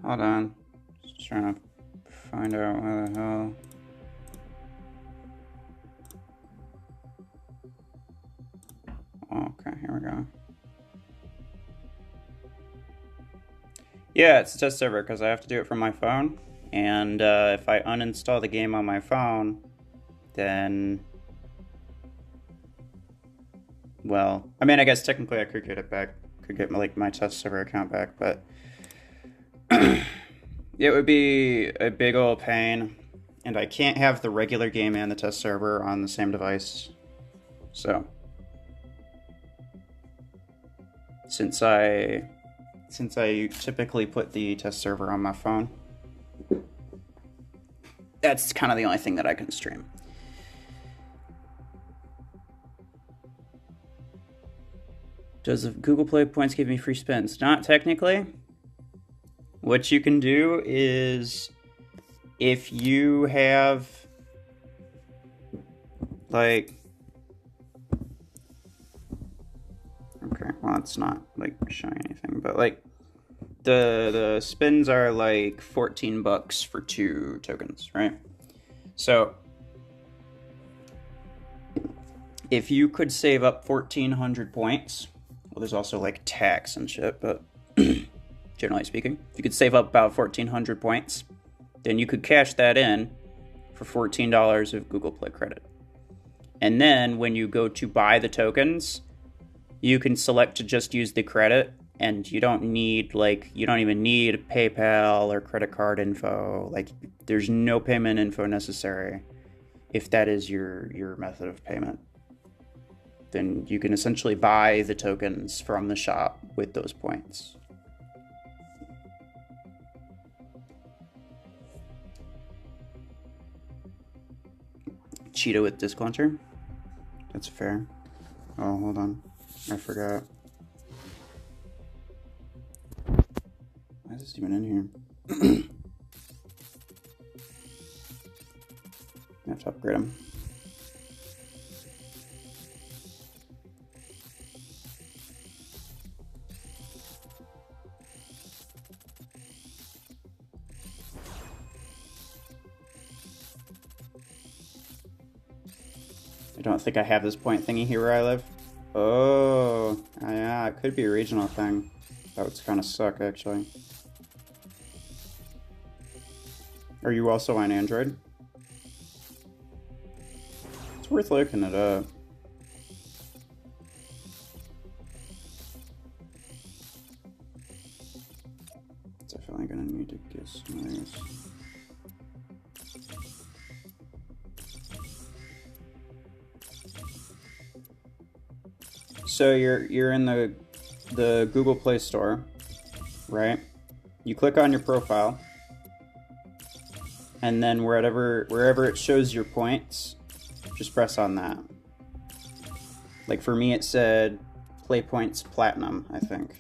Hold on. Just trying to find out where the hell. Okay, here we go. Yeah, it's a test server because I have to do it from my phone. And if I uninstall the game on my phone, then... Well, I mean, I guess technically I could get it back. Could get my test server account back, but... It would be a big old pain. And I can't have the regular game and the test server on the same device. So... Since I typically put the test server on my phone, that's kind of the only thing that I can stream. Does Google Play points give me free spins? Not technically. What you can do is, if you have, like, okay, well, it's not, like, showing anything, but, like, the spins are, like, $14 for 2 tokens, right? So, if you could save up 1,400 points, well, there's also, like, tax and shit, but generally speaking, if you could save up about 1,400 points, then you could cash that in for $14 of Google Play credit. And then, when you go to buy the tokens, you can select to just use the credit, and you don't need, like, you don't even need PayPal or credit card info. Like, there's no payment info necessary if that is your method of payment. Then you can essentially buy the tokens from the shop with those points. Cheetah with disc launcher? That's fair. Oh, hold on. I forgot. Why is this even in here? I have to upgrade them. I don't think I have this point thingy here where I live. Oh, yeah, it could be a regional thing. That would kind of suck, actually. Are you also on Android? It's worth looking it up. Definitely gonna need to get some of these. So you're in the Google Play Store, right? You click on your profile, and then wherever it shows your points, just press on that. Like for me, it said Play Points Platinum, I think.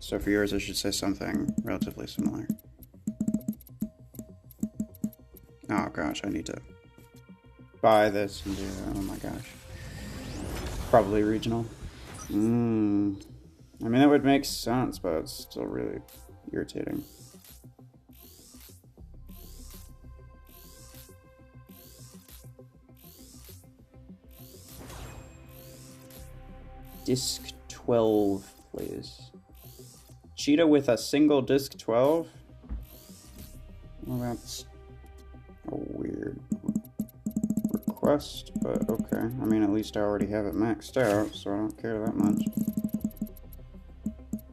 So for yours, I should say something relatively similar. Oh gosh, I need to buy this and do that. Oh my gosh. Probably regional. I mean, that would make sense, but it's still really irritating. Disc 12, please. Cheetah with a single disc 12? Well, that's a weird request, but okay. I mean, at least I already have it maxed out, so I don't care that much.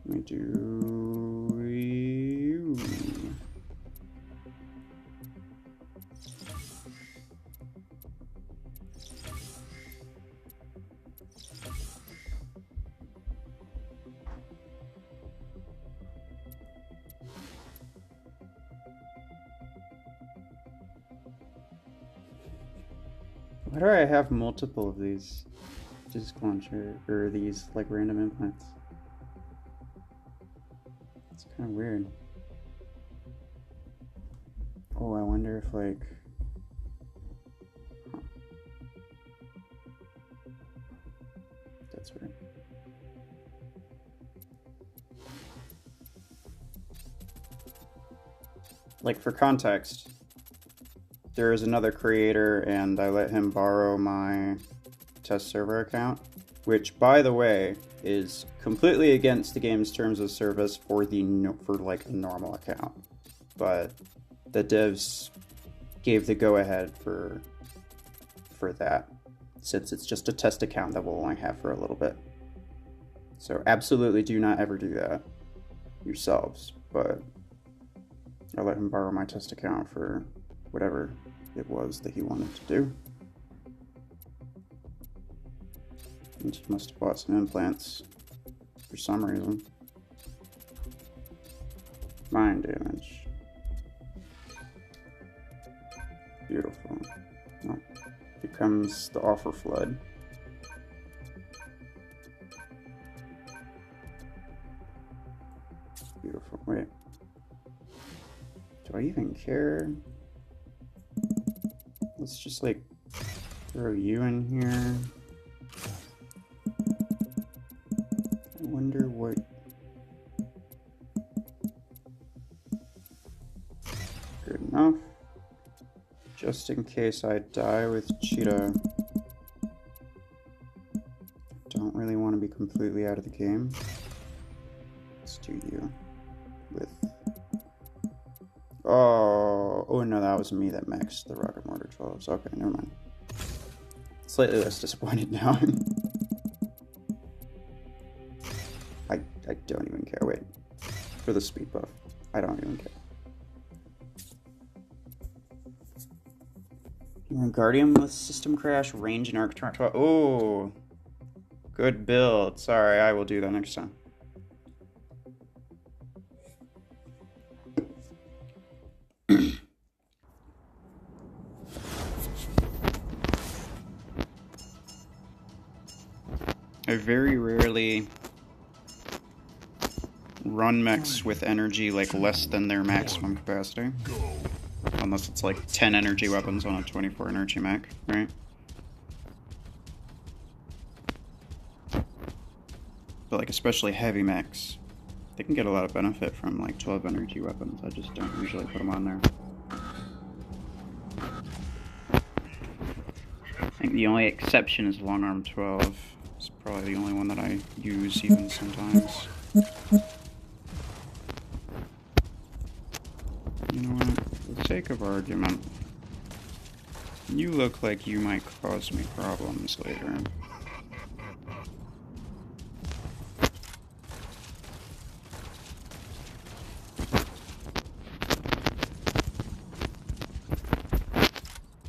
Let me do you. Why do I have multiple of these disc launcher, or these like random implants? It's kind of weird. Oh, I wonder if like... Huh. That's weird. like for context, there is another creator and I let him borrow my test server account, which by the way is completely against the game's terms of service for like a normal account. But the devs gave the go-ahead for that, since it's just a test account that we'll only have for a little bit. So absolutely do not ever do that yourselves, but I let him borrow my test account for whatever it was that he wanted to do. And he must have bought some implants for some reason. Mind damage. Beautiful. Oh, here comes the offer flood. Beautiful. Wait. Do I even care? Let's just like throw you in here. I wonder what. Good enough. Just in case I die with Cheetah. Don't really want to be completely out of the game. Let's do you with. Oh no, that was me that maxed the rocket mortar 12s. Okay, never mind. Slightly less disappointed now. I don't even care. Wait, for the speed buff, I don't even care. Guardian with system crash, range and arc 12. Oh, good build. Sorry, I will do that next time. I very rarely run mechs with energy like less than their maximum capacity. Unless it's like 10 energy weapons on a 24 energy mech, right? But like especially heavy mechs, they can get a lot of benefit from like 12 energy weapons. I just don't usually put them on there. I think the only exception is long arm 12. It's probably the only one that I use even sometimes. You know what? For the sake of argument, you look like you might cause me problems later.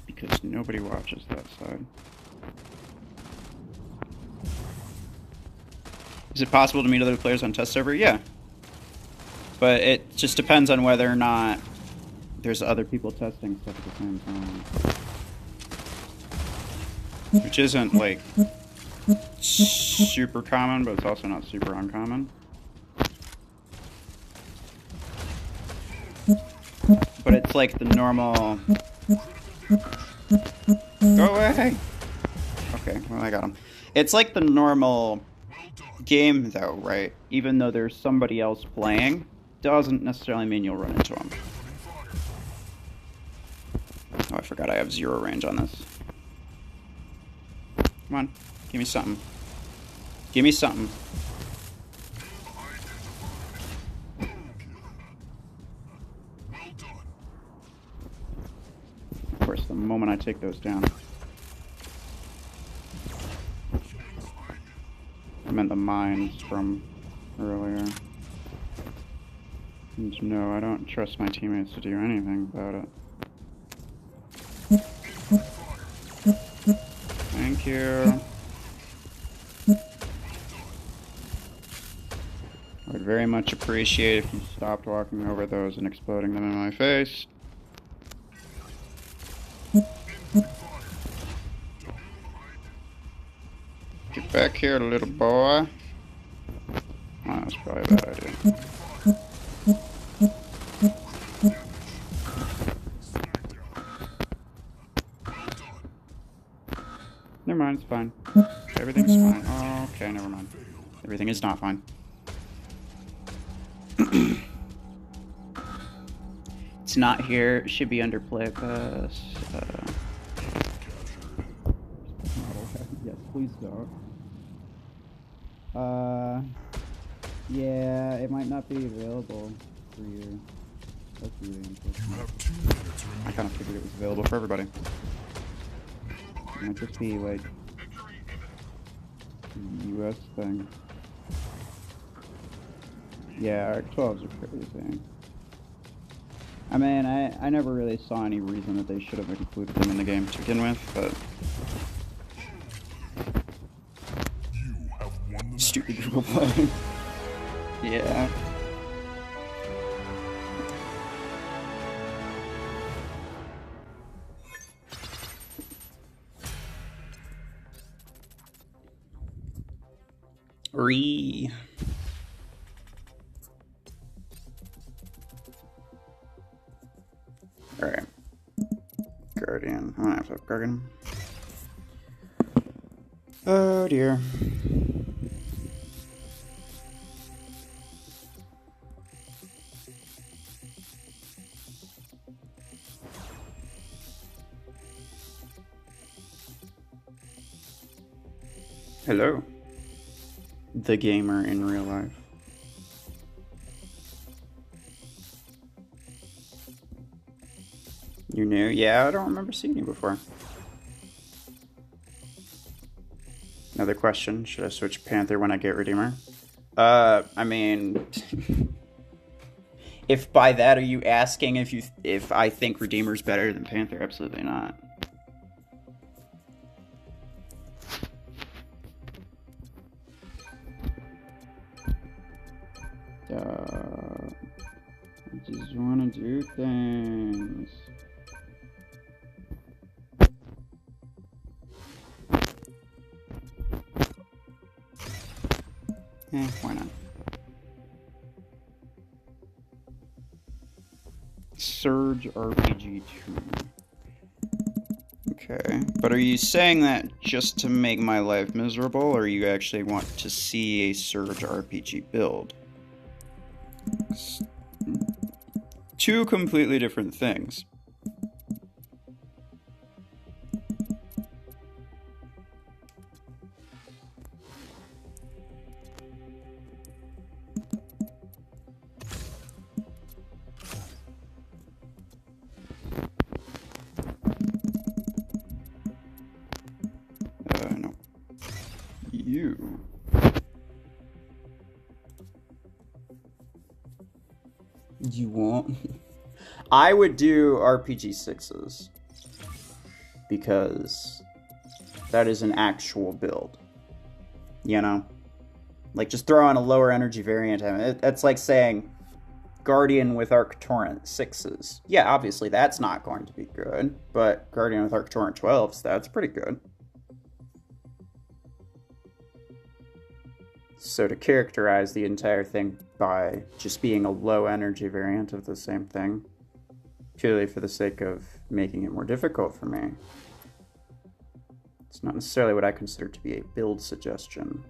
Because nobody watches that side. Is it possible to meet other players on test server? Yeah. But it just depends on whether or not there's other people testing stuff at the same time. Which isn't, like, super common, but it's also not super uncommon. But it's like the normal... Go away! Okay, well, I got him. It's like the normal game, though, right? Even though there's somebody else playing, doesn't necessarily mean you'll run into them. Oh, I forgot I have 0 range on this. Come on, give me something. Give me something. Of course, the moment I take those down. I meant the mines from earlier. And no, I don't trust my teammates to do anything about it. Thank you. I would very much appreciate if you stopped walking over those and exploding them in my face. Get back here, little boy. Oh, that's probably a bad idea. Never mind, it's fine. Everything's fine. Oh, okay, never mind. Everything is not fine. It's It's not here. It should be under play pass. Yes, please don't. Yeah, it might not be available for you. That's really unfortunate. I kind of figured it was available for everybody. It might just be like US thing. Yeah, Arc 12s are crazy. I mean, I never really saw any reason that they should have included them in the game to begin with, but stupid Google Play. Yeah. Alright. Guardian. I don't have to Guardian. Oh dear. Hello. The gamer in real life. You're new? Yeah, I don't remember seeing you before. Another question, should I switch Panther when I get Redeemer? I mean... if by that are you asking if I think Redeemer's better than Panther? Absolutely not. I just want to do things. Why not? Surge RPG 2. Okay, but are you saying that just to make my life miserable, or you actually want to see a Surge RPG build? Two completely different things. No. You. You won't? I would do RPG 6s. Because that is an actual build. You know? Like, just throw on a lower energy variant. It's like saying Guardian with Arc Torrent 6s. Yeah, obviously that's not going to be good. But Guardian with Arc Torrent 12s, that's pretty good. So to characterize the entire thing by just being a low energy variant of the same thing, purely for the sake of making it more difficult for me, it's not necessarily what I consider to be a build suggestion.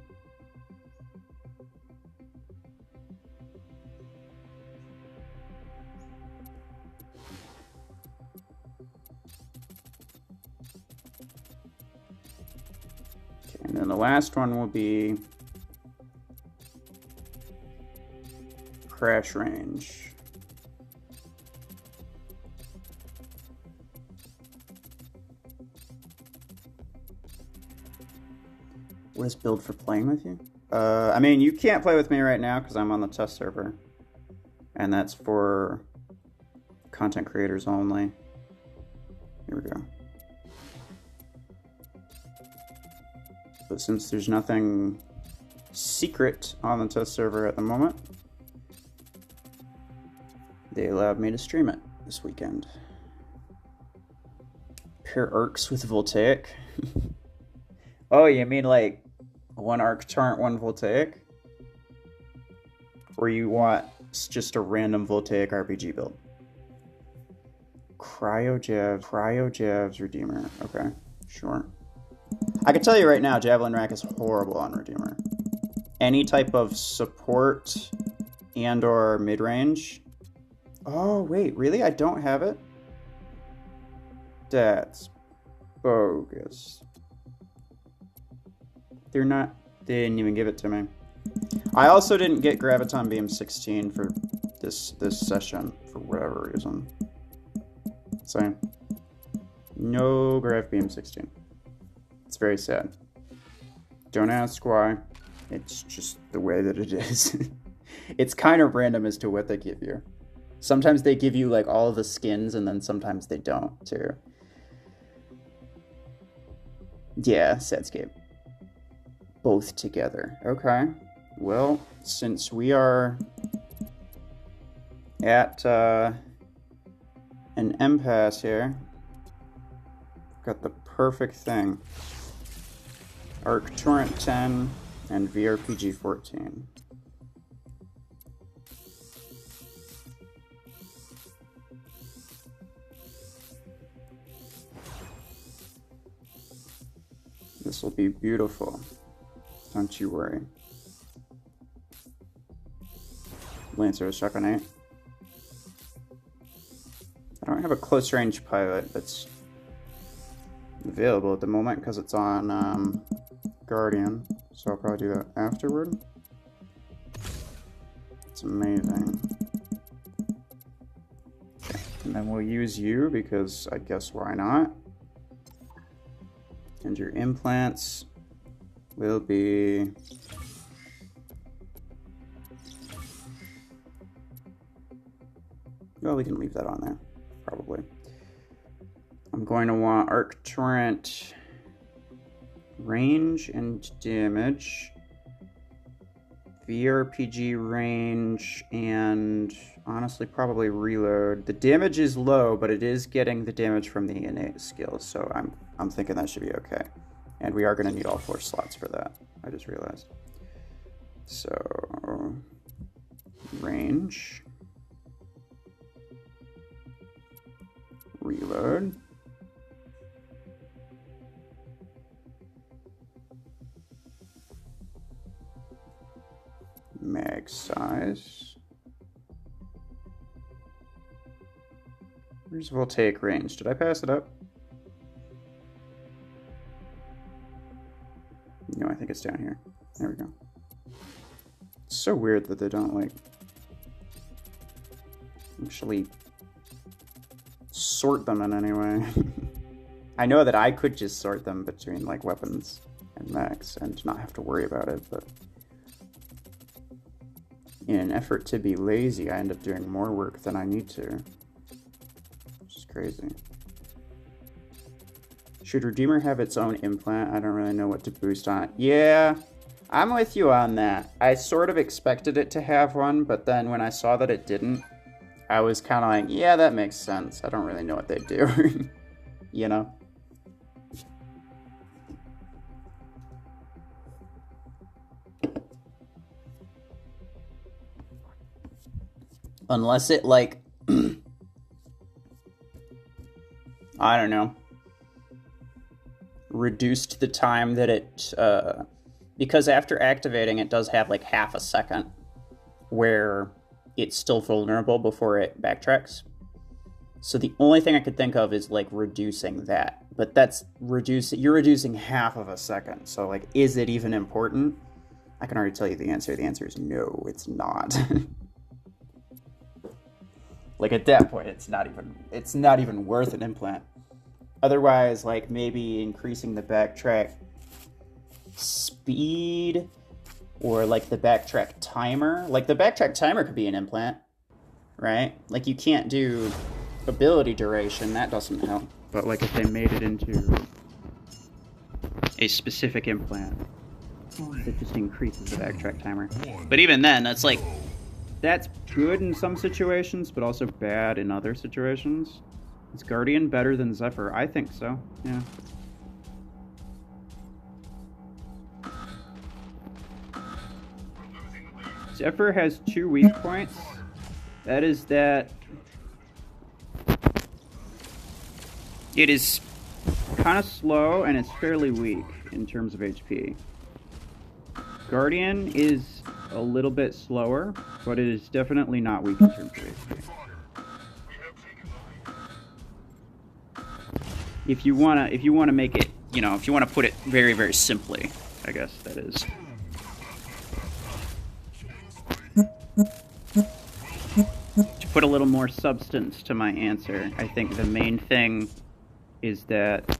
Okay, and then the last one will be Crash Range. What is build for playing with you? I mean, you can't play with me right now because I'm on the test server. And that's for content creators only. Here we go. But since there's nothing secret on the test server at the moment, they allowed me to stream it this weekend. Pair arcs with Voltaic. Oh, you mean like one Arc Torrent, one Voltaic? Or you want just a random Voltaic RPG build? Cryo Javs Redeemer. Okay, sure. I can tell you right now, Javelin Rack is horrible on Redeemer. Any type of support and or mid-range, Oh, wait, really? I don't have it? That's bogus. They didn't even give it to me. I also didn't get Graviton Beam 16 for this session for whatever reason. So, no Grav Beam 16. It's very sad. Don't ask why. It's just the way that it is. It's kind of random as to what they give you. Sometimes they give you like all of the skins and then sometimes they don't too. Yeah, Sadscape. Both together. Okay. Well, since we are at an impasse here, got the perfect thing. Arc Torrent 10 and VRPG 14. This will be beautiful. Don't you worry. Lancer is Shotgun 8. I don't have a close range pilot that's available at the moment because it's on Guardian, so I'll probably do that afterward. It's amazing. Okay. And then we'll use you because I guess why not? And your implants will be well, we can leave that on there, probably. I'm going to want Arc Torrent range and damage, VRPG range, and honestly probably reload. The damage is low, but it is getting the damage from the innate skills, so I'm thinking that should be okay. And we are going to need all 4 slots for that, I just realized. So, range, reload, mag size, we'll take range. Did I pass it up? No, I think it's down here. There we go. It's so weird that they don't, like, actually sort them in any way. I know that I could just sort them between, like, weapons and mechs and not have to worry about it, but in an effort to be lazy, I end up doing more work than I need to. Which is crazy. Should Redeemer have its own implant? I don't really know what to boost on it. Yeah, I'm with you on that. I sort of expected it to have one, but then when I saw that it didn't, I was kind of like, yeah, that makes sense. I don't really know what they do. You know? Unless it, like, I don't know, reduced the time that it, because after activating it does have like half a second where it's still vulnerable before it backtracks. So the only thing I could think of is like reducing that, but that's you're reducing half of a second. So like, is it even important? I can already tell you the answer. The answer is no, it's not. Like at that point, it's not even worth an implant. Otherwise, like maybe increasing the backtrack speed or like the backtrack timer. Like the backtrack timer could be an implant, right? Like you can't do ability duration, that doesn't help. But like if they made it into a specific implant, it just increases the backtrack timer. But even then, that's good in some situations, but also bad in other situations. Is Guardian better than Zephyr? I think so, yeah. Zephyr has 2 weak points. That is that it is kind of slow and it's fairly weak in terms of HP. Guardian is a little bit slower, but it is definitely not weak in terms of HP. if you wanna make it, you know, if you wanna put it very, very simply, I guess that is. To put a little more substance to my answer, I think the main thing is that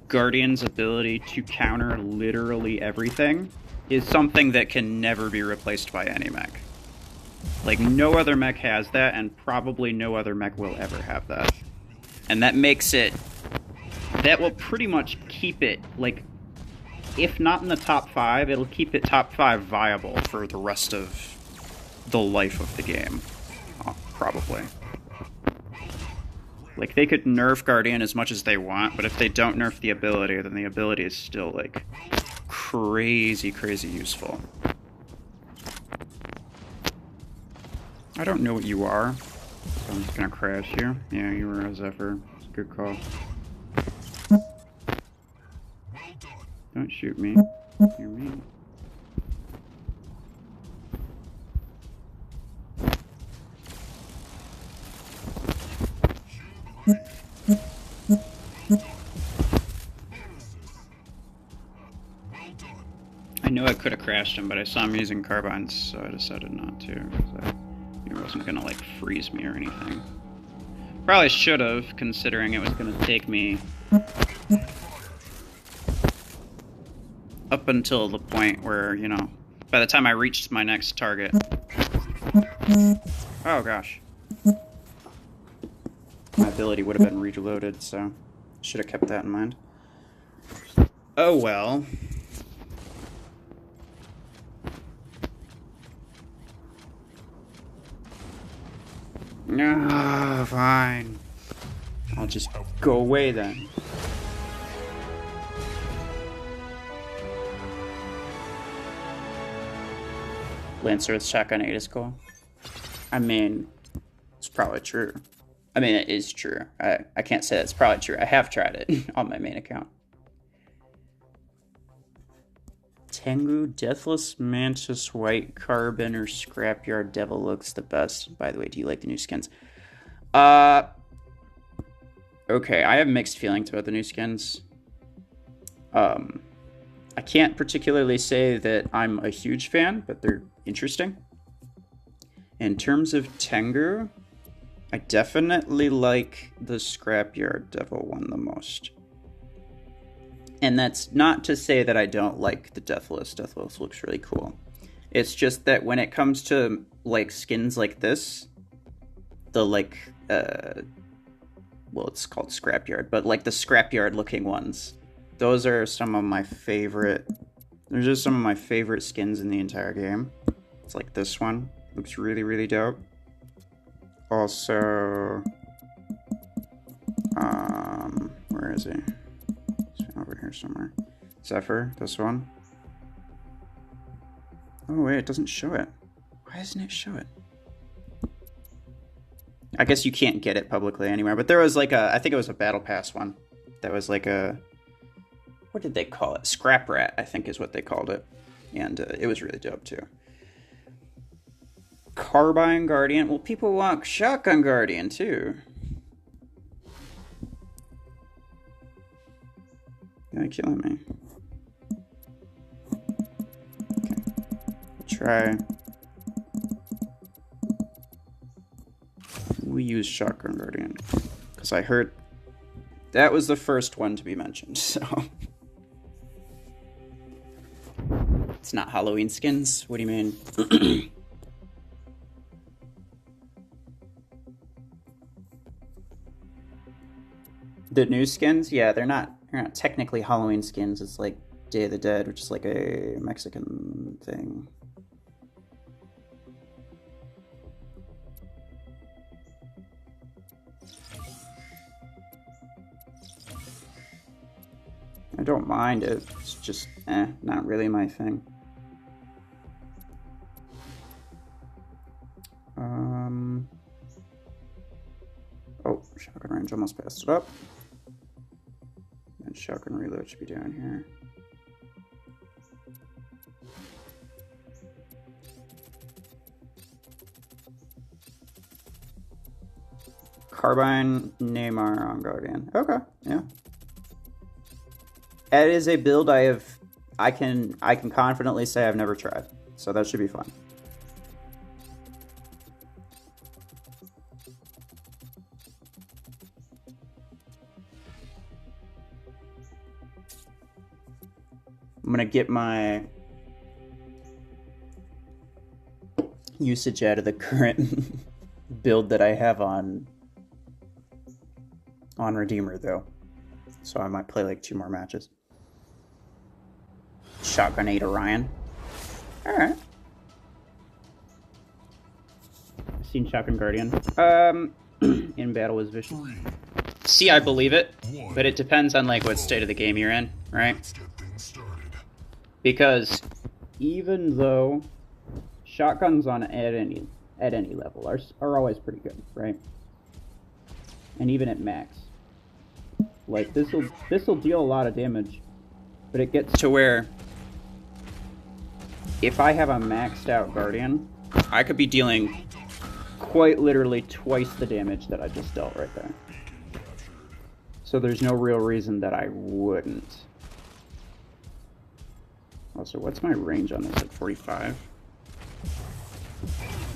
Guardian's ability to counter literally everything is something that can never be replaced by any mech. Like, no other mech has that, and probably no other mech will ever have that. And that makes it... that will pretty much keep it, like, if not in the top 5, it'll keep it top 5 viable for the rest of the life of the game. Probably. Like, they could nerf Guardian as much as they want, but if they don't nerf the ability, then the ability is still, like, crazy, crazy useful. I don't know what you are, so I'm just gonna crash you. Yeah, you were a Zephyr. It's a good call. Don't shoot me. You're mean. I know I could have crashed him, but I saw him using carbines, so I decided not to. So he wasn't gonna, like, freeze me or anything. Probably should have, considering it was gonna take me up until the point where, you know, by the time I reached my next target. Oh gosh. My ability would have been reloaded, so should have kept that in mind. Oh well. Ah, fine. I'll just go away then. Lancer with shotgun 8 is cool. I mean, it's probably true. I mean, it is true. I can't say it's probably true. I have tried it on my main account. Tengu, Deathless Mantis, White Carbon, or Scrapyard Devil looks the best. By the way, do you like the new skins? Okay, I have mixed feelings about the new skins. I can't particularly say that I'm a huge fan, but they're interesting. In terms of Tengu, I definitely like the Scrapyard Devil one the most. And that's not to say that I don't like the Deathless. Deathless looks really cool. It's just that when it comes to, like, skins like this, the, like, well, it's called Scrapyard, but, like, the Scrapyard-looking ones, those are some of my favorite... They're just some of my favorite skins in the entire game. It's like this one. Looks really, really dope. Also... where is he? Over here somewhere. Zephyr, this one. Oh wait, it doesn't show it. Why doesn't it show it? I guess you can't get it publicly anywhere, but there was like a, I think it was a Battle Pass one. That was like a, what did they call it? Scrap Rat, I think is what they called it. And it was really dope too. Carbine Guardian. Well, people want Shotgun Guardian too. You're killing me. Okay. Try. We use Shotgun Guardian because I heard that was the first one to be mentioned. So it's not Halloween skins. What do you mean? The new skins? Yeah, they're not technically Halloween skins. It's like Day of the Dead, which is like a Mexican thing. I don't mind it. It's just, not really my thing. Oh, shotgun range almost passed it up. And shotgun reload should be down here. Carbine Neymar on Guardian. Okay, yeah. It is a build I can confidently say I've never tried. So that should be fun. I'm gonna get my usage out of the current build that I have on Redeemer though. So I might play like 2 more matches. Shotgun 8 Orion. Alright. I've seen Shotgun Guardian. In battle was vicious. See, I believe it, but it depends on like what state of the game you're in, right? Because even though shotguns on at any level are always pretty good, right? And even at max, like this'll deal a lot of damage, but it gets to where if I have a maxed out Guardian, I could be dealing quite literally twice the damage that I just dealt right there. So there's no real reason that I wouldn't. Also, what's my range on this? Like 45?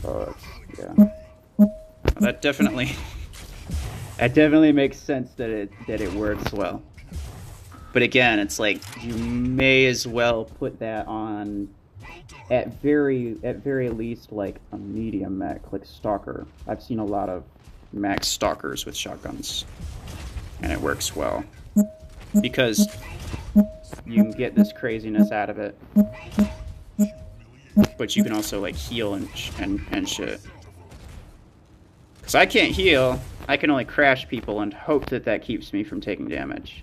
Oh, yeah. That definitely makes sense that it works well. But again, it's like you may as well put that on at very least like a medium mech, like Stalker. I've seen a lot of max Stalkers with shotguns, and it works well because you can get this craziness out of it, but you can also like heal and shit. Because I can't heal, I can only crash people and hope that keeps me from taking damage.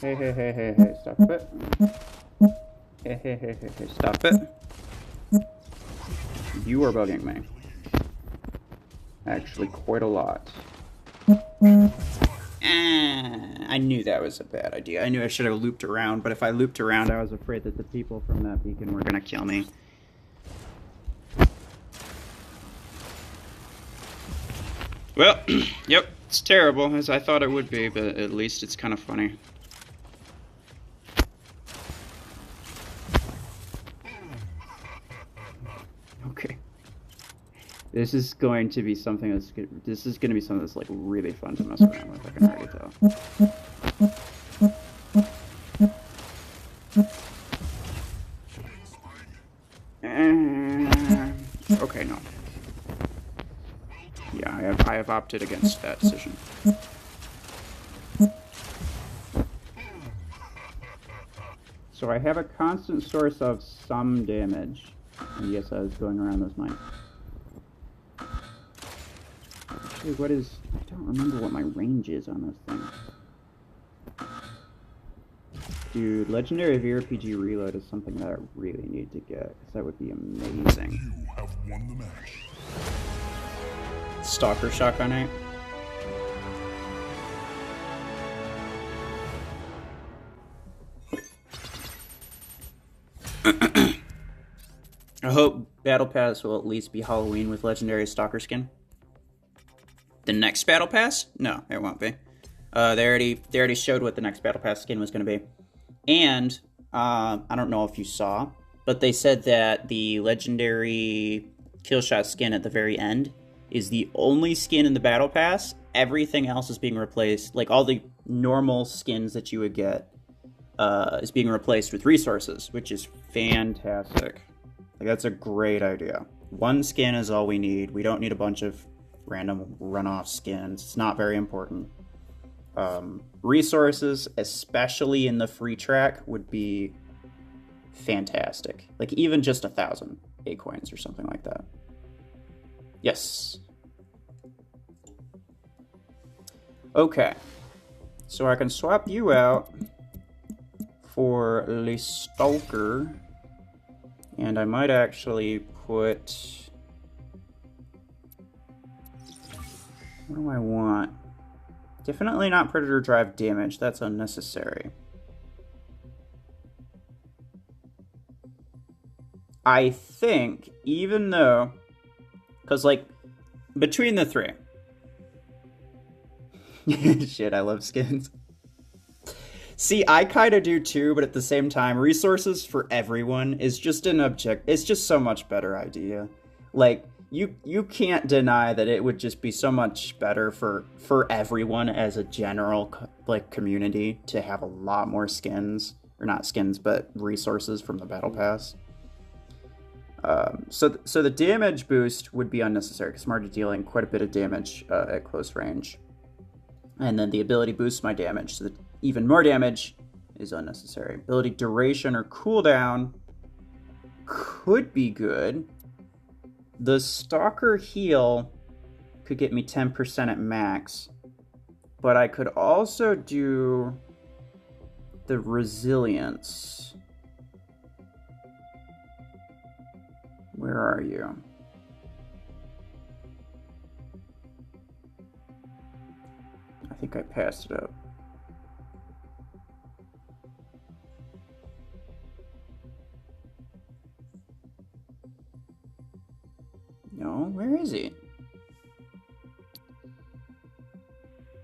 Hey, stop it. Hey, stop it. You are bugging me. Actually, quite a lot. I knew that was a bad idea. I knew I should have looped around, but if I looped around, I was afraid that the people from that beacon were gonna kill me. Well, yep, it's terrible, as I thought it would be, but at least it's kind of funny. Okay. This is going to be something that's like really fun to mess around with, I can already tell. Okay, no. Yeah, I have opted against that decision. So I have a constant source of some damage. And yes, I was going around those mines. Actually, I don't remember what my range is on this thing. Dude, Legendary VRPG Reload is something that I really need to get, because that would be amazing. You have won the match. Stalker Shotgun 8. I hope Battle Pass will at least be Halloween with Legendary Stalker skin. The next Battle Pass? No, it won't be. They already showed what the next Battle Pass skin was going to be. And, I don't know if you saw, but they said that the Legendary Killshot skin at the very end is the only skin in the Battle Pass. Everything else is being replaced. Like, all the normal skins that you would get is being replaced with resources, which is fantastic. Like, that's a great idea. One skin is all we need. We don't need a bunch of random runoff skins. It's not very important. Resources, especially in the free track, would be fantastic. Like, even just 1,000 A coins or something like that. Yes. Okay. So I can swap you out for Le Stalker. And I might actually put... What do I want? Definitely not Predator Drive damage. That's unnecessary. I think, even though, because, like, between the three, shit, I love skins. See, I kind of do too, but at the same time, resources for everyone is just it's just so much better idea. Like, you can't deny that it would just be so much better for everyone as a general, like, community to have a lot more skins, or not skins, but resources from the battle pass. So the damage boost would be unnecessary because I'm already dealing quite a bit of damage at close range. And then the ability boosts my damage, so that even more damage is unnecessary. Ability duration or cooldown could be good. The Stalker heal could get me 10% at max, but I could also do the resilience. Where are you? I think I passed it up. No, where is he?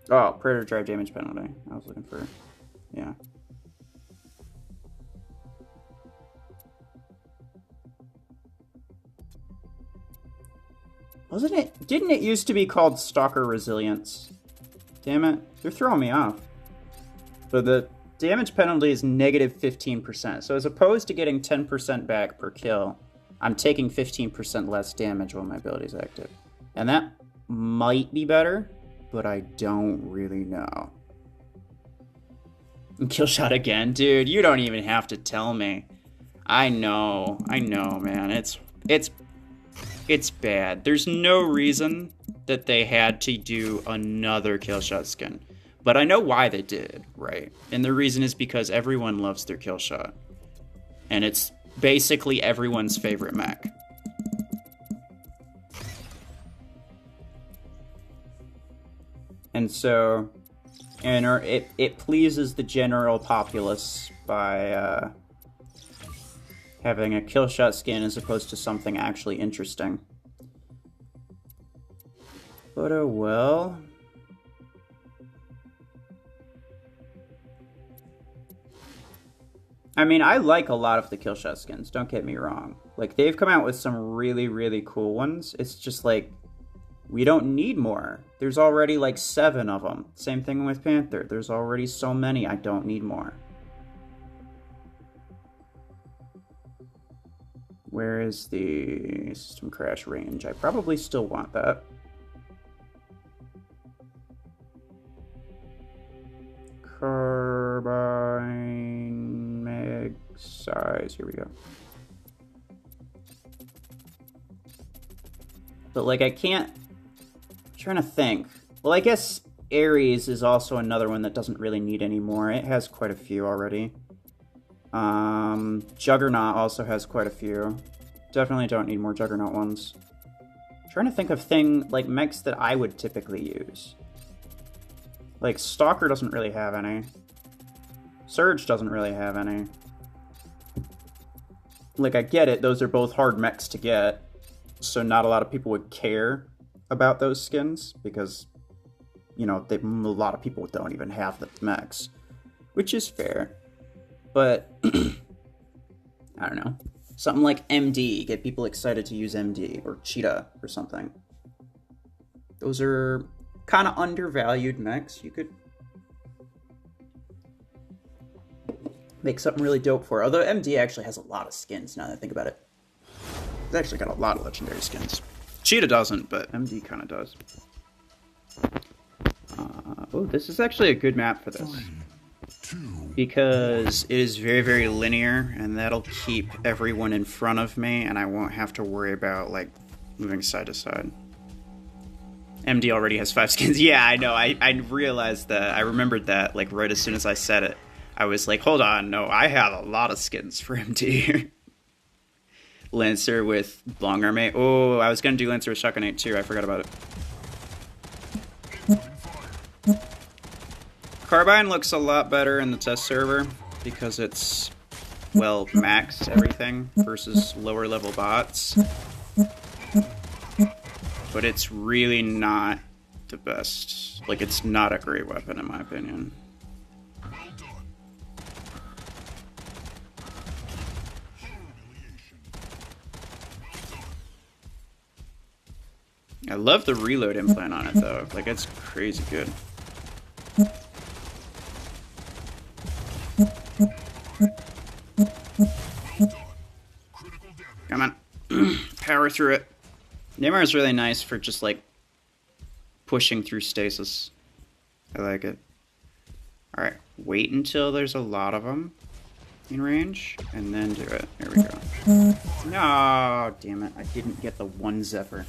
Oh, Predator Drive damage penalty. I was looking for, yeah. Wasn't it? Didn't it used to be called Stalker Resilience? Damn it. They're throwing me off. So the damage penalty is negative 15%. So as opposed to getting 10% back per kill, I'm taking 15% less damage when my ability is active. And that might be better, but I don't really know. Kill shot again? Dude, you don't even have to tell me. I know, man. It's bad. There's no reason that they had to do another kill shot skin. But I know why they did, right? And the reason is because everyone loves their kill shot. And it's basically everyone's favorite mech. And so, and it pleases the general populace by having a kill shot skin as opposed to something actually interesting. But oh well. I mean, I like a lot of the kill shot skins, don't get me wrong. Like, they've come out with some really, really cool ones. It's just like, we don't need more. There's already like 7 of them. Same thing with Panther. There's already so many, I don't need more. Where is the system crash range? I probably still want that. Carbine mag size. Here we go. But like, I can't. I'm trying to think. Well, I guess Ares is also another one that doesn't really need any more. It has quite a few already. Juggernaut also has quite a few. Definitely don't need more Juggernaut ones. I'm trying to think of like mechs that I would typically use. Like, Stalker doesn't really have any. Surge doesn't really have any. Like, I get it, those are both hard mechs to get, so not a lot of people would care about those skins, because, you know, a lot of people don't even have the mechs, which is fair. But, I don't know. Something like MD, get people excited to use MD, or Cheetah, or something. Those are kind of undervalued mechs. You could make something really dope for. Although MD actually has a lot of skins now that I think about it. It's actually got a lot of legendary skins. Cheetah doesn't, but MD kind of does. Oh, this is actually a good map for this. Because it is very, very linear, and that'll keep everyone in front of me, and I won't have to worry about, like, moving side to side. MD already has 5 skins. Yeah, I know. I realized that. I remembered that, like, right as soon as I said it. I was like, hold on, no, I have a lot of skins for MD. Lancer with long arm. Oh, I was going to do Lancer with Shotgun 8 too. I forgot about it. Carbine looks a lot better in the test server because it's well, max everything versus lower level bots. But it's really not the best. Like, it's not a great weapon in my opinion. I love the reload implant on it though. Like, it's crazy good. Come on. Power through it. Neymar is really nice for just like pushing through stasis. I like it. Alright, wait until there's a lot of them in range, and then do it. There we go. No, damn it. I didn't get the one Zephyr.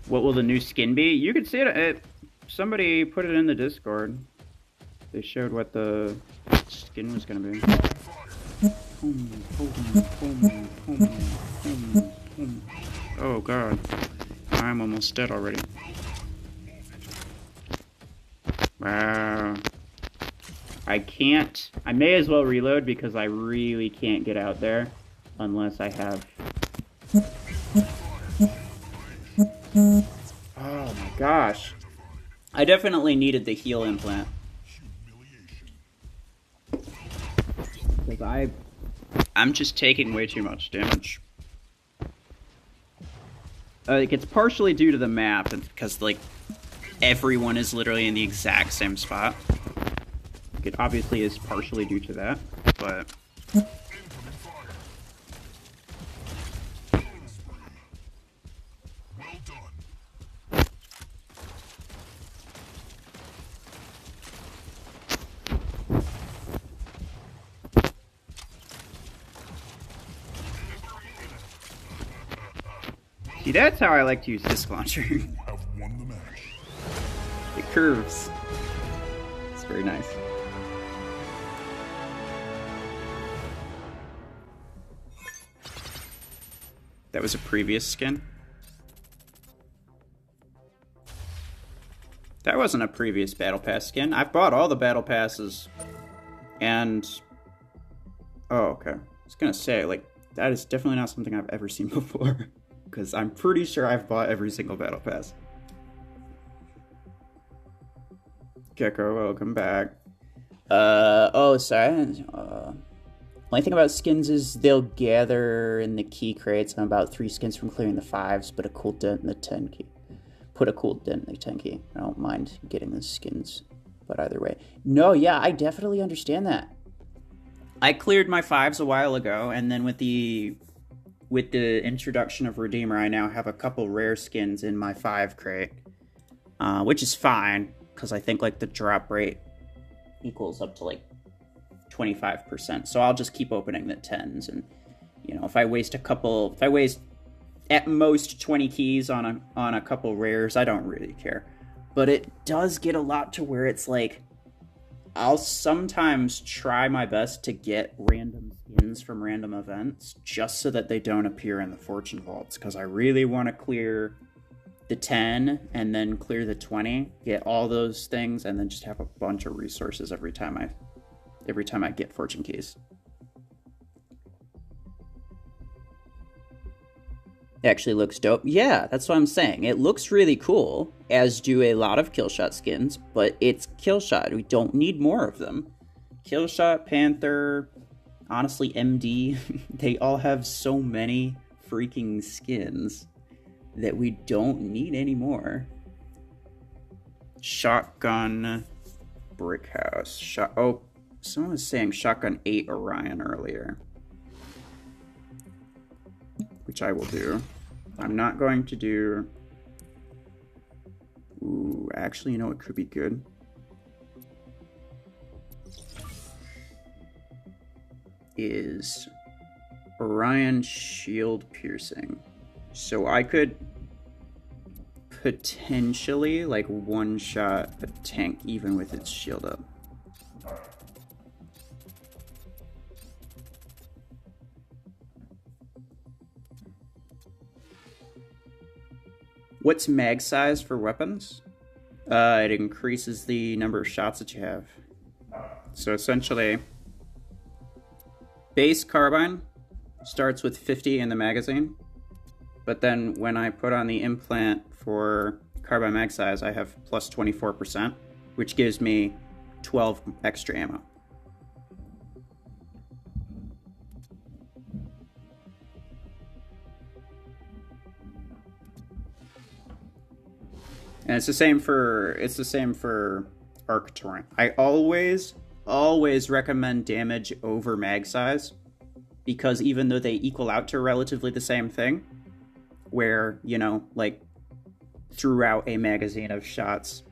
What will the new skin be? You could see it. Somebody put it in the Discord. They showed what the skin was going to be. Oh god. I'm almost dead already. Wow. I can't. I may as well reload because I really can't get out there unless I have. Oh my gosh. I definitely needed the heal implant. Because I'm just taking way too much damage. Like, it's partially due to the map, because, like, everyone is literally in the exact same spot. It obviously is partially due to that, but... See, that's how I like to use disc launcher. You have won the match. It curves. It's very nice. That was a previous skin? That wasn't a previous Battle Pass skin. I've bought all the Battle Passes. And... oh, okay. I was gonna say, like, that is definitely not something I've ever seen before. Because I'm pretty sure I've bought every single Battle Pass. Gecko, welcome back. Oh, sorry. Only thing about skins is they'll gather in the key crates. I'm about 3 skins from clearing the 5s, but a cool dent in the 10 key. Put a cool dent in the 10 key. I don't mind getting the skins, but either way. No, yeah, I definitely understand that. I cleared my 5s a while ago, and then with the introduction of Redeemer, I now have a couple rare skins in my 5 crate, which is fine, because I think, like, the drop rate equals up to, like, 25%, so I'll just keep opening the 10s, and, you know, if I waste at most 20 keys on a couple rares, I don't really care. But it does get a lot to where it's like, I'll sometimes try my best to get random skins from random events just so that they don't appear in the fortune vaults, because I really want to clear the 10 and then clear the 20, get all those things, and then just have a bunch of resources every time I get fortune keys. It actually looks dope. Yeah, that's what I'm saying. It looks really cool, as do a lot of Killshot skins, but it's Killshot. We don't need more of them. Killshot, Panther, honestly, MD, they all have so many freaking skins that we don't need anymore. Shotgun, Brick House. Oh, someone was saying Shotgun 8 Orion earlier, which I will do. I'm not going to do... Ooh, actually, you know what could be good? Is Orion Shield Piercing. So I could potentially, like, one-shot a tank even with its shield up. What's mag size for weapons? It increases the number of shots that you have. So essentially, base carbine starts with 50 in the magazine, but then when I put on the implant for carbine mag size, I have plus 24%, which gives me 12 extra ammo. And it's the same for Arc Torrent. I always recommend damage over mag size, because even though they equal out to relatively the same thing, where, you know, like throughout a magazine of shots,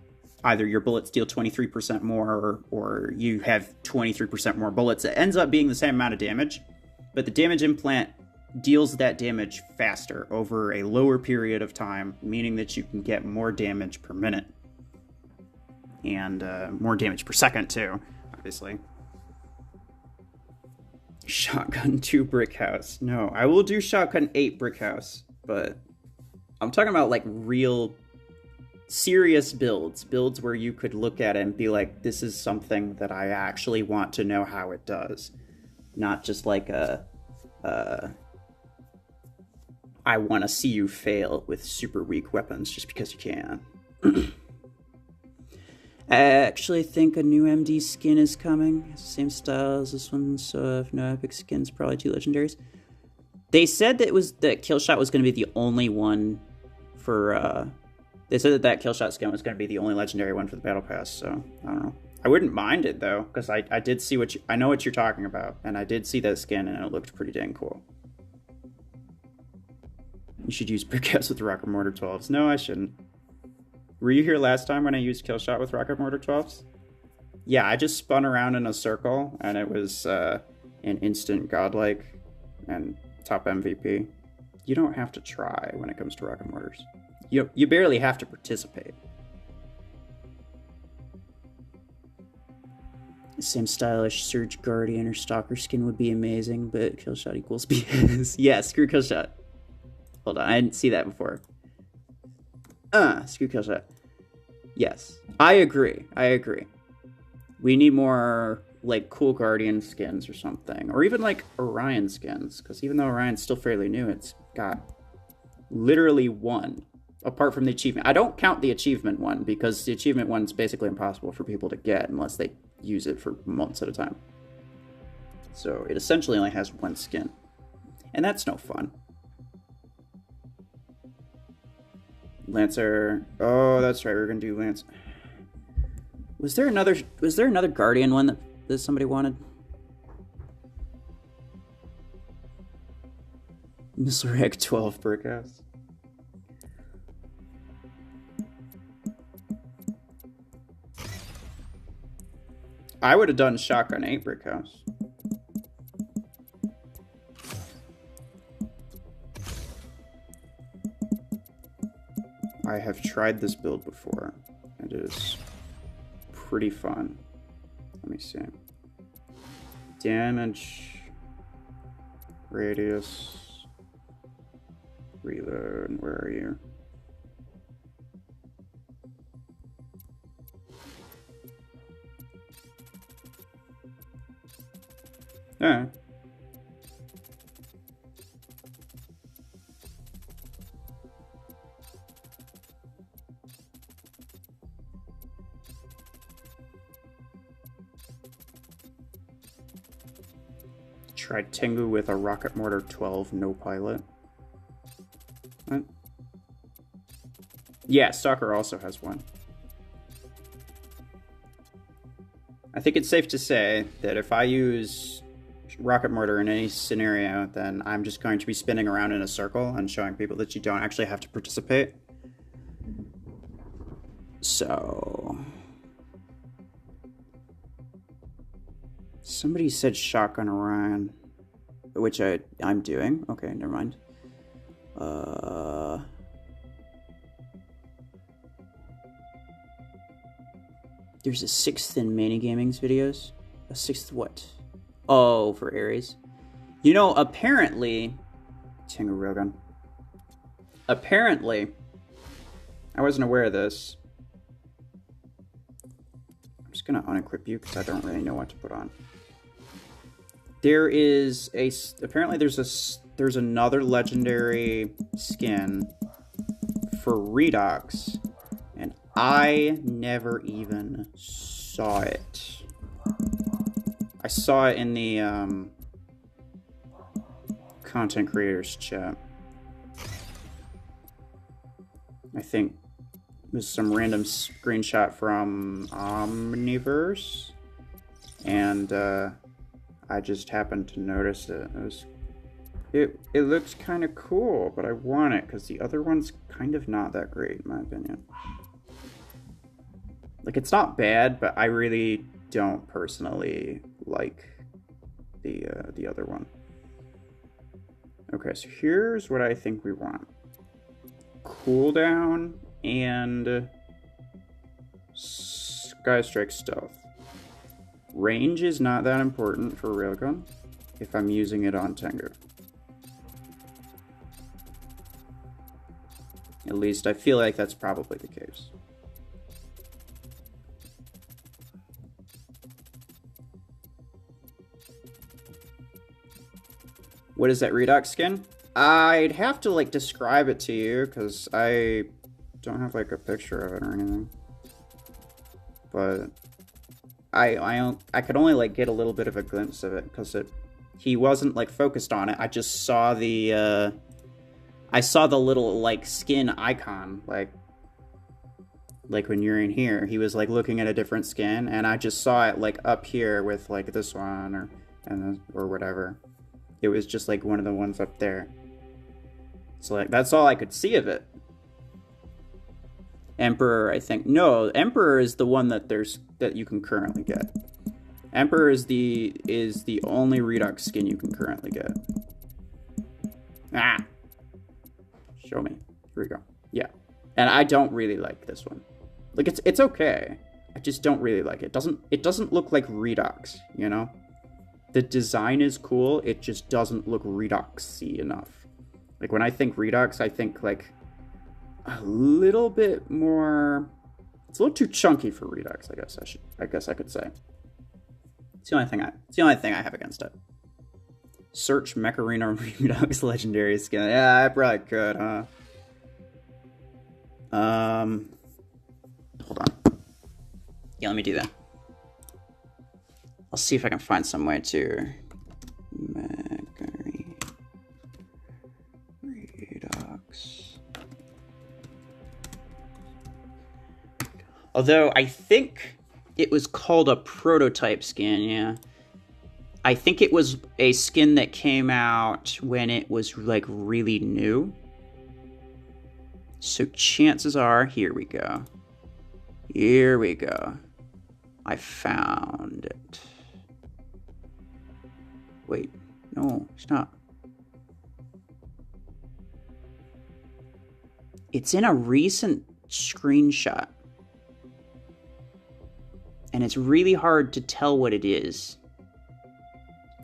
either your bullets deal 23% more or you have 23% more bullets, it ends up being the same amount of damage, but the damage implant deals that damage faster over a lower period of time, meaning that you can get more damage per minute. And more damage per second, too, obviously. Shotgun 2 brick house. No, I will do shotgun 8 brick house, but I'm talking about, like, real serious builds where you could look at it and be like, this is something that I actually want to know how it does. Not just like I want to see you fail with super weak weapons just because you can. I actually think a new MD skin is coming. Same style as this one, so if no epic skins, probably 2 legendaries. They said that Killshot was going to be the only one for, they said that Killshot skin was going to be the only legendary one for the Battle Pass, so I don't know. I wouldn't mind it, though, because I did see I know what you're talking about, and I did see that skin, and it looked pretty dang cool. You should use brick house with rocket mortar 12s. No, I shouldn't. Were you here last time when I used Killshot with rocket mortar 12s? Yeah, I just spun around in a circle, and it was an instant godlike and top MVP. You don't have to try when it comes to rocket mortars. You barely have to participate. Same stylish Surge Guardian or Stalker skin would be amazing, but Killshot equals BS. Yeah, screw Killshot. Hold on, I didn't see that before. Screw Killshot. Yes, I agree. We need more, like, cool Guardian skins or something. Or even, like, Orion skins. Because even though Orion's still fairly new, it's got literally one. Apart from the achievement. I don't count the achievement one, because the achievement one's basically impossible for people to get unless they use it for months at a time. So it essentially only has one skin. And that's no fun. Lancer. Oh, that's right. We're gonna do Lance. Was there another Guardian one that somebody wanted? Missile Rag 12 brickhouse. I would have done shotgun 8 brickhouse. I have tried this build before. It is pretty fun. Let me see. Damage. Radius. Reload. Where are you? Alright. Tried Tengu with a rocket mortar 12, no pilot. What? Yeah, Stalker also has one. I think it's safe to say that if I use rocket mortar in any scenario, then I'm just going to be spinning around in a circle and showing people that you don't actually have to participate. So... somebody said shotgun Orion, which I'm doing. Okay, never mind. There's a 6th in Mani-Gaming's videos. A 6th what? Oh, for Ares. You know, apparently... Tengu Railgun. Apparently... I wasn't aware of this. I'm just gonna unequip you because I don't really know what to put on. There is a apparently there's another legendary skin for Redox, and I never even saw it. I saw it in the content creators chat. I think it was some random screenshot from Omniverse, and I just happened to notice it. It looks kind of cool, but I want it because the other one's kind of not that great in my opinion. Like, it's not bad, but I really don't personally like the other one. Okay, so here's what I think we want. Cooldown and Skystrike Stealth. Range is not that important for Railgun if I'm using it on Tengu. At least I feel like that's probably the case. What is that Redox skin? I'd have to like describe it to you because I don't have like a picture of it or anything. But I could only like get a little bit of a glimpse of it because he wasn't like focused on it. I just saw the little like skin icon, like when you're in here, he was like looking at a different skin, and I just saw it like up here with like this one or whatever. It was just like one of the ones up there. So like that's all I could see of it. Emperor, I think. No, Emperor is the one that you can currently get. Emperor is the only Redox skin you can currently get. Ah. Show me. Here we go. Yeah. And I don't really like this one. Like it's okay. I just don't really like it. It doesn't look like Redox, you know? The design is cool, it just doesn't look Redox-y enough. Like when I think Redox, I think like a little bit more. It's a little too chunky for Redox, I guess I could say. It's the only thing I have against it. Search Mech Arena Redox legendary skin. Yeah, I probably could, huh? Hold on. Yeah, let me do that. I'll see if I can find some way to Mech Arena Redox. Although I think it was called a prototype skin, yeah. I think it was a skin that came out when it was like really new. So chances are, here we go. Here we go. I found it. Wait, no, stop. It's in a recent screenshot. And it's really hard to tell what it is.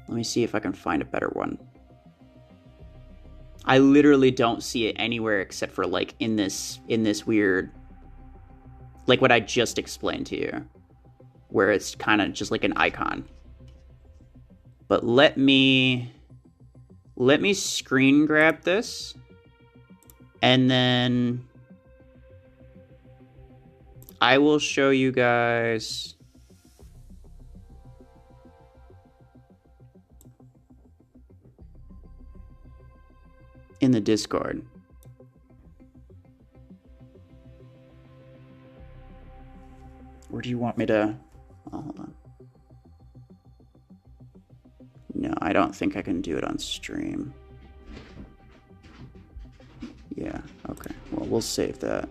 Let me see if I can find a better one. I literally don't see it anywhere except for like in this weird, like what I just explained to you, where it's kind of just like an icon. But let me screen grab this, and then I will show you guys in the Discord. Or do you want me to... Oh, hold on. No, I don't think I can do it on stream. Yeah, okay. Well, we'll save that.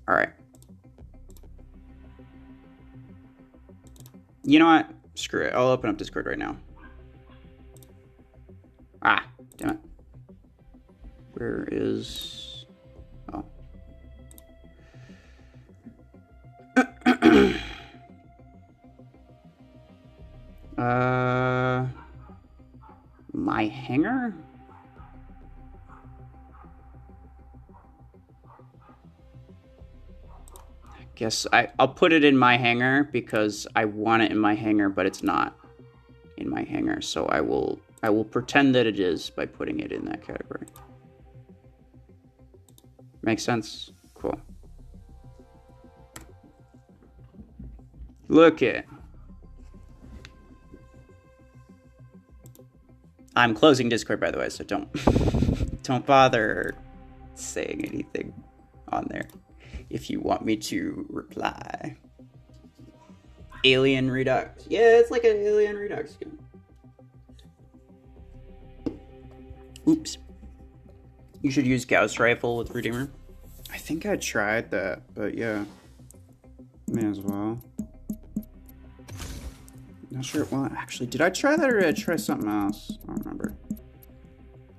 All right. You know what? Screw it. I'll open up Discord right now. Ah, damn it. Where is... Oh. My hanger? Guess I'll put it in my hangar because I want it in my hangar, but it's not in my hangar. So I will pretend that it is by putting it in that category. Makes sense? Cool. Look it. I'm closing Discord, by the way, so don't don't bother saying anything on there if you want me to reply. Alien Redux. Yeah, it's like an Alien Redux skin. Oops. You should use Gauss Rifle with Redeemer. I think I tried that, but yeah. May as well. Not sure. Well, actually, did I try that or did I try something else? I don't remember.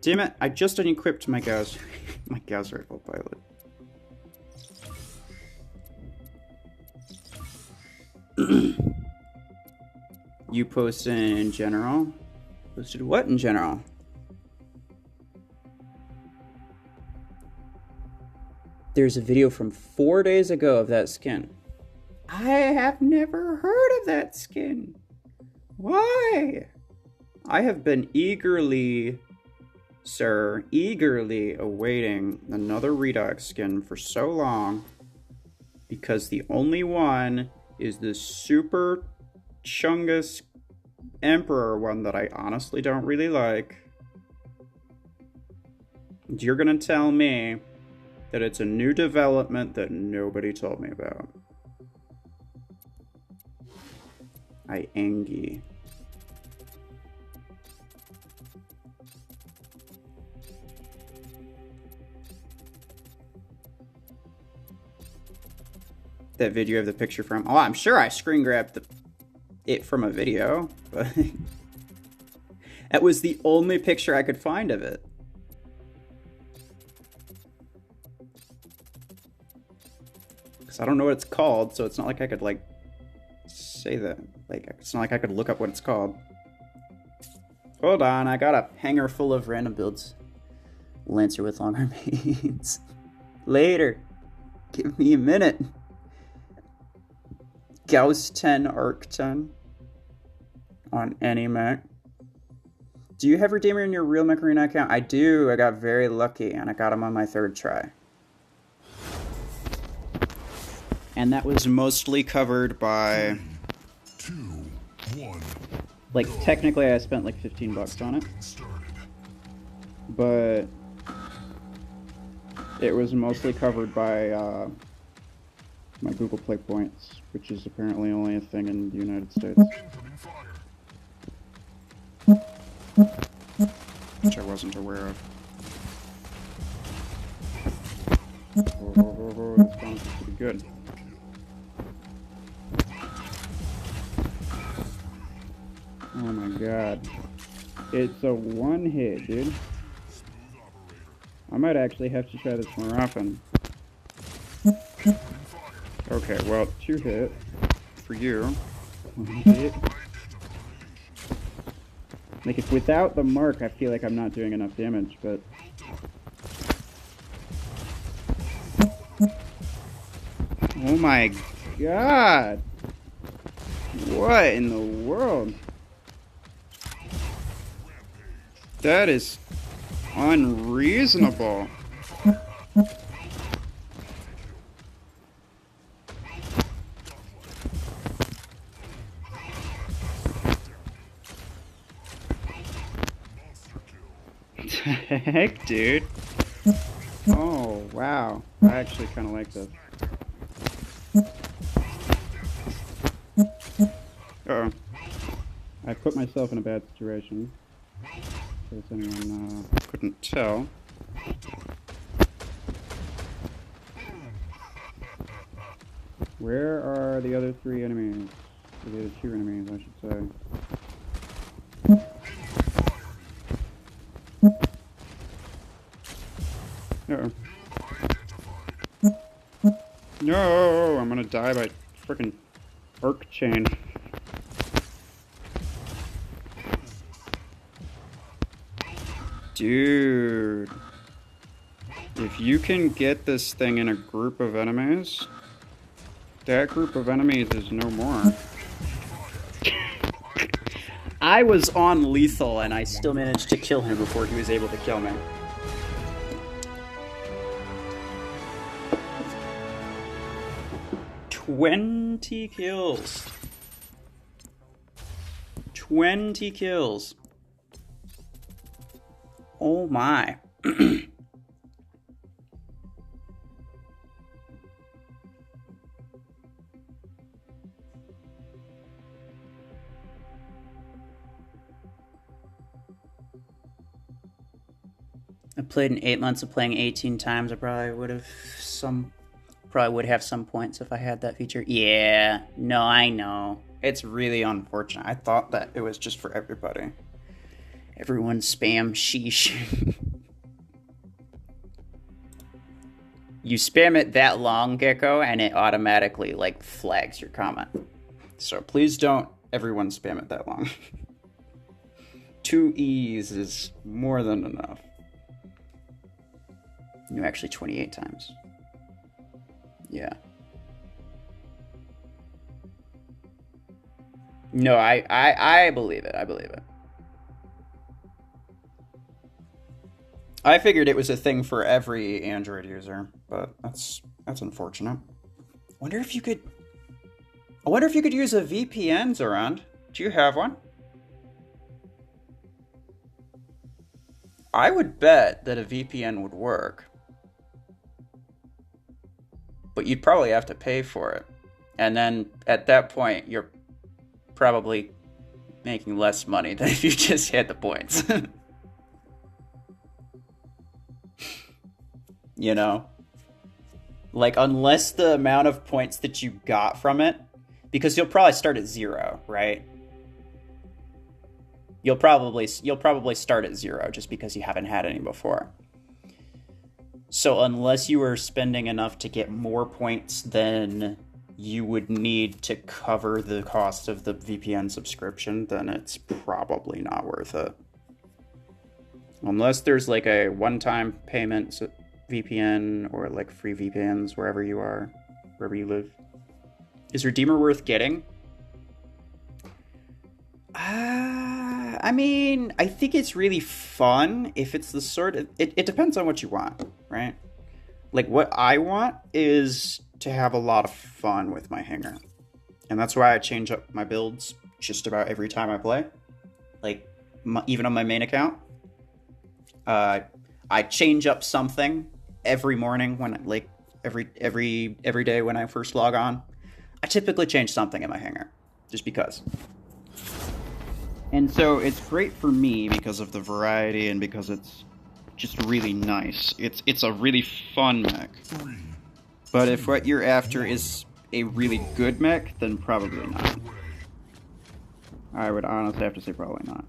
Damn it! I just unequipped my Gauss, my Gauss Rifle pilot. You posted in general. Posted what in general? There's a video from 4 days ago of that skin. I have never heard of that skin. Why? I have been eagerly, sir, eagerly awaiting another Redux skin for so long because the only one is the Super Chungus Emperor one that I honestly don't really like. You're gonna tell me that it's a new development that nobody told me about. I angy. That video of the picture from... Oh, I'm sure I screen grabbed it from a video, but... that was the only picture I could find of it. Because I don't know what it's called, so it's not like I could, like, say that. Like, it's not like I could look up what it's called. Hold on, I got a hangar full of random builds. Lancer with longer mains. Later. Give me a minute. Gauss 10 Arc 10 on any mech. Do you have Redeemer in your real Mech Arena account? I do. I got very lucky and I got him on my 3rd try. And that was mostly covered by... 2, 1. Like, technically I spent like $15 on it. But it was mostly covered by my Google Play points, which is apparently only a thing in the United States. Which I wasn't aware of. Oh, this bounce is pretty good. Oh my god. It's a one hit, dude. I might actually have to try this more often. Okay, well, 2 hit for you. 1 hit. Like, if without the mark, I feel like I'm not doing enough damage, but... Oh my god! What in the world? That is unreasonable. Heck, dude. Oh, wow. I actually kind of like this. Uh-oh. I put myself in a bad situation. In case anyone couldn't tell. Where are the other 3 enemies? Or the other 2 enemies, I should say. Uh-oh. No, I'm gonna die by frickin' arc chain. Dude. If you can get this thing in a group of enemies, That group of enemies is no more. I was on lethal and I still managed to kill him before he was able to kill me. "20 kills. 20 kills. Oh my." I played in 8 months of playing 18 times. I probably would have some points if I had that feature. Yeah, no, I know. It's really unfortunate. I thought that it was just for everybody. Everyone spam sheesh. You spam it that long, Gecko, and it automatically, like, flags your comment. So please don't everyone spam it that long. 2 E's is more than enough. No, actually 28 times. Yeah. No, I believe it. I believe it. I figured it was a thing for every Android user, but that's unfortunate. I wonder if you could use a VPN, Zorand. Do you have one? I would bet that a VPN would work. But you'd probably have to pay for it. And then at that point, you're probably making less money than if you just had the points. You know? Like, unless the amount of points that you got from it, because you'll probably start at 0, right? You'll probably start at 0 just because you haven't had any before. So unless you were spending enough to get more points than you would need to cover the cost of the VPN subscription, then it's probably not worth it. Unless there's like a one-time payment VPN or like free VPNs wherever you are, wherever you live. Is Redeemer worth getting? I mean, I think it's really fun if it's the sort of... It depends on what you want, right? Like, what I want is to have a lot of fun with my hanger. And that's why I change up my builds just about every time I play. Like, even on my main account. I change up something every morning when, like, every day when I first log on. I typically change something in my hanger. Just because. And so it's great for me because of the variety and because it's just really nice. It's a really fun mech. But if what you're after is a really good mech, then probably not. I would honestly have to say probably not.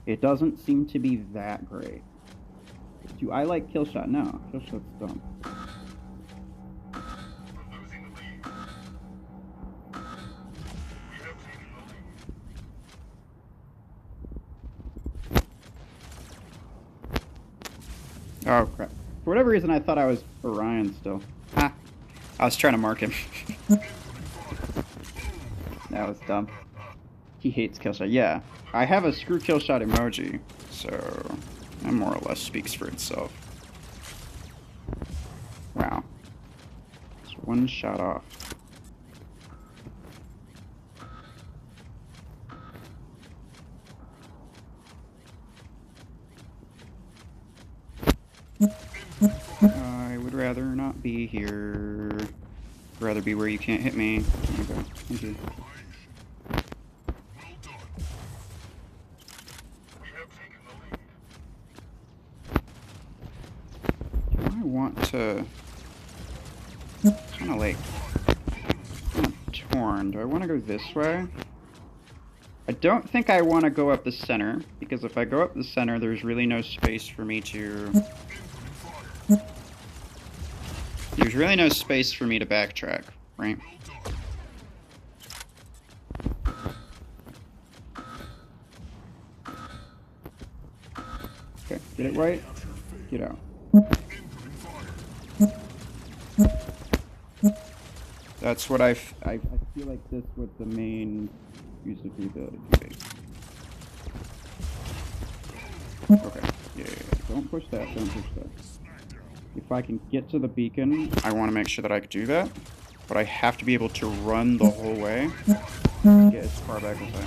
It doesn't seem to be that great. Do I like Killshot? No. Killshot's dumb. Oh, crap. For whatever reason, I thought I was Orion still. Ha! I was trying to mark him. That was dumb. He hates Killshot. Yeah. I have a screw Killshot emoji, so that more or less speaks for itself. Wow. It's one shot off. I would rather not be here. I'd rather be where you can't hit me. There you go. Thank you. Do I want to... kind of like... kind of torn. Do I want to go this way? I don't think I want to go up the center, because if I go up the center, there's really no space for me to... There's really no space for me to backtrack, right? Okay, get it right, get out. That's what I feel like this was the main use of the ability. Okay. Yeah. Don't push that. Don't push that. If I can get to the beacon, I want to make sure that I can do that. But I have to be able to run the whole way. Get as far back as I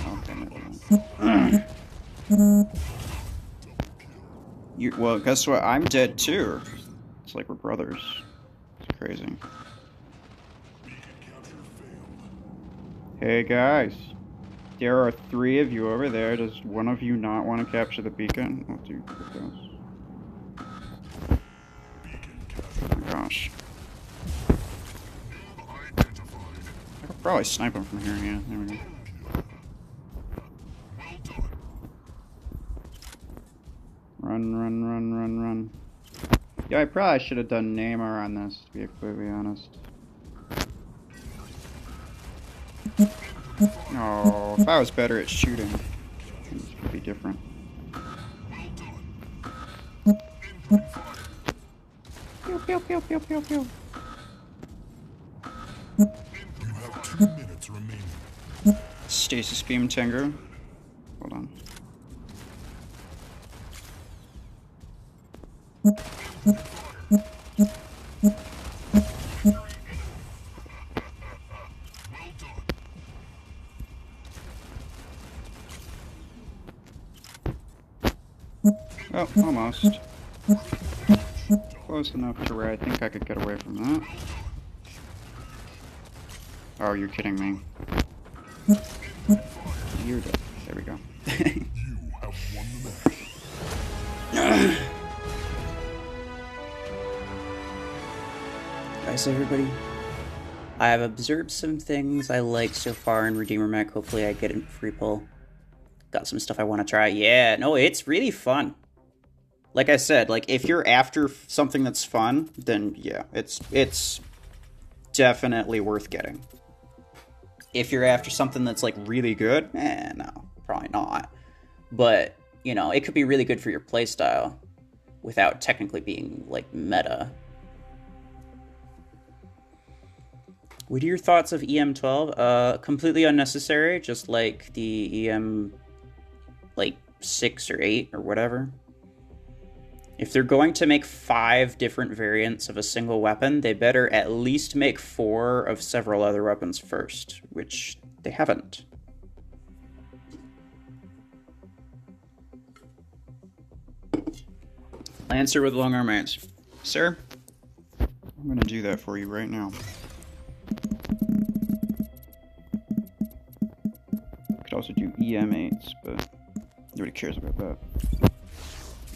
can. Well, guess what? I'm dead too. It's like we're brothers. It's crazy. Hey guys. There are 3 of you over there. Does one of you not want to capture the beacon? Oh, dude, oh my gosh. I could probably snipe him from here, yeah. There we go. Run, run, run, run, run. Yeah, I probably should have done Neymar on this, to be completely honest. No, if I was better at shooting, things would be different. Pew, pew, pew, pew, pew, pew. You have 2 minutes remaining. Stasis beam Tengu. Hold on. Oh, almost. Close enough to where I think I could get away from that. Oh, you're kidding me. You're dead. There we go. You have won the match. Guys, everybody. I have observed some things I like so far in Redeemer Mech. Hopefully I get a free pull. Got some stuff I want to try. Yeah, no, it's really fun. Like I said, like if you're after something that's fun, then yeah, it's definitely worth getting. If you're after something that's like really good, no, probably not. But, you know, it could be really good for your playstyle without technically being like meta. What are your thoughts of EM12? Completely unnecessary, just like the EM like 6 or 8 or whatever. If they're going to make 5 different variants of a single weapon, they better at least make 4 of several other weapons first, which they haven't. Lancer with long arm ants. Sir, I'm going to do that for you right now. Could also do EM8s, but nobody cares about that.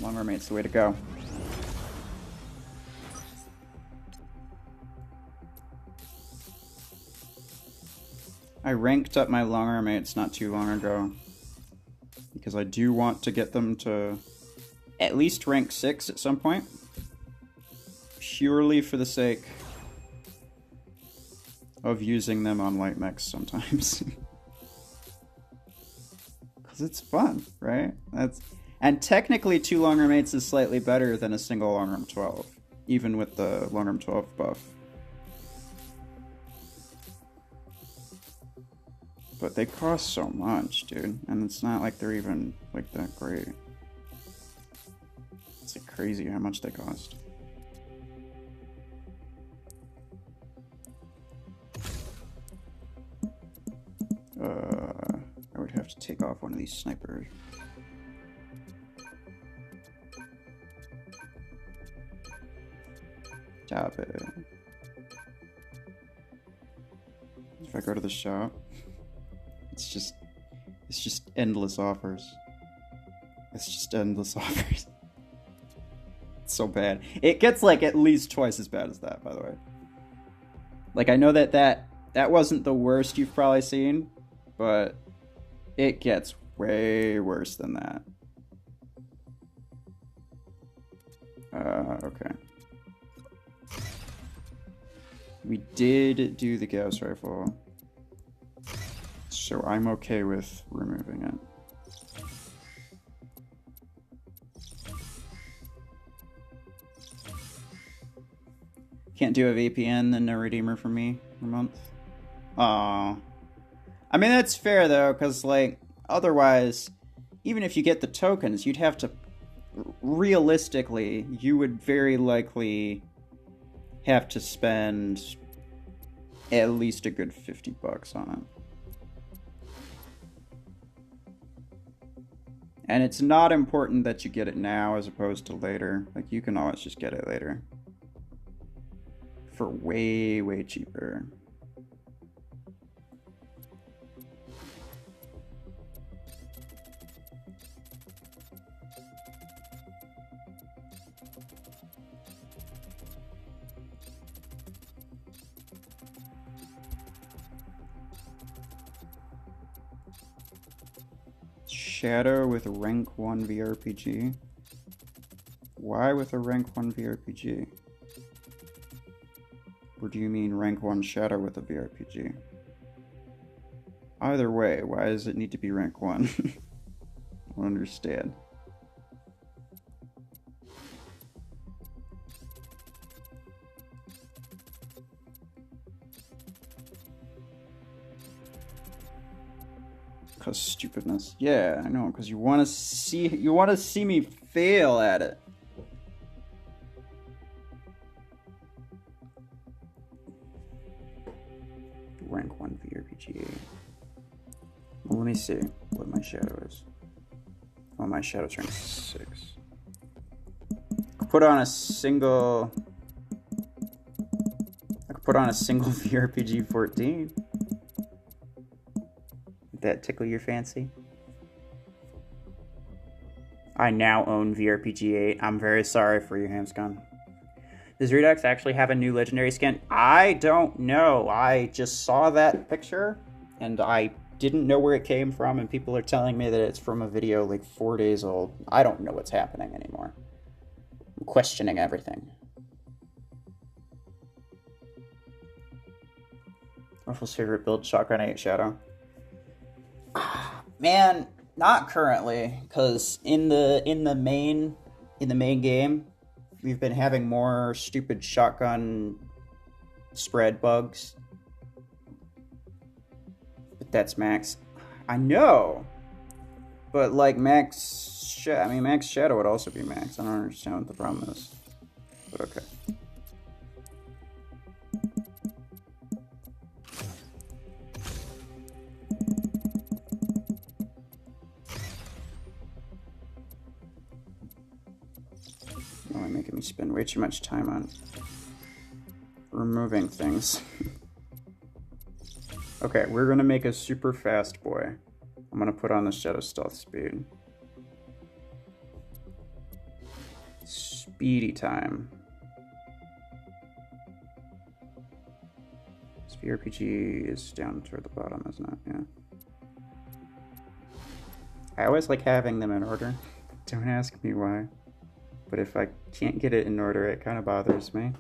Long arm eight's the way to go. I ranked up my long arm eights not too long ago because I do want to get them to at least rank 6 at some point, purely for the sake of using them on light mechs sometimes. Because it's fun, right? And technically 2 long arm 8s is slightly better than a single long arm 12, even with the long arm 12 buff. But they cost so much, dude, and it's not like they're even like that great. It's like crazy how much they cost. I would have to take off one of these snipers. Stop it. If I go to the shop, it's just endless offers. It's just endless offers. It's so bad. It gets like at least twice as bad as that, by the way. Like I know that wasn't the worst you've probably seen, but it gets way worse than that. Okay. We did do the gas rifle, so I'm okay with removing it. Can't do a VPN and a Redeemer for me for a month. Aw. I mean, that's fair, though, because, like, otherwise, even if you get the tokens, you'd have to... Realistically, you would very likely have to spend at least a good $50 on it. And it's not important that you get it now as opposed to later. Like, you can always just get it later. For way, way cheaper. Shadow with rank 1 VRPG? Why with a rank 1 VRPG? Or do you mean rank 1 Shadow with a VRPG? Either way, why does it need to be rank 1? I don't understand. Cause stupidness. Yeah, I know, because you wanna see me fail at it. Rank 1 VRPG. Well, let me see what my shadow is. Oh, my shadow's rank 6. Put on a single... I could put on a single VRPG 14. Would that tickle your fancy? I now own VRPG 8. I'm very sorry for you, Hamscon. Does Redux actually have a new legendary skin? I don't know. I just saw that picture, and I didn't know where it came from, and people are telling me that it's from a video like 4 days old. I don't know what's happening anymore. I'm questioning everything. Ruffle's favorite build, Shotgun 8 Shadow. Man, not currently, because in the main game, we've been having more stupid shotgun spread bugs. But that's max. I know, but like max Shadow would also be max. I don't understand what the problem is, but okay. Making me spend way too much time on removing things. Okay, we're gonna make a super fast boy. I'm gonna put on the Shadow Stealth Speed. Speedy time. This VRPG is down toward the bottom, isn't it? Yeah. I always like having them in order. Don't ask me why. But if I can't get it in order, it kind of bothers me.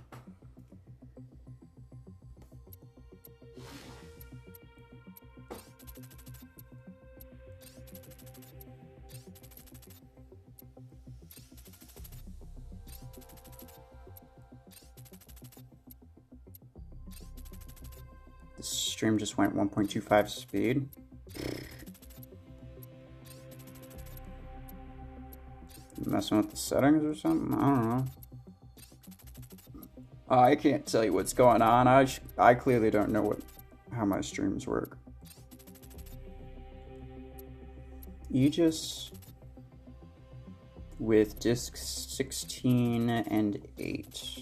The stream just went 1.25 speed. Messing with the settings or something? I don't know. I can't tell you what's going on. I clearly don't know how my streams work. Aegis with discs 16 and 8.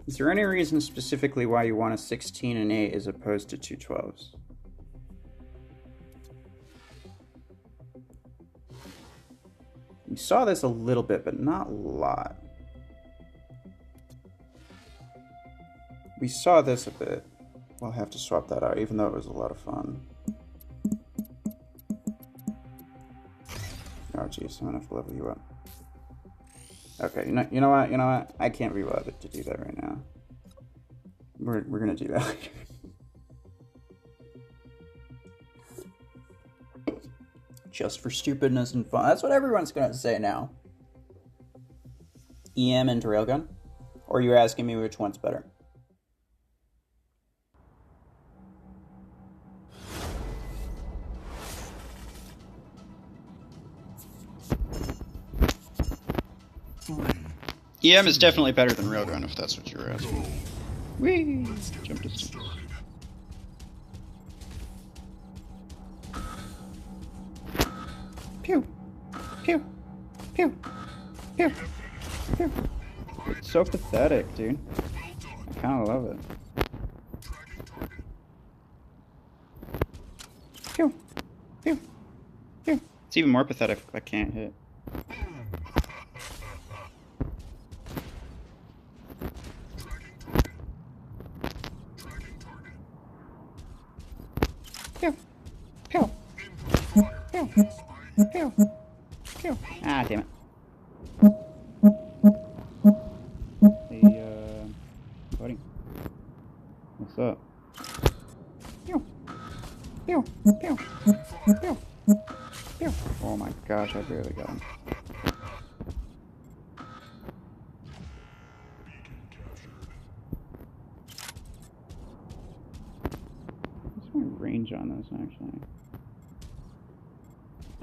Is there any reason specifically why you want a 16 and 8 as opposed to two 12s? We saw this a little bit, but not a lot. We saw this a bit. We'll have to swap that out, even though it was a lot of fun. Oh, jeez, I'm gonna have to level you up. Okay, you know what? I can't be bothered to do that right now. We're gonna do that later. Just for stupidness and fun. That's what everyone's gonna say now. EM and Railgun? Or you're asking me which one's better? EM is definitely better than Railgun, if that's what you were asking. Whee! Jump distance. Pew! Pew! Pew! Pew! Pew! It's so pathetic, dude. I kinda love it. Pew! Pew! Pew! It's even more pathetic if I can't hit. Pew! Pew! Pew! Pew! Pew! Ah, damn it. Hey, buddy. What's up? Pew! Pew! Pew! Pew! Pew! Oh my gosh, I barely got him. What's my range on this, actually?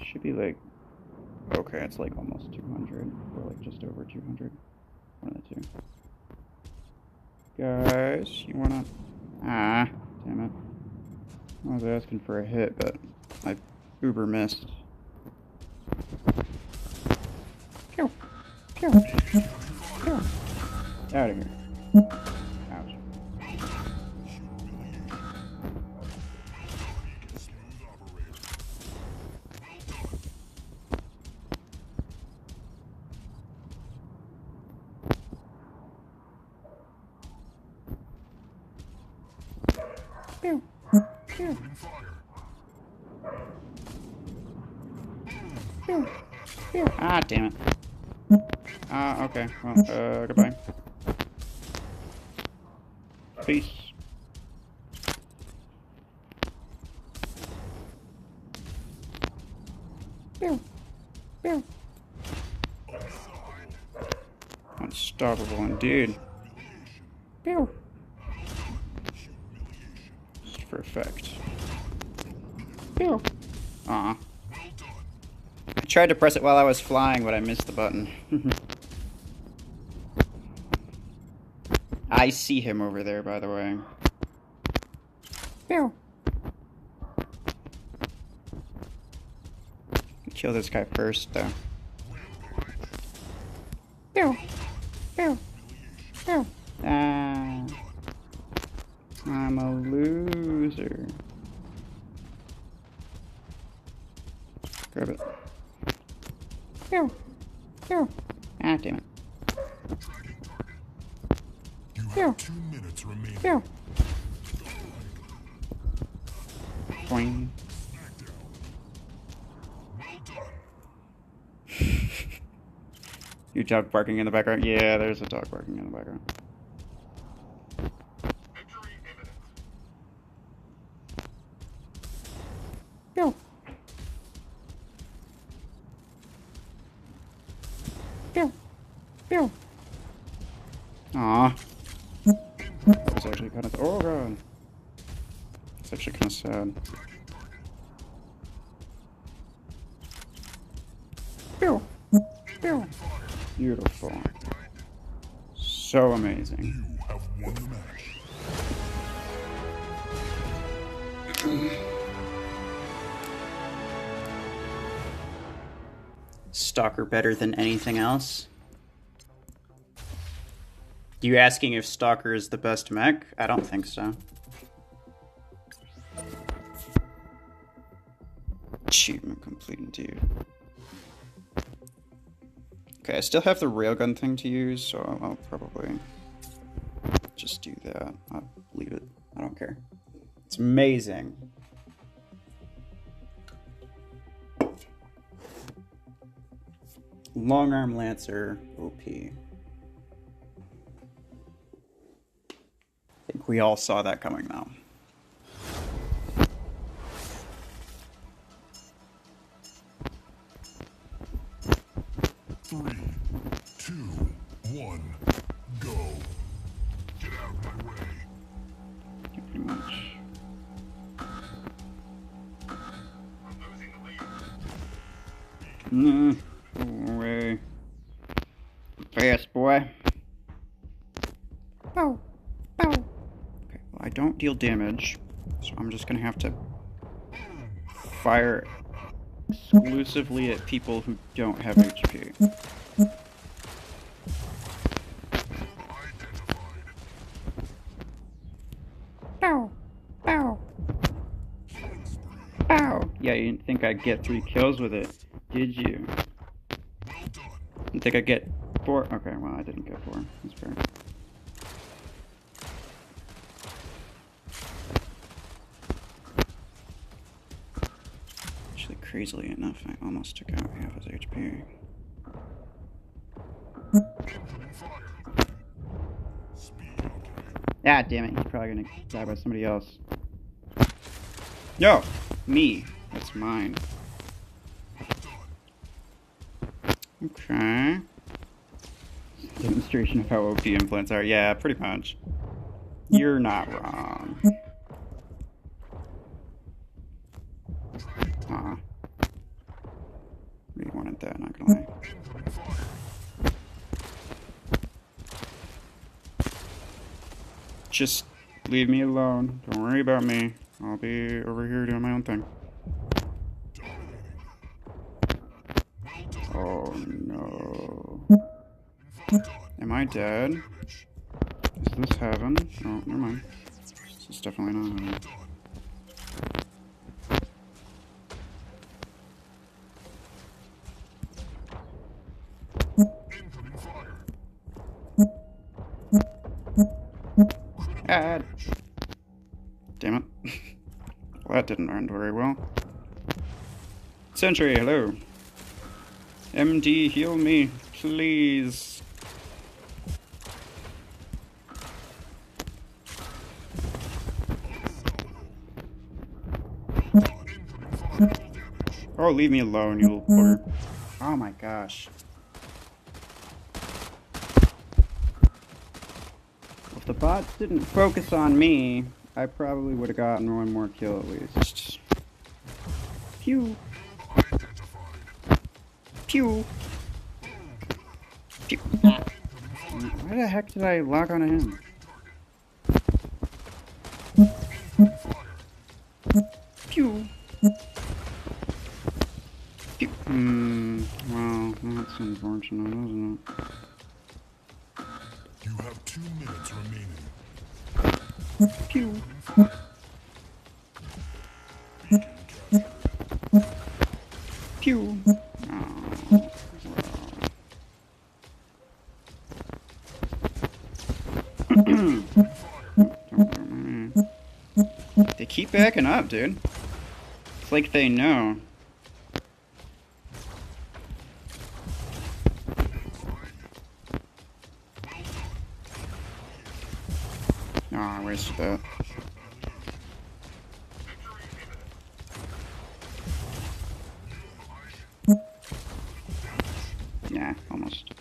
Should be like... Okay, it's like almost 200, or like just over 200. One of the two. Guys, you wanna... Ah, damn it. I was asking for a hit, but I uber missed. Pew! Pew! Pew! Out of here. Ouch. Pew! Pew! Pew! Pew! Ah, damn it. Okay. Well, goodbye. Peace. Pew! Pew! Unstoppable indeed. Pew! Just for effect. Pew! Aw. I tried to press it while I was flying, but I missed the button. I see him over there, by the way. Pew! Kill this guy first, though. Pew! Pew! Pew! Ah. I'm a loser. Grab it. Pew! Pew! Ah, damn it. You have 2 minutes remaining. Pew! Boing. Your dog barking in the background? Yeah, there's a dog barking in the background. Pew! Pew! Pew! Aw. It's actually kind of... Oh, God. It's actually kind of sad. Pew! Pew! Beautiful. So amazing. You have won the match. Stalker better than anything else? You asking if Stalker is the best mech? I don't think so. Achievement complete indeed. Okay, I still have the railgun thing to use, so I'll probably just do that. I'll leave it. I don't care. It's amazing. Long arm lancer, OP. I think we all saw that coming though. Three, two, one, go. Get out of my way. Yeah, pretty much. Go away. Fast, boy. I don't deal damage, so I'm just gonna have to fire exclusively at people who don't have HP. Bow! Bow! Bow! Yeah, you didn't think I'd get 3 kills with it, did you? Didn't think I'd get 4? Okay, well, I didn't get 4. That's fair. Actually, crazily enough, I almost took out half his HP. Ah, damn it, he's probably gonna die by somebody else. No! Me. That's mine. Okay. Demonstration of how OP implants are. Yeah, pretty much. You're not wrong. Aw. Really wanted that, not gonna lie. Just leave me alone. Don't worry about me. I'll be over here doing my own thing. Oh no. Am I dead? Is this heaven? Oh, never mind. This is definitely not heaven. Ah. Damn it. Well, that didn't end very well. Sentry, hello. MD, heal me, please. Oh, leave me alone, you little porter. Oh my gosh. If the bots didn't focus on me, I probably would have gotten one more kill at least. Pew. Pew. Pew. Why the heck did I lock onto him? Pew. Pew. Well, that's unfortunate, isn't it? You have 2 minutes remaining. Pew. Pew. Oh, they keep backing up, dude. It's like they know. Oh, I wasted that. Yeah, almost.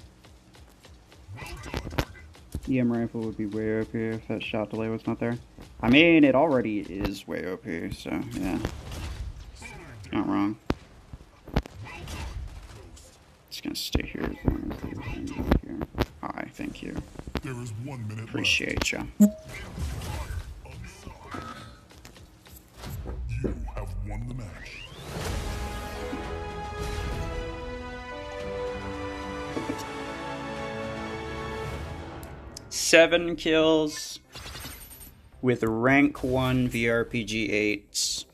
EM rifle would be way OP if that shot delay was not there. I mean, it already is way OP, so yeah. Not wrong. Just gonna stay here as long as there's anyone here. Hi, thank you. There is 1 minute Appreciate ya. left. You have won the match. Seven kills with rank 1 VRPG 8s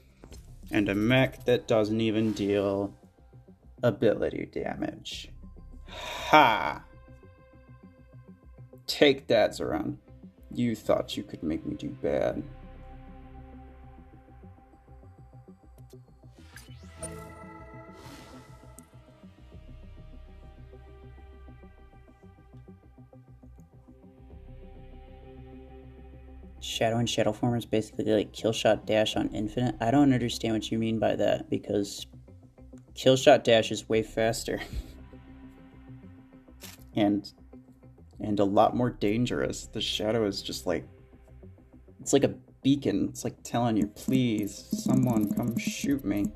and a mech that doesn't even deal ability damage. Ha! Take that, Zoran. You thought you could make me do bad. Shadow and Shadow Form is basically like Killshot Dash on Infinite. I don't understand what you mean by that, because Killshot Dash is way faster. and a lot more dangerous. The Shadow is just like, it's like a beacon. It's like telling you, please, someone come shoot me.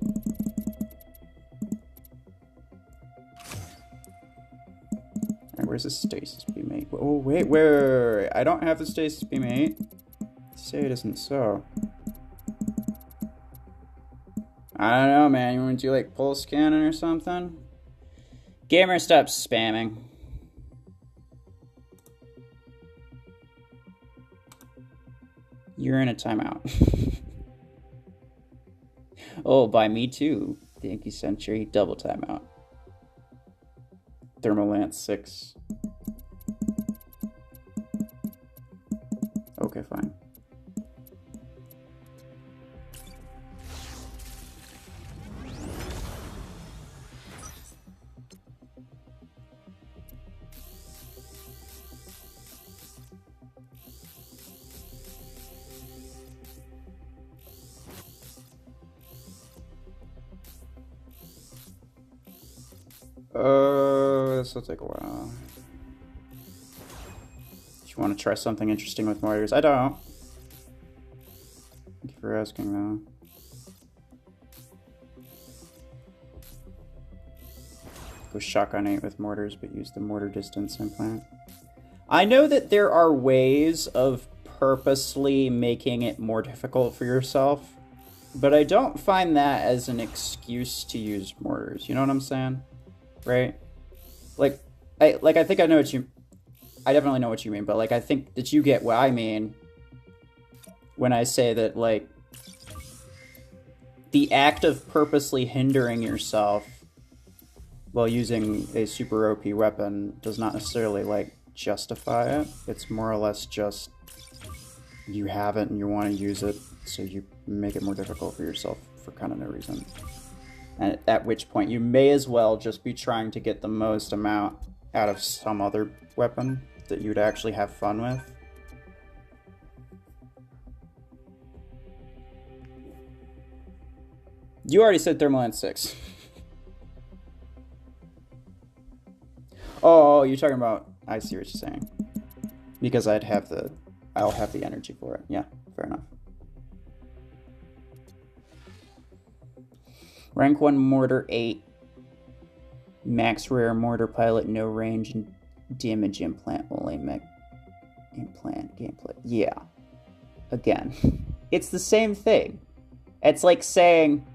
Alright, where's the stasis beam 8? Oh, wait. I don't have the stasis beam 8. Say it isn't so. I don't know, man. You want to do like pulse cannon or something? Gamer, stop spamming. You're in a timeout. Oh, by me too. Thank you, Century. Double timeout. Thermal Lance 6. Okay, fine. This will take a while. Do you want to try something interesting with mortars? I don't. Thank you for asking, though. Go shotgun 8 with mortars, but use the mortar distance implant. I know that there are ways of purposely making it more difficult for yourself, but I don't find that as an excuse to use mortars. You know what I'm saying? Right? I think I know what you... I definitely know what you mean, but, like, I think that you get what I mean when I say that, like, the act of purposely hindering yourself while using a super OP weapon does not necessarily, like, justify it. It's more or less just you have it and you want to use it, so you make it more difficult for yourself for kind of no reason. And at which point you may as well just be trying to get the most amount out of some other weapon that you'd actually have fun with. You already said Thermal Lance 6. Oh, you're talking about... I see what you're saying. Because I'll have the energy for it. Yeah, fair enough. Rank 1 Mortar 8. Max Rare Mortar Pilot, no range, and damage implant only. Mech implant gameplay. Yeah. Again. It's the same thing. It's like saying,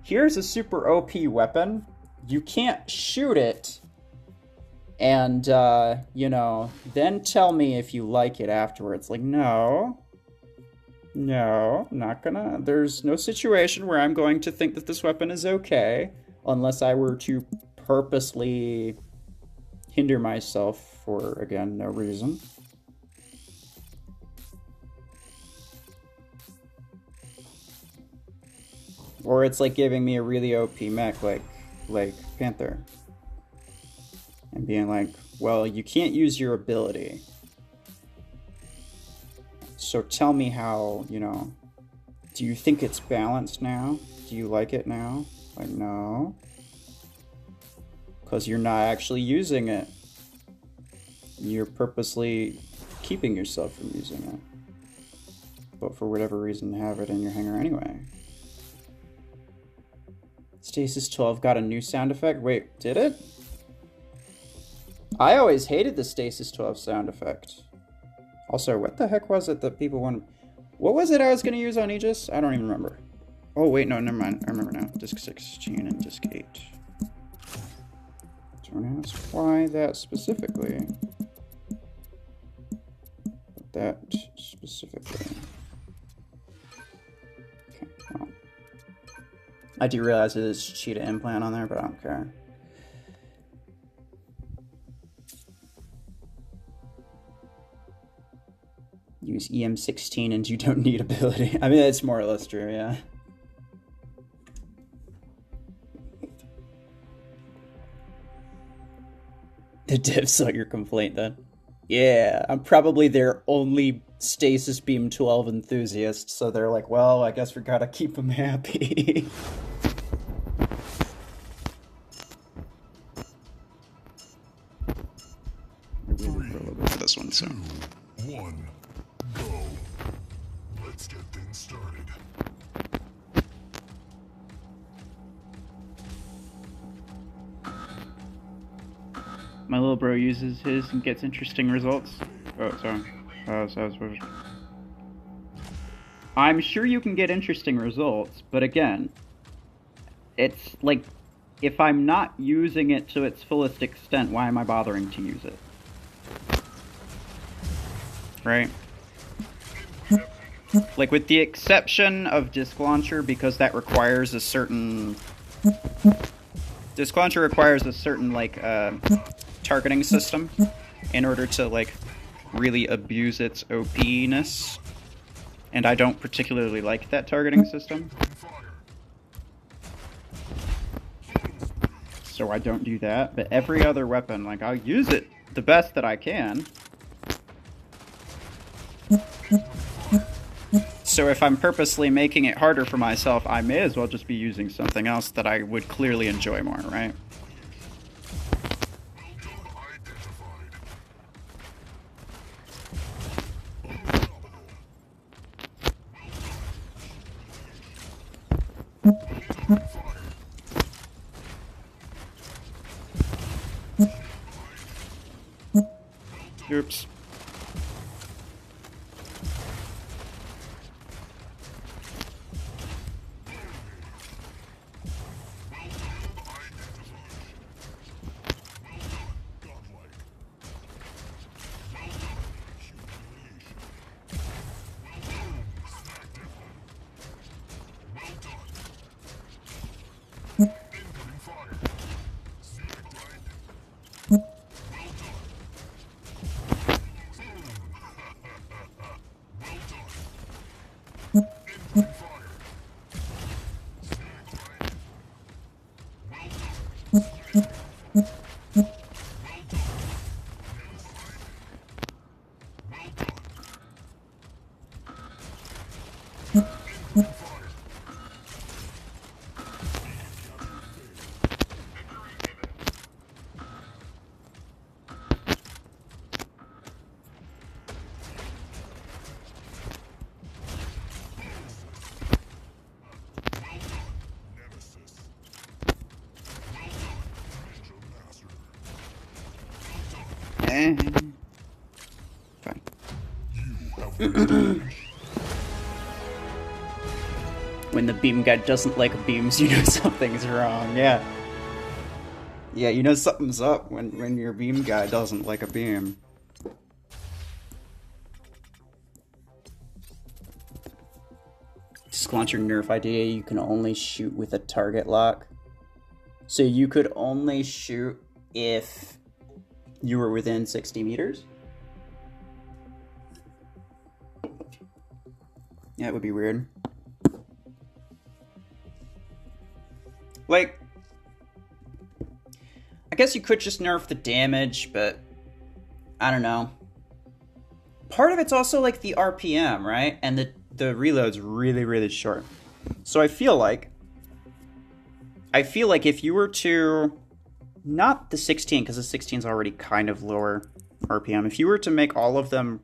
here's a super OP weapon. You can't shoot it. And, you know, then tell me if you like it afterwards. Like, no. No, not gonna. There's no situation where I'm going to think that this weapon is okay unless I were to purposely hinder myself for, again, no reason. Or it's like giving me a really OP mech like Panther. And being like, well, you can't use your ability. So tell me how, you know, do you think it's balanced now? Do you like it now? Like, no. Because you're not actually using it. You're purposely keeping yourself from using it. But for whatever reason, have it in your hanger anyway. Stasis 12 got a new sound effect? Wait, did it? I always hated the Stasis 12 sound effect. Also, what the heck was it that people wanted? What was it I was going to use on Aegis? I don't even remember. Oh, wait, no, never mind. I remember now. Disc 16 and Disc 8. Don't ask why that specifically. That specifically. Okay, well. I do realize it is cheetah implant on there, but I don't care. Use EM16 and you don't need ability. I mean, that's more or less true, yeah. The devs saw your complaint then. Yeah, I'm probably their only Stasis Beam 12 enthusiast, so they're like, well, I guess we gotta keep them happy. We're waiting for a little bit for this one, so. 2, 1, go. Let's get things started. My little bro uses his and gets interesting results. Oh, sorry. So I was supposed to... I'm sure you can get interesting results, but again, it's like, if I'm not using it to its fullest extent, why am I bothering to use it? Right? Like, with the exception of Disc Launcher, because that requires a certain... Disc Launcher requires a certain, like, targeting system in order to, like, really abuse its OP-ness. And I don't particularly like that targeting system. So I don't do that. But every other weapon, like, I'll use it the best that I can. So if I'm purposely making it harder for myself, I may as well just be using something else that I would clearly enjoy more, right? Oops. Fine. When the beam guy doesn't like beams, you know something's wrong. Yeah. Yeah, you know something's up when your beam guy doesn't like a beam. Disc Launcher nerf idea, you can only shoot with a target lock. So you could only shoot if you were within 60 meters? Yeah, it would be weird. Like, I guess you could just nerf the damage, but I don't know. Part of it's also like the RPM, right? And the reload's really, really short. So I feel like if you were to, not the 16, because the 16 is already kind of lower RPM. If you were to make all of them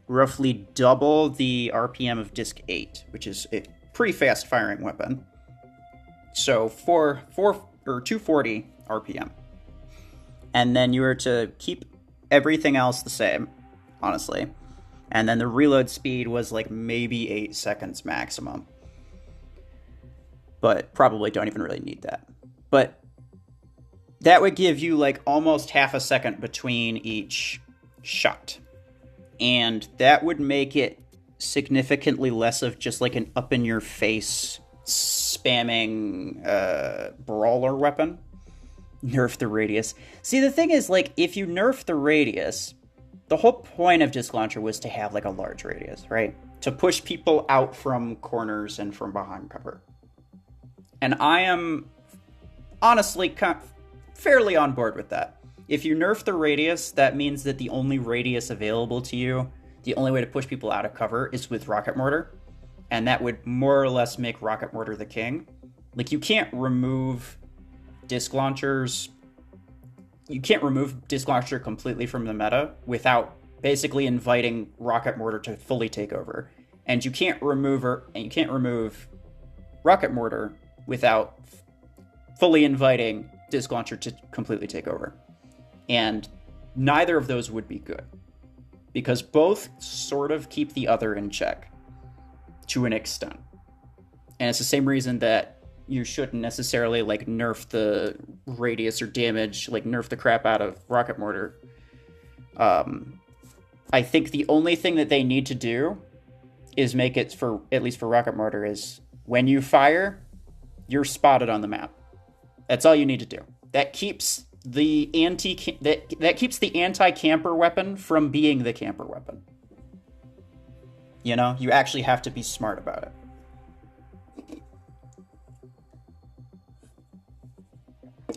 roughly double the RPM of Disc 8, which is a pretty fast firing weapon. So 240 RPM. And then you were to keep everything else the same, honestly. And then the reload speed was like maybe 8 seconds maximum. But probably don't even really need that. But that would give you like almost half a second between each shot. And that would make it significantly less of just like an up-in-your-face spamming brawler weapon. Nerf the radius. See, the thing is, like, if you nerf the radius, the whole point of Disc Launcher was to have like a large radius, right? To push people out from corners and from behind cover. And I am honestly fairly on board with that. If you nerf the radius, that means that the only radius available to you, the only way to push people out of cover is with Rocket Mortar. And that would more or less make Rocket Mortar the king. Like, you can't remove Disc Launchers. You can't remove Disc Launcher completely from the meta without basically inviting Rocket Mortar to fully take over. And you can't remove Rocket Mortar without fully inviting Disc Launcher to completely take over. And neither of those would be good, because both sort of keep the other in check. to an extent. And it's the same reason that you shouldn't necessarily like nerf the radius or damage, like nerf the crap out of rocket mortar. I think the only thing that they need to do is make it, for at least for rocket mortar, is when you fire, you're spotted on the map. That's all you need to do. That keeps the anti-camper weapon from being the camper weapon. You know, you actually have to be smart about it.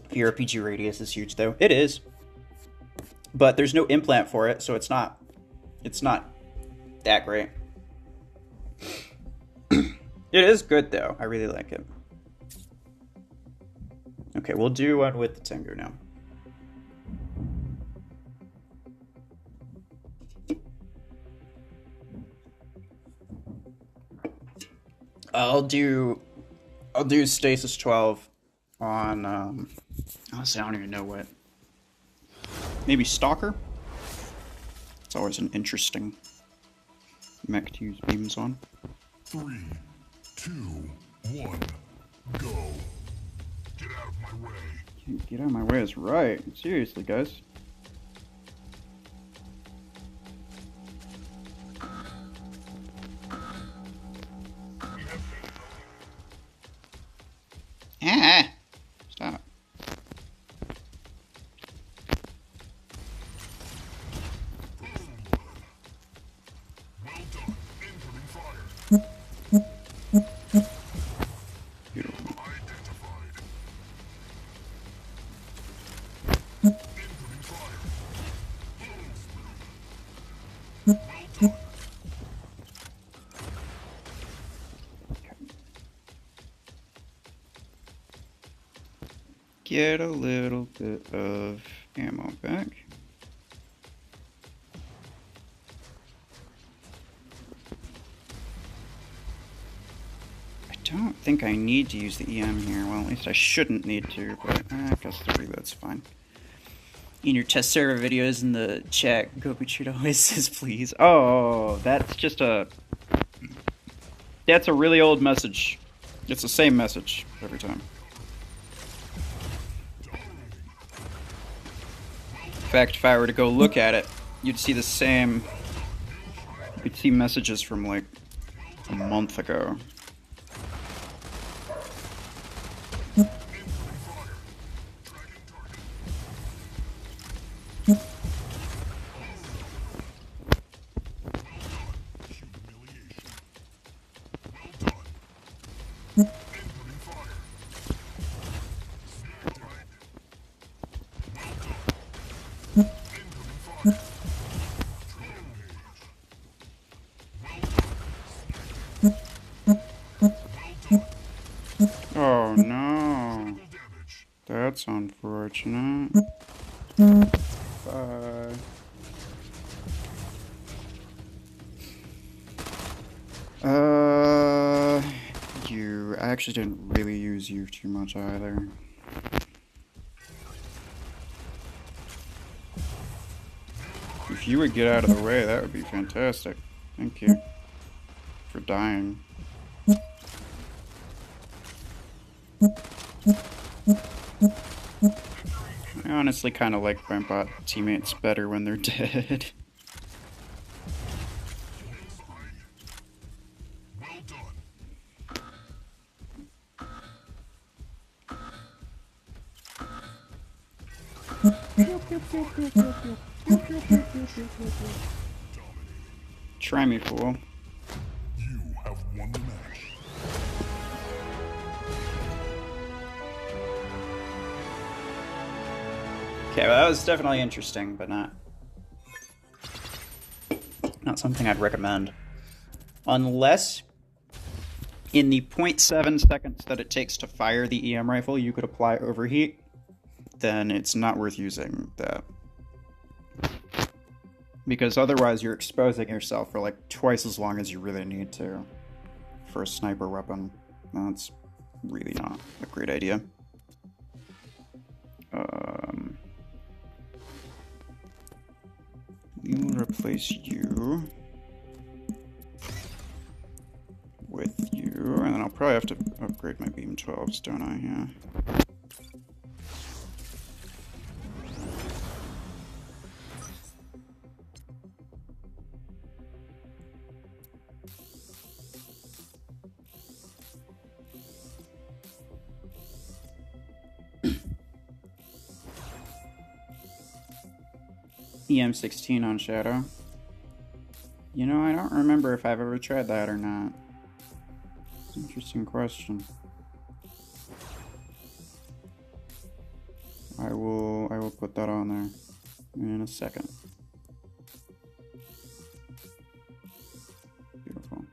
The RPG radius is huge, though. It is. But there's no implant for it, so it's not that great. It is good, though. I really like it. Okay, we'll do one with the Tengu now. I'll do Stasis 12 on honestly I don't even know what. Maybe Stalker? It's always an interesting mech to use beams on. 3, 2, 1, go. Get out of my way. Get out of my way is right. Seriously, guys. Ah! Stop. Well done. Incoming fire. Beautiful. Identified. Incoming fire. Well done. Get a little bit of ammo back. I don't think I need to use the EM here. Well, at least I shouldn't need to, but I guess the reload's fine. In your test server videos in the chat, Gokuchid always says please. Oh, that's just that's a really old message. It's the same message every time. In fact, if I were to go look at it, you'd see the same. You'd see messages from like a month ago. Oh no, that's unfortunate. Bye. I actually didn't really use you too much either. If you would get out of the way, that would be fantastic. Thank you for dying. I honestly kind of like my bot teammates better when they're dead. Try me, fool. You have won the match. Okay, well, that was definitely interesting, but not something I'd recommend. Unless in the 0.7 seconds that it takes to fire the EM rifle, you could apply overheat, then it's not worth using that. Because otherwise you're exposing yourself for like twice as long as you really need to for a sniper weapon. That's really not a great idea. We will replace you with you, and then I'll probably have to upgrade my beam 12s, don't I? Yeah. EM16 on Shadow. You know, I don't remember if I've ever tried that or not. Interesting question. I will put that on there in a second. Beautiful.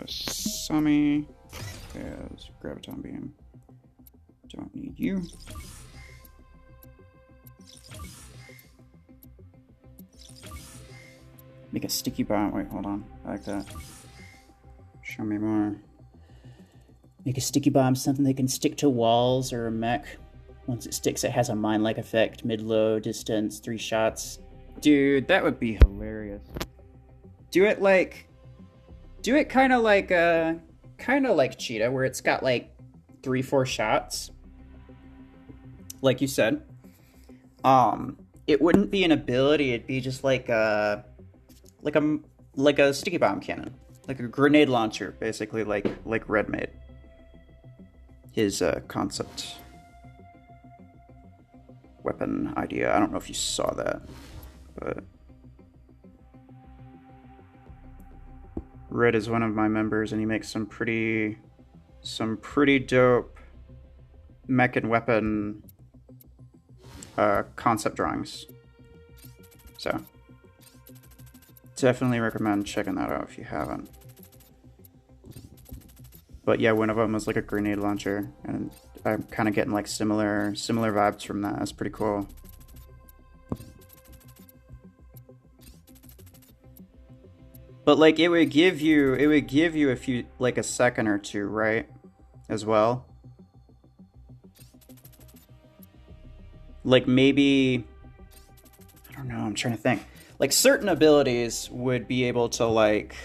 Sami has Graviton Beam. Don't need you. Make a sticky bomb. Wait, hold on. I like that. Show me more. Make a sticky bomb something that can stick to walls or a mech. Once it sticks, it has a mine-like effect. Mid-low, distance, 3 shots. Dude, that would be hilarious. Do it kind of like Cheetah, where it's got like 3-4 shots. Like you said. It wouldn't be an ability, it'd be just like a sticky bomb cannon. Like a grenade launcher, basically, like Red made. His concept weapon idea. I don't know if you saw that, but Red is one of my members, and he makes some pretty dope mech and weapon concept drawings. So definitely recommend checking that out if you haven't. But yeah, one of them was like a grenade launcher, and I'm kind of getting like similar vibes from that. That's pretty cool. But like it would give you a few, like a second or two, right? As well. Like maybe, I don't know, I'm trying to think. Like certain abilities would be able to like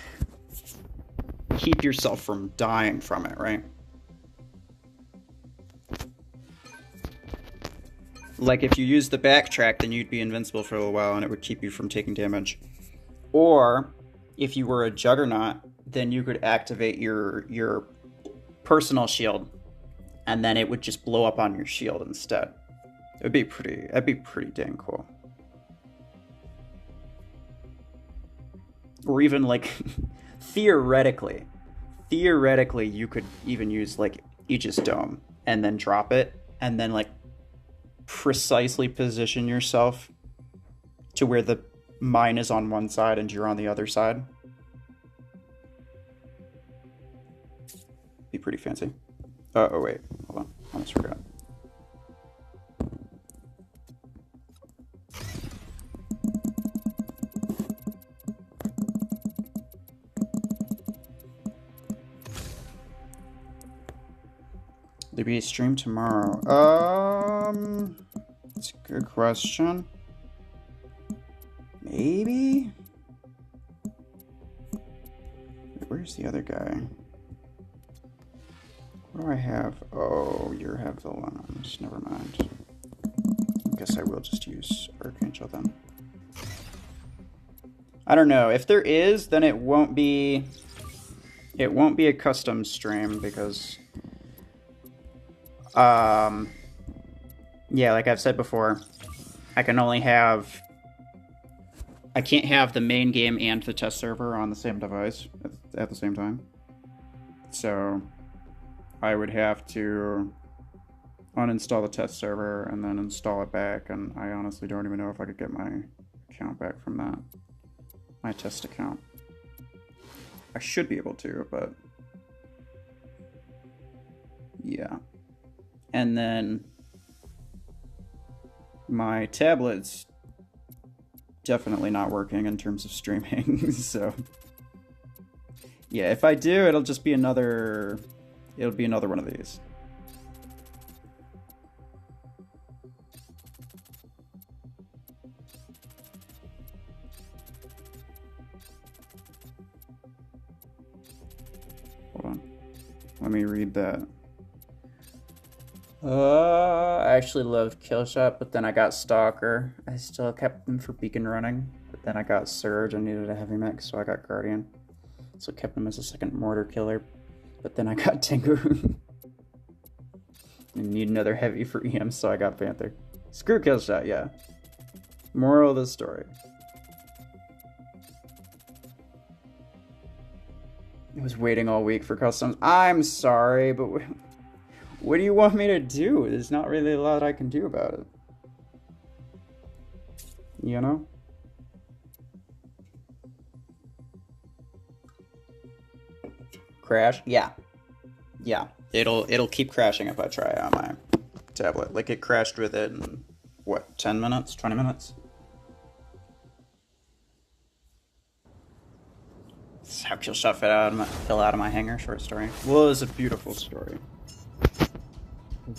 keep yourself from dying from it, right? Like if you use the backtrack, then you'd be invincible for a little while and it would keep you from taking damage. Or if you were a Juggernaut, then you could activate your personal shield, and then it would just blow up on your shield instead. That'd be pretty dang cool. Or even like theoretically you could even use like Aegis Dome and then drop it and then like precisely position yourself to where the mine is on one side and you're on the other side. Be pretty fancy. Oh wait, hold on, I almost forgot. There be a stream tomorrow? That's a good question. Maybe? Where's the other guy? What do I have? Oh, you have the Lens. Never mind. I guess I will just use Archangel then. I don't know. If there is, then it won't be a custom stream because yeah, like I've said before, I can't have the main game and the test server on the same device at the same time. So I would have to uninstall the test server and then install it back, and I honestly don't even know if I could get my account back from that. My test account. I should be able to, but yeah. And then my tablet's definitely not working in terms of streaming, so yeah, if I do, it'll be another one of these. Let me read that. I actually loved Killshot, but then I got Stalker. I still kept them for Beacon running, but then I got Surge. I needed a heavy mech, so I got Guardian. So kept him as a second Mortar Killer, but then I got Tengu. I need another heavy for EM, so I got Panther. Screw Killshot, yeah. Moral of the story. I was waiting all week for customs. I'm sorry, but what do you want me to do? There's not really a lot I can do about it. You know? Crash? Yeah. Yeah. It'll keep crashing if I try on my tablet. Like, it crashed with it in, what, 10 minutes? 20 minutes? That's how Killshot fell out of my hangar, short story. Well, it was a beautiful story.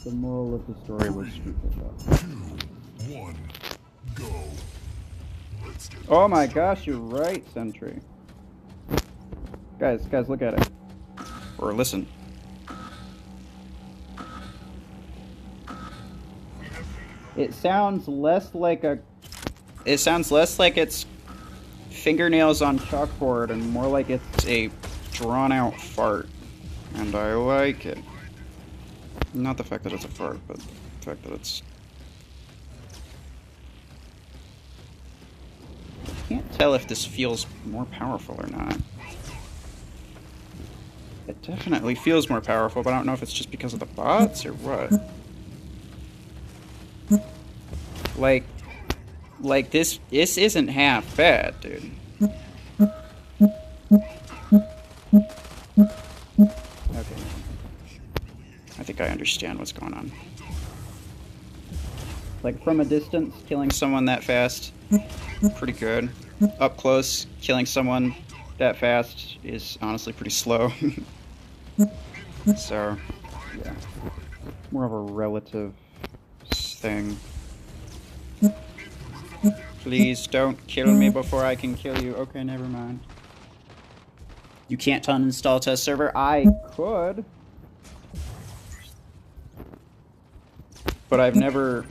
The moral of the story was Killshot. 2, 1, go. Let's get Oh my gosh, you're right, Sentry. Guys, look at it. Or listen. It sounds less like it's fingernails on chalkboard and more like it's a drawn-out fart. And I like it. Not the fact that it's a fart, but the fact that it's... I can't tell if this feels more powerful or not. It definitely feels more powerful, but I don't know if it's just because of the bots or what. Like this isn't half bad, dude. Okay. I think I understand what's going on. Like, from a distance, killing someone that fast, pretty good. Up close, killing someone that fast is honestly pretty slow. So, yeah. More of a relative thing. Please don't kill me before I can kill you. Okay, never mind. You can't uninstall test server? I could. But I've never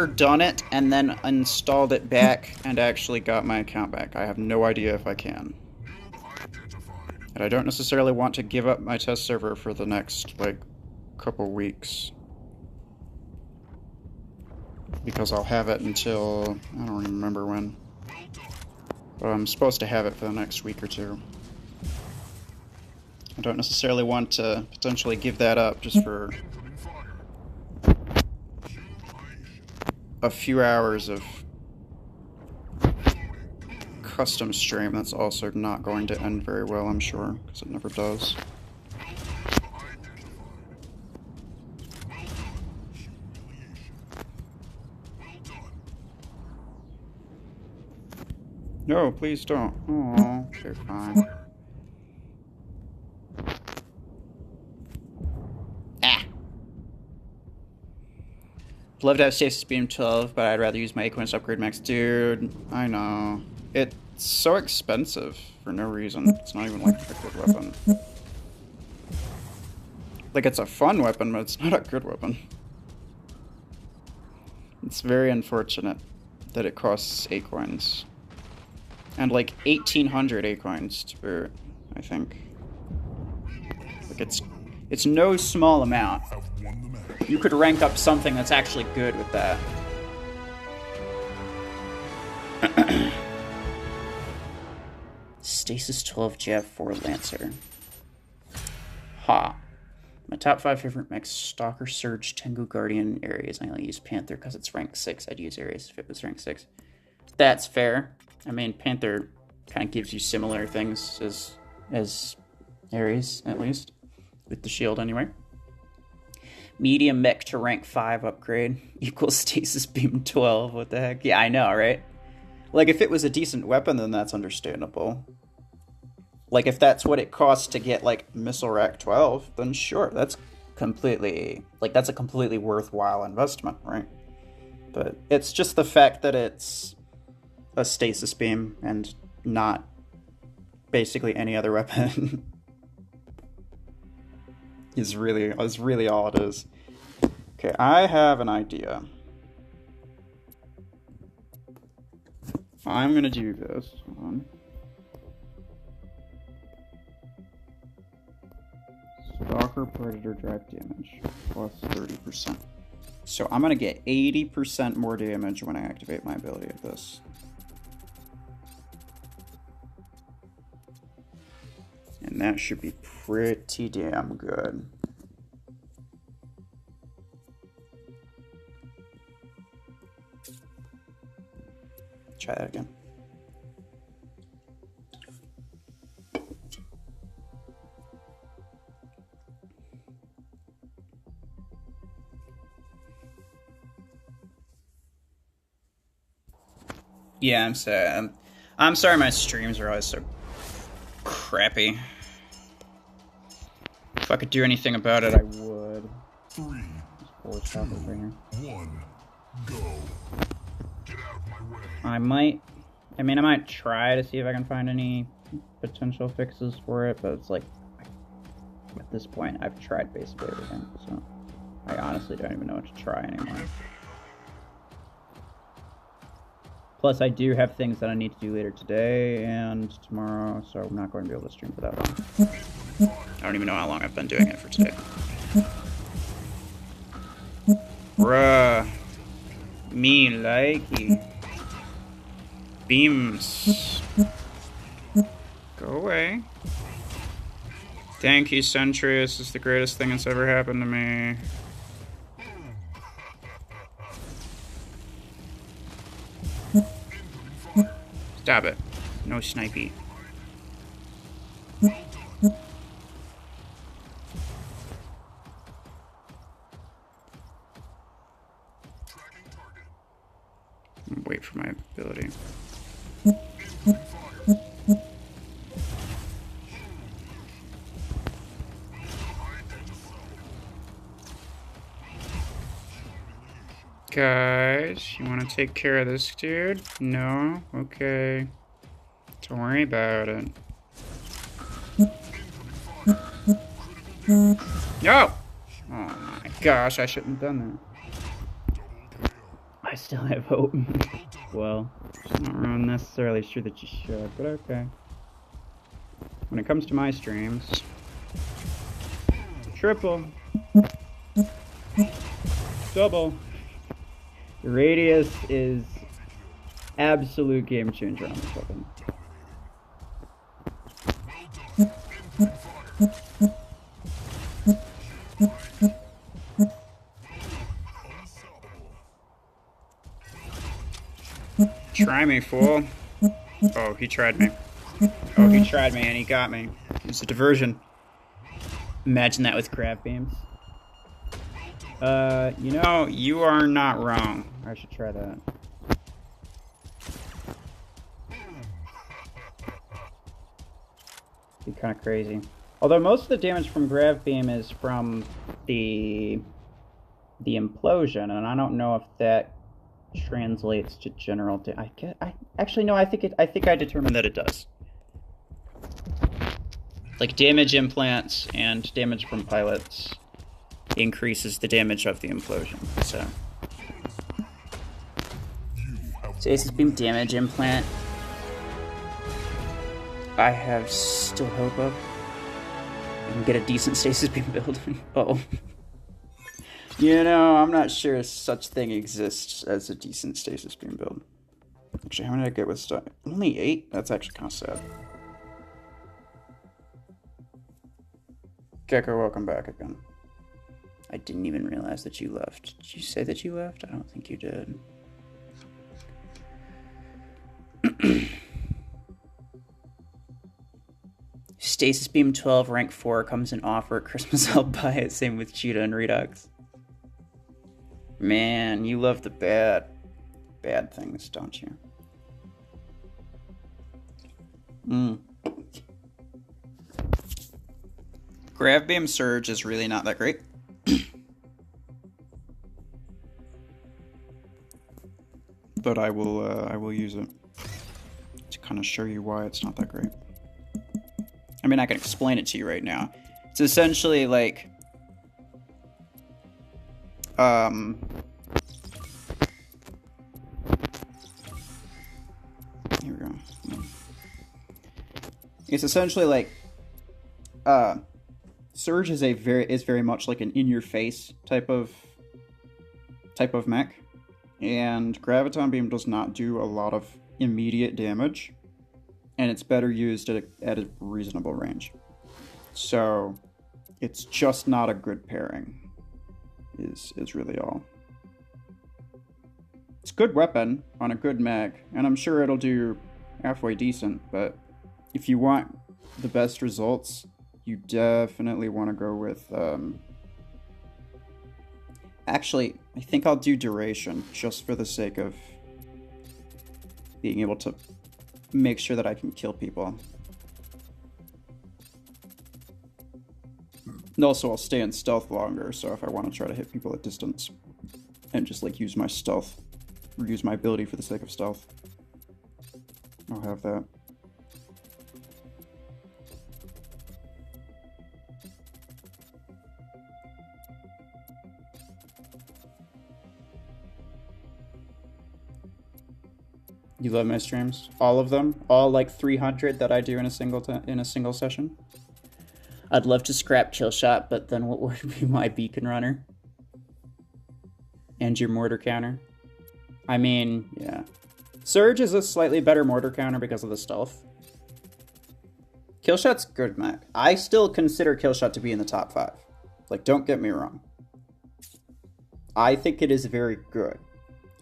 done it and then installed it back and actually got my account back. I have no idea if I can. And I don't necessarily want to give up my test server for the next, like, couple weeks. Because I'll have it until, I don't remember when. But I'm supposed to have it for the next week or two. I don't necessarily want to potentially give that up just for a few hours of custom stream. That's also not going to end very well, I'm sure, because it never does. No, please don't. Oh, okay, fine. Ah! Love to have Stasis Beam 12, but I'd rather use my Acorns upgrade max. Dude, I know. It's so expensive for no reason. It's not even like a good weapon. Like, it's a fun weapon, but it's not a good weapon. It's very unfortunate that it costs Acorns. And like 1,800 Acorns to boot, I think. Like, it's no small amount. You could rank up something that's actually good with that. Stasis 12 Jav 4 Lancer. Ha. My top 5 favorite mechs: Stalker, Surge, Tengu, Guardian, Ares. I only use Panther because it's rank 6. I'd use Ares if it was rank 6. That's fair. I mean, Panther kind of gives you similar things as Ares, at least. With the shield, anyway. Medium mech to rank 5 upgrade equals Stasis Beam 12. What the heck? Yeah, I know, right? Like, if it was a decent weapon, then that's understandable. Like, if that's what it costs to get, like, Missile Rack 12, then sure, that's completely... Like, that's a completely worthwhile investment, right? But it's just the fact that it's a Stasis Beam and not basically any other weapon. is really all it is. Okay, I have an idea. I'm gonna do this. Hold on. Stalker Predator drive damage plus 30%. So I'm gonna get 80% more damage when I activate my ability of this. And that should be pretty damn good. Try that again. Yeah, I'm sorry my streams are always so crappy. If I could do anything about it, I would. 3, 2, 1, go. Get out of my way. I might try to see if I can find any potential fixes for it, but it's like, at this point, I've tried basically everything, so I honestly don't even know what to try anymore. Plus, I do have things that I need to do later today and tomorrow, so I'm not going to be able to stream for that long. I don't even know how long I've been doing it for today. Bruh. Me likey. Beams. Go away. Thank you, Sentry. This is the greatest thing that's ever happened to me. Stop it. No snipey. Wait for my ability. Guys, you want to take care of this dude? No? Okay. Don't worry about it. No! Oh my gosh, I shouldn't have done that. I still have hope. Well, it's not necessarily sure that you should, but okay. When it comes to my streams, triple, double. The radius is absolute game changer on this weapon. Try me, fool. Oh, he tried me. Oh, he tried me and he got me. It's a diversion. Imagine that with crab beams. You know, you are not wrong. I should try that. Be kind of crazy. Although most of the damage from grav beam is from the implosion, and I don't know if that translates to general actually no, I think I determined that it does. Like damage implants and damage from pilots increases the damage of the implosion. So stasis beam damage implant I have still hope of. I can get a decent stasis beam build. Oh. You know, I'm not sure such thing exists as a decent stasis beam build. Actually, how many did I get with stuff? Only 8? That's actually kind of sad. Gecko, welcome back again. I didn't even realize that you left. Did you say that you left? I don't think you did. Stasis Beam 12, rank 4, comes in offer at Christmas. I'll buy it. Same with Cheetah and Redux. Man, you love the bad things, don't you? Grav Beam Surge is really not that great. But I will use it to kind of show you why it's not that great. I mean, I can explain it to you right now. It's essentially like Here we go. It's essentially like Surge is very much like an in-your-face type of mech, and Graviton Beam does not do a lot of immediate damage, and it's better used at a reasonable range. So it's just not a good pairing. Is really all. It's a good weapon on a good mech, and I'm sure it'll do halfway decent, but if you want the best results, you definitely want to go with... Actually, I think I'll do Duration, just for the sake of being able to make sure that I can kill people. And also, I'll stay in stealth longer, so if I want to try to hit people at distance and just like use my stealth, or use my ability for the sake of stealth, I'll have that. You love my streams? All of them? All like 300 that I do in a single session? I'd love to scrap Killshot, but then what would be my beacon runner? And your mortar counter? I mean, yeah. Surge is a slightly better mortar counter because of the stealth. Killshot's good mech. I still consider Killshot to be in the top 5. Like, don't get me wrong. I think it is very good.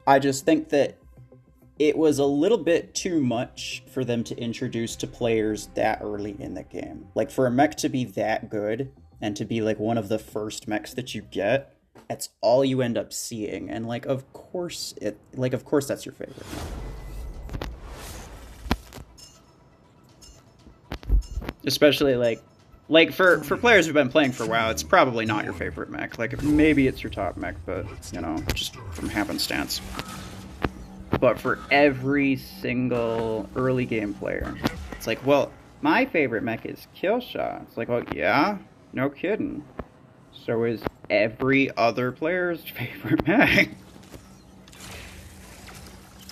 I just think that it was a little bit too much for them to introduce to players that early in the game. Like, for a mech to be that good, and to be, like, one of the first mechs that you get, that's all you end up seeing. And, like, of course that's your favorite mech. Especially, like for players who've been playing for a while, it's probably not your favorite mech. Like, maybe it's your top mech, but, you know, just from happenstance. But for every single early game player, it's like, well, my favorite mech is Killshot. It's like, well, yeah, no kidding. So is every other player's favorite mech.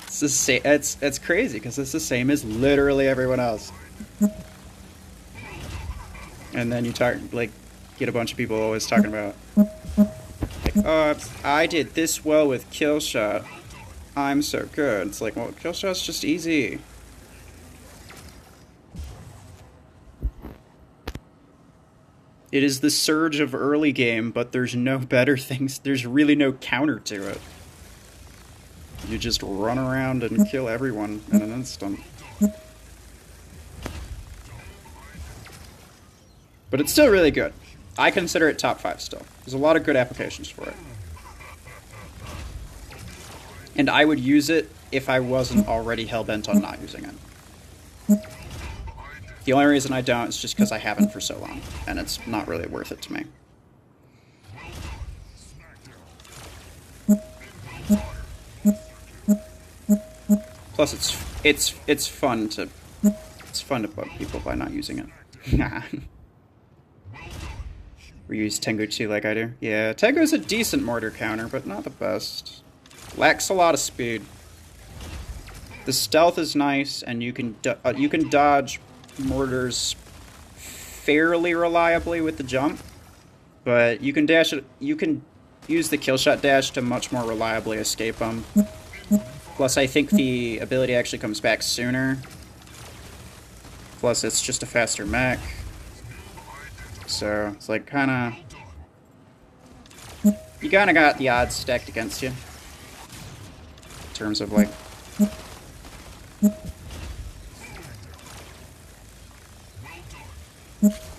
It's the same. It's crazy because it's the same as literally everyone else. And then you get a bunch of people always talking about, like, oh, I did this well with Killshot. I'm so good. It's like, well, Killshot's just easy. It is the Surge of early game, but there's no better things. There's really no counter to it. You just run around and kill everyone in an instant. But it's still really good. I consider it top 5 still. There's a lot of good applications for it. And I would use it if I wasn't already hellbent on not using it. The only reason I don't is just because I haven't for so long, and it's not really worth it to me. Plus, it's fun to bug people by not using it. Nah. We use Tengu 2 like I do. Yeah, Tengu's a decent mortar counter, but not the best. Lacks a lot of speed. The stealth is nice, and you can dodge mortars fairly reliably with the jump, but you can dash it. You can use the Killshot dash to much more reliably escape them. Plus, I think the ability actually comes back sooner. Plus, it's just a faster mech. So it's like you kind of got the odds stacked against you. In terms of like...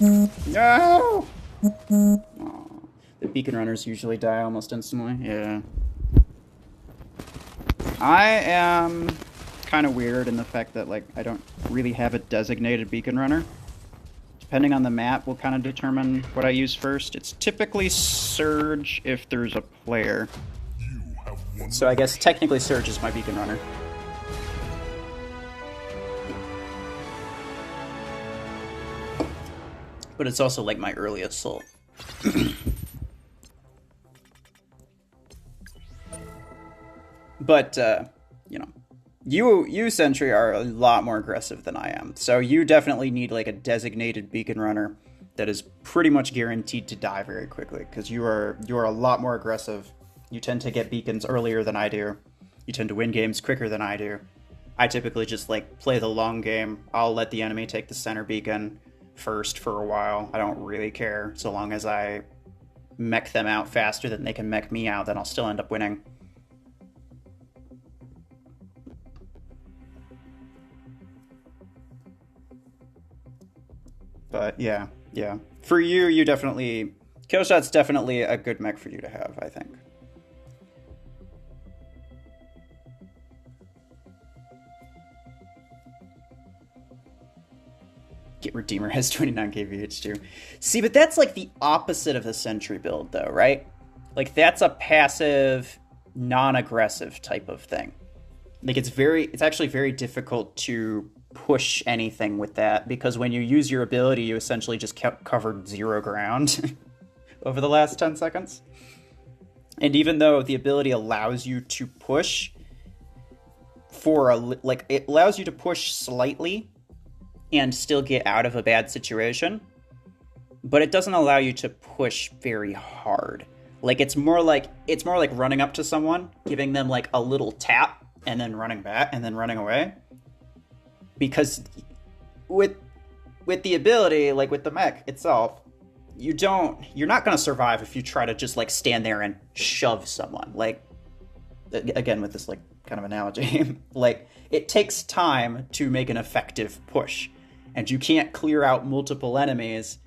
No! Aww. The beacon runners usually die almost instantly. Yeah. I am kind of weird in the fact that like I don't really have a designated beacon runner. Depending on the map will kind of determine what I use first. It's typically Surge if there's a player. So I guess technically Surge is my beacon runner. But it's also like my early assault. But, you know, you Sentry are a lot more aggressive than I am. So you definitely need like a designated beacon runner that is pretty much guaranteed to die very quickly, because you are a lot more aggressive. You tend to get beacons earlier than I do. You tend to win games quicker than I do. I typically just like play the long game. I'll let the enemy take the center beacon first for a while. I don't really care. So long as I mech them out faster than they can mech me out, then I'll still end up winning. But yeah. For you definitely... Killshot's definitely a good mech for you to have, I think. Get Redeemer has 29k VH too. See, but that's like the opposite of the Sentry build, though, right? Like, that's a passive, non-aggressive type of thing. Like, it's actually very difficult to push anything with that, because when you use your ability, you essentially just covered 0 ground over the last 10 seconds. And even though the ability allows you to push it allows you to push slightly and still get out of a bad situation, but it doesn't allow you to push very hard. Like, it's more like running up to someone, giving them like a little tap, and then running back, and then running away. Because with the ability, like with the mech itself, you're not going to survive if you try to just like stand there and shove someone. Like, again, with this like kind of analogy, like, it takes time to make an effective push, and you can't clear out multiple enemies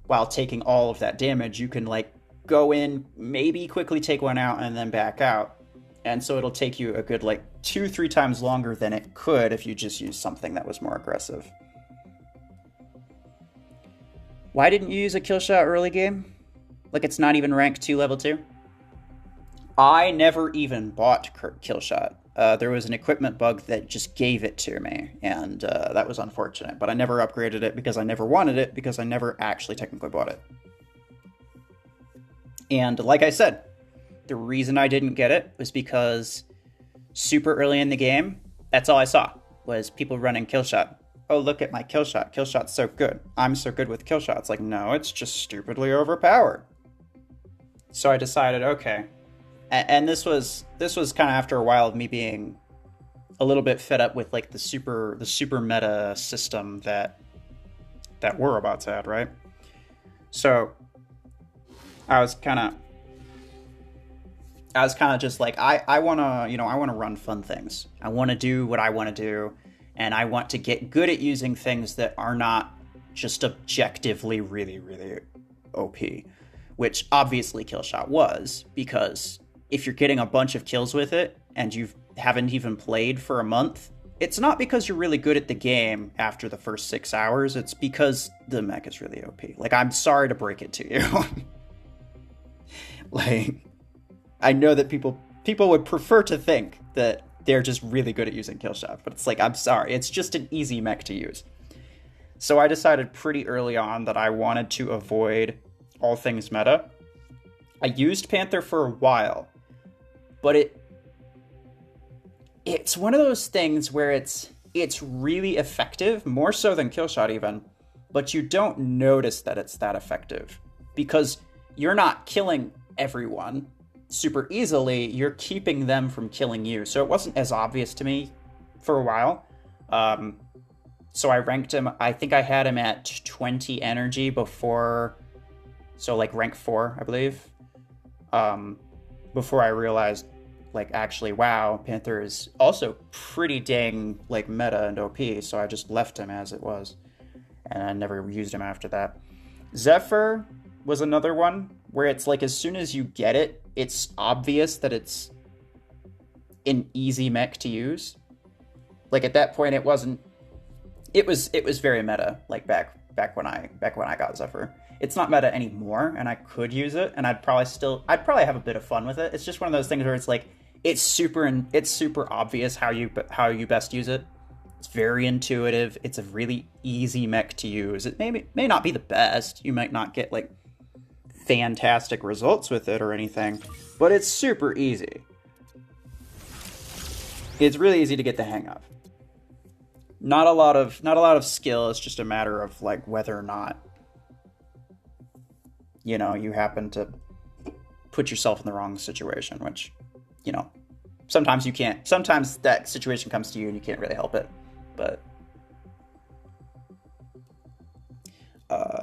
while taking all of that damage. You can like go in, maybe quickly take one out, and then back out. And so it'll take you a good like 2-3 times longer than it could if you just used something that was more aggressive. Why didn't you use a Killshot early game? Like, it's not even rank 2 level 2? I never even bought Killshot. There was an equipment bug that just gave it to me, and that was unfortunate. But I never upgraded it because I never wanted it, because I never actually technically bought it. And like I said, the reason I didn't get it was because super early in the game, that's all I saw, was people running Killshot. Oh, look at my Killshot. Killshot's so good. I'm so good with Killshot. It's like, no, it's just stupidly overpowered. So I decided, okay. And this was kind of after a while of me being a little bit fed up with like the super meta system that we're about to add, right? So I was kind of just like, I want to run fun things. I want to do what I want to do, and I want to get good at using things that are not just objectively really, really OP, which obviously Killshot was, because if you're getting a bunch of kills with it and you haven't even played for a month, it's not because you're really good at the game after the first 6 hours. It's because the mech is really OP. Like, I'm sorry to break it to you. Like, I know that people would prefer to think that they're just really good at using Killshot, but it's like, I'm sorry, it's just an easy mech to use. So I decided pretty early on that I wanted to avoid all things meta. I used Panther for a while, but it's one of those things where it's really effective, more so than Killshot even, but you don't notice that it's that effective because you're not killing everyone super easily, you're keeping them from killing you. So it wasn't as obvious to me for a while. So I ranked him, I think I had him at 20 energy before, so like rank 4, I believe. Before I realized, like, actually, wow, Panther is also pretty dang, like, meta and OP, so I just left him as it was. And I never used him after that. Zephyr was another one where it's like, as soon as you get it, it's obvious that it's an easy mech to use. Like, at that point, it was very meta, like back when I got Zephyr. It's not meta anymore, and I could use it, and I'd probably have a bit of fun with it. It's just one of those things where it's like, it's super obvious how you best use it. It's very intuitive. It's a really easy mech to use. It may not be the best. You might not get like fantastic results with it or anything, but it's super easy. It's really easy to get the hang of. Not a lot of skill. It's just a matter of like whether or not, you know, you happen to put yourself in the wrong situation, which, you know, sometimes you can't. Sometimes that situation comes to you and you can't really help it. But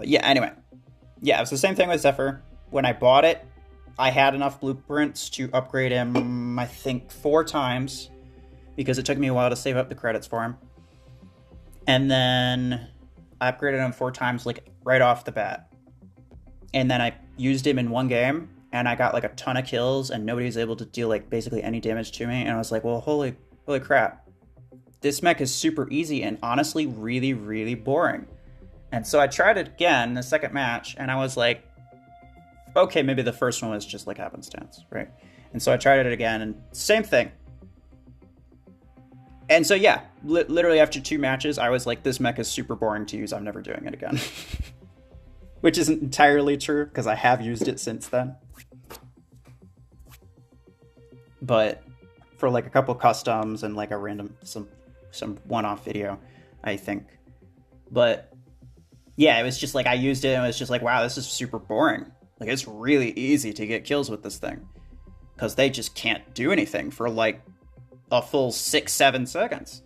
yeah, anyway. Yeah, it was the same thing with Zephyr. When I bought it, I had enough blueprints to upgrade him, I think, 4 times, because it took me a while to save up the credits for him. And then I upgraded him 4 times, like, right off the bat. And then I used him in one game, and I got, like, a ton of kills, and nobody was able to deal, like, basically any damage to me. And I was like, well, holy crap. This mech is super easy and honestly really, really boring. And so I tried it again, the second match, and I was like, okay, maybe the first one was just like happenstance, right? And so I tried it again, and same thing. And so yeah, literally after 2 matches, I was like, this mech is super boring to use, I'm never doing it again. Which isn't entirely true, because I have used it since then. But for like a couple customs and like a random, some one-off video, I think. But yeah, it was just like I used it and it was just like, wow, this is super boring. Like, it's really easy to get kills with this thing, because they just can't do anything for like a full 6-7 seconds.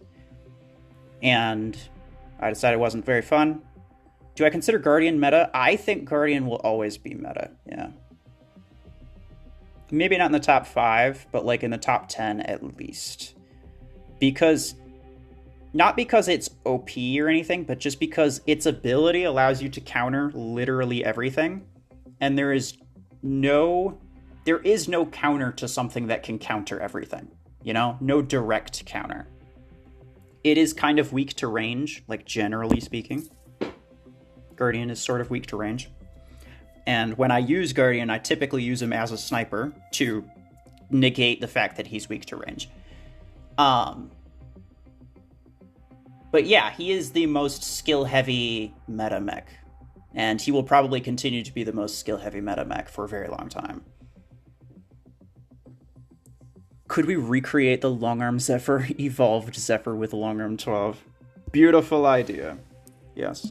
And I decided it wasn't very fun. Do I consider Guardian meta? I think Guardian will always be meta, yeah. Maybe not in the top 5, but like in the top 10 at least. Because not because it's OP or anything, but just because its ability allows you to counter literally everything. And there is no counter to something that can counter everything. You know? No direct counter. It is kind of weak to range, like generally speaking. Guardian is sort of weak to range. And when I use Guardian, I typically use him as a sniper to negate the fact that he's weak to range. But yeah, he is the most skill-heavy meta mech. And he will probably continue to be the most skill-heavy meta mech for a very long time. Could we recreate the long-arm Zephyr? Evolved Zephyr with long-arm 12. Beautiful idea. Yes.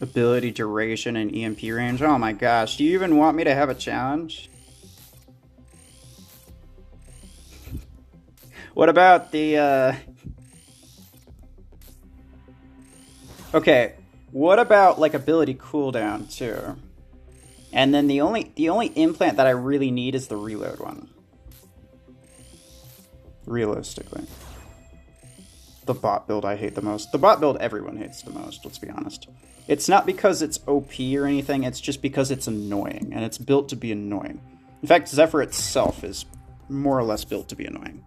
Ability, duration, and EMP range. Oh my gosh, do you even want me to have a challenge? What about the, Okay, what about, like, ability cooldown, too? And then the only implant that I really need is the reload one. Realistically. The bot build I hate the most. The bot build everyone hates the most, let's be honest. It's not because it's OP or anything, it's just because it's annoying, and it's built to be annoying. In fact, Zephyr itself is more or less built to be annoying.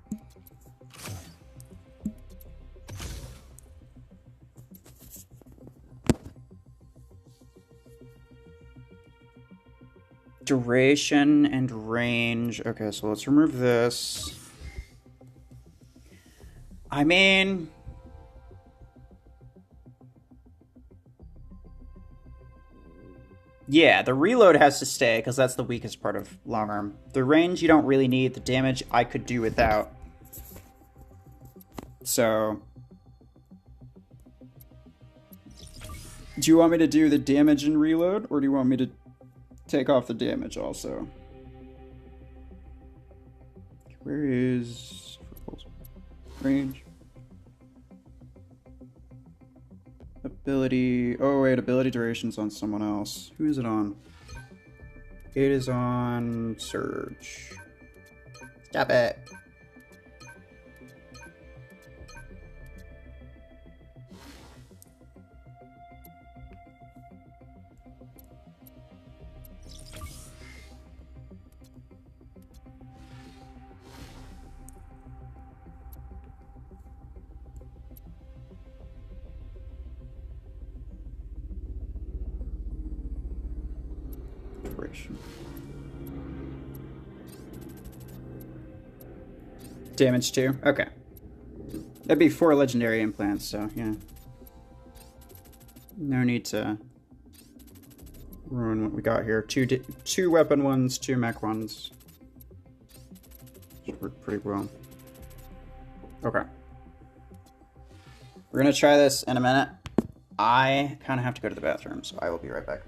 Duration and range. Okay, so let's remove this. I mean, yeah, the reload has to stay because that's the weakest part of long arm. The range you don't really need. The damage I could do without. So, do you want me to do the damage and reload, or do you want me to take off the damage also? Where is range? Ability. Oh wait, ability duration's on someone else. Who is it on? It is on Surge. Stop it. Operation. Damage 2? Okay. That'd be 4 legendary implants, so yeah. No need to ruin what we got here. Two weapon ones, 2 mech ones. Should work pretty well. Okay. We're gonna try this in a minute. I kind of have to go to the bathroom, so I will be right back.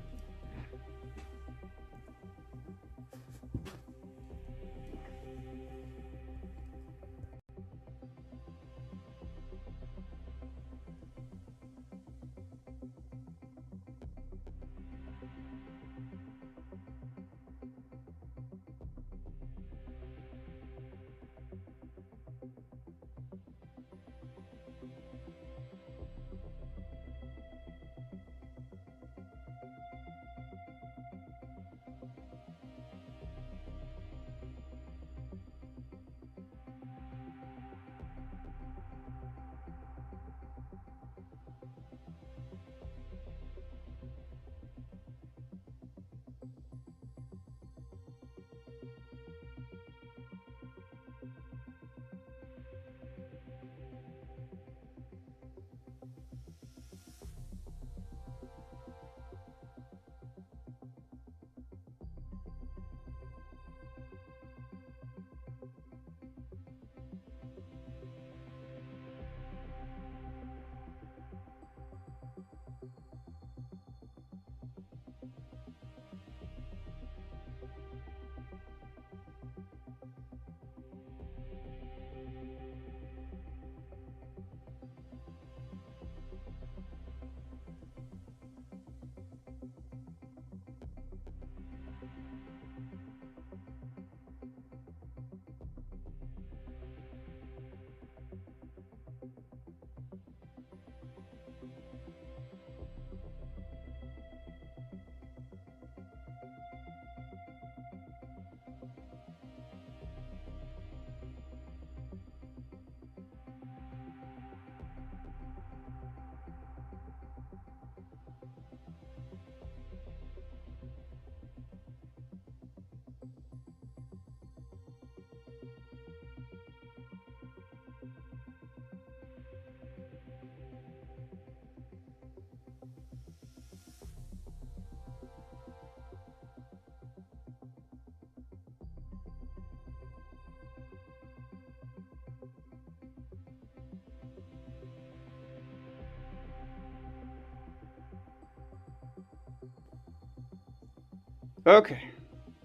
Okay,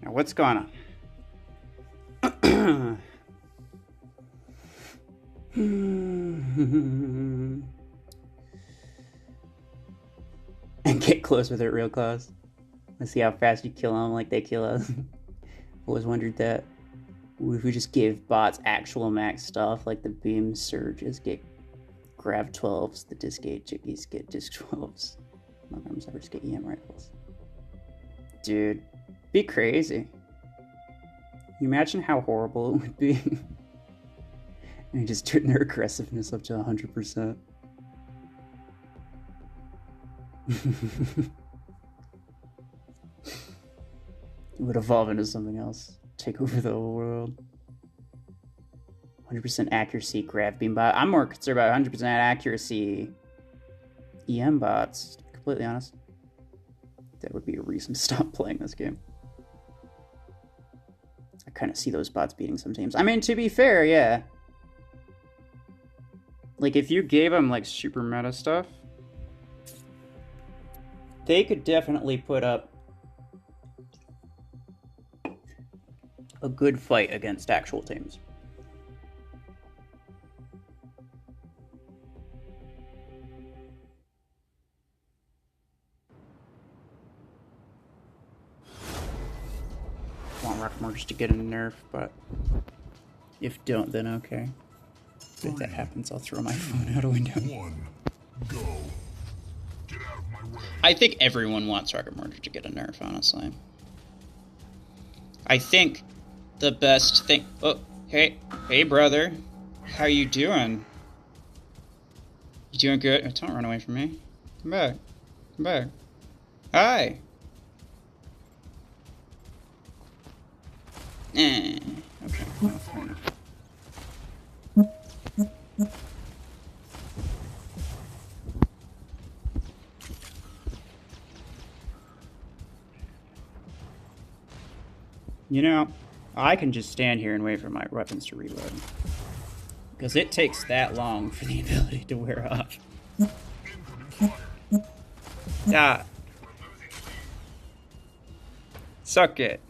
now what's going on? And get close with it real close. Let's see how fast you kill them like they kill us. Always wondered that. What if we just gave bots actual max stuff like the beam surges get grav 12s, the disc 8 chickies get disc 12s. Monograms ever get EM rifles. Dude, be crazy. Can you imagine how horrible it would be? And just turn their aggressiveness up to 100%. It would evolve into something else. Take over the whole world. 100% accuracy grav beam bot. I'm more concerned about 100% accuracy EM bots, to be completely honest. That would be a reason to stop playing this game. I kind of see those bots beating some teams. I mean, to be fair, yeah. Like, if you gave them, like, super meta stuff, they could definitely put up a good fight against actual teams. I want Rocket Mortgage to get a nerf, but if don't, then okay. But if that happens, I'll throw my phone out a window. One, go. Get out of my way. I think everyone wants Rocket Mortgage to get a nerf, honestly. I think the best thing... Oh, hey brother. How you doing? You doing good? Oh, don't run away from me. Come back. Come back. Hi. Okay, no, fair enough. You know, I can just stand here and wait for my weapons to reload. Because it takes that long for the ability to wear off. Ah. Suck it.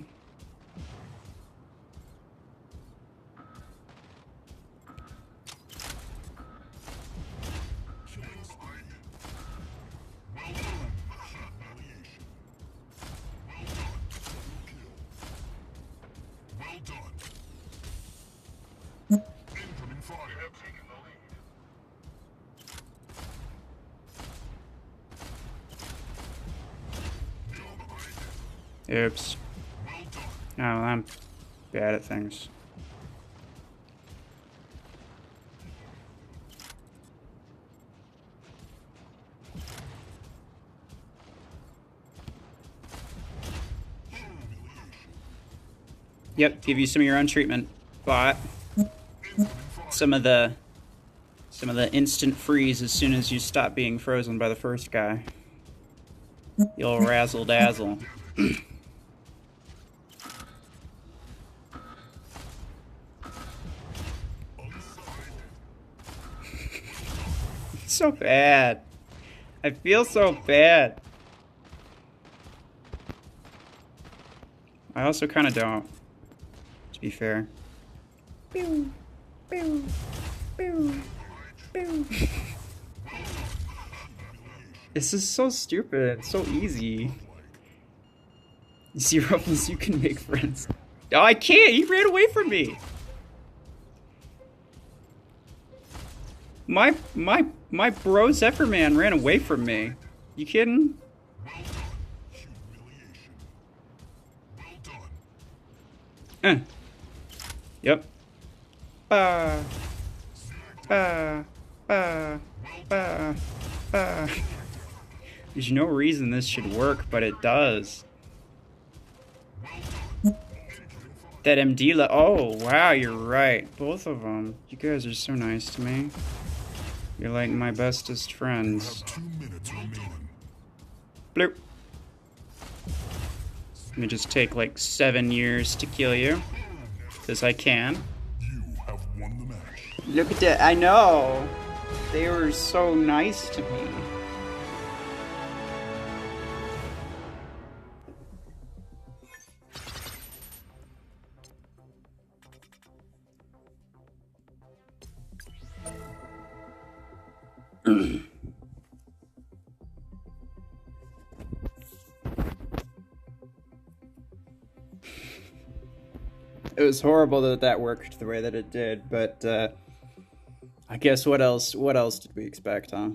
Oops. Oh, I'm bad at things. Yep, give you some of your own treatment, bot. Some of the instant freeze as soon as you stop being frozen by the first guy. You'll razzle dazzle. So bad. I feel so bad. I also kind of don't, to be fair. Pew, pew, pew, pew. This is so stupid. It's so easy. 0 plus you can make friends. Oh, I can't. He ran away from me. My bro Zephyr man ran away from me. You kidding? Yep. There's no reason this should work, but it does. That MD oh, wow, you're right. Both of them. You guys are so nice to me. You're like my bestest friends. 2 minutes remaining. Bloop. Let me just take like 7 years to kill you. Because I can. You have won the match. Look at that. I know. They were so nice to me. It was horrible that that worked the way that it did, but I guess what else did we expect, huh?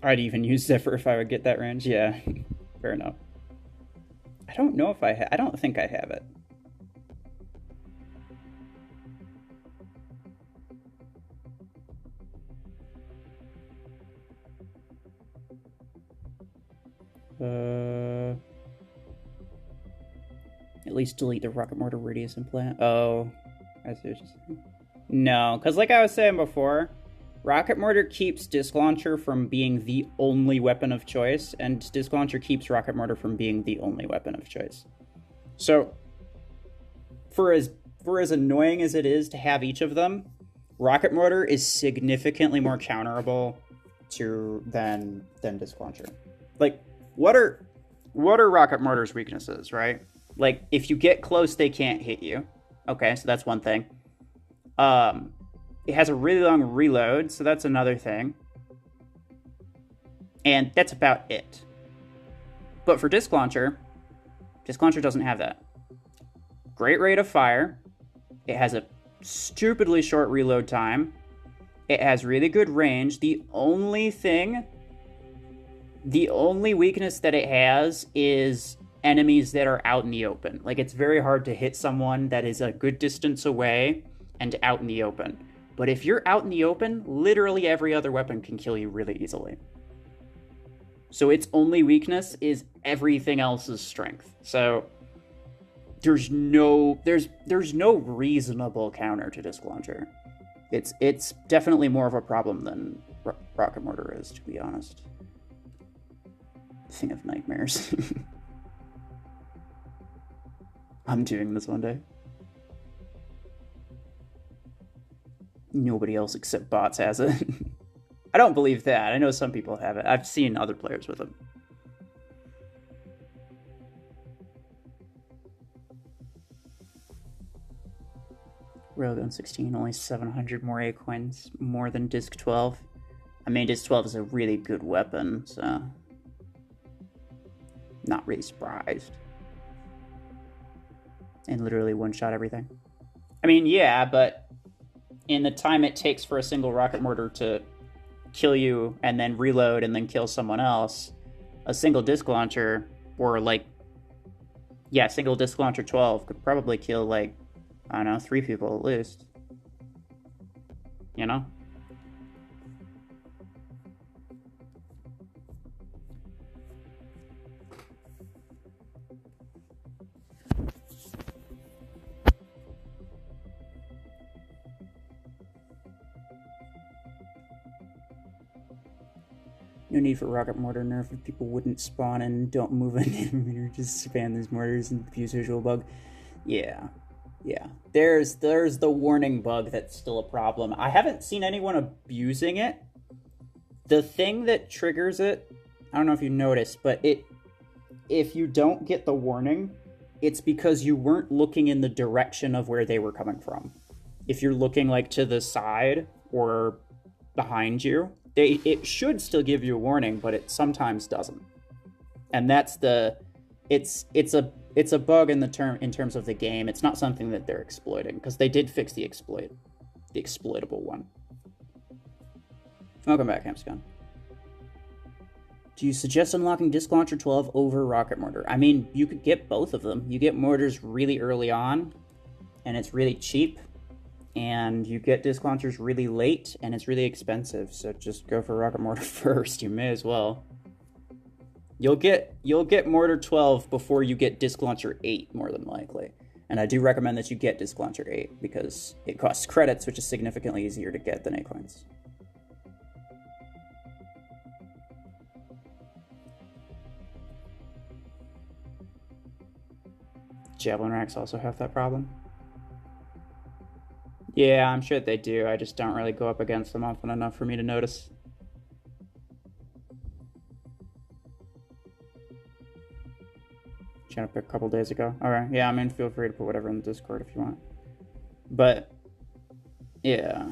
I'd even use Zephyr if I would get that range. Yeah, fair enough. I don't know if I don't think I have it. At least delete the rocket mortar radius implant. Oh, I see what you're saying. No, because like I was saying before, rocket mortar keeps disc launcher from being the only weapon of choice, and disc launcher keeps rocket mortar from being the only weapon of choice. So, for as annoying as it is to have each of them, rocket mortar is significantly more counterable than disc launcher. Like, what are rocket mortar's weaknesses, right? Like, if you get close, they can't hit you. Okay, so that's one thing. It has a really long reload, so that's another thing. And that's about it. But for disc launcher doesn't have that. Great rate of fire. It has a stupidly short reload time. It has really good range. The only weakness that it has is enemies that are out in the open. Like, it's very hard to hit someone that is a good distance away and out in the open. But if you're out in the open, literally every other weapon can kill you really easily. So its only weakness is everything else's strength. So there's no reasonable counter to Disc Launcher. It's definitely more of a problem than Rocket Mortar is, to be honest. Thing of nightmares. I'm doing this one day. Nobody else except bots has it. I don't believe that. I know some people have it. I've seen other players with it. Railgun 16, only 700 more A coins, more than Disc 12. I mean, Disc 12 is a really good weapon, so not really surprised. And literally one-shot everything. I mean, yeah, but in the time it takes for a single rocket mortar to kill you and then reload and then kill someone else, a single disc launcher, or like, yeah, single disc launcher 12 could probably kill, like, I don't know, 3 people at least. You know? No need for rocket mortar nerf if people wouldn't spawn and don't move in or just spam these mortars and abuse visual bug. Yeah. Yeah. There's the warning bug that's still a problem. I haven't seen anyone abusing it. The thing that triggers it, I don't know if you noticed, but if you don't get the warning, it's because you weren't looking in the direction of where they were coming from. If you're looking like to the side or behind you, it should still give you a warning, but it sometimes doesn't. And that's it's a bug in terms of the game. It's not something that they're exploiting, because they did fix the exploitable one. Welcome back, Hamscon. Do you suggest unlocking Disc Launcher 12 over Rocket Mortar? I mean, you could get both of them. You get mortars really early on, and it's really cheap. And you get disc launchers really late, and it's really expensive. So just go for Rocket Mortar first. You may as well. You'll get Mortar 12 before you get Disc Launcher 8, more than likely. And I do recommend that you get Disc Launcher 8 because it costs credits, which is significantly easier to get than A coins. Javelin racks also have that problem. Yeah, I'm sure they do. I just don't really go up against them often enough for me to notice. Trying to pick a couple days ago. Alright, yeah, I mean, feel free to put whatever in the Discord if you want. But, yeah.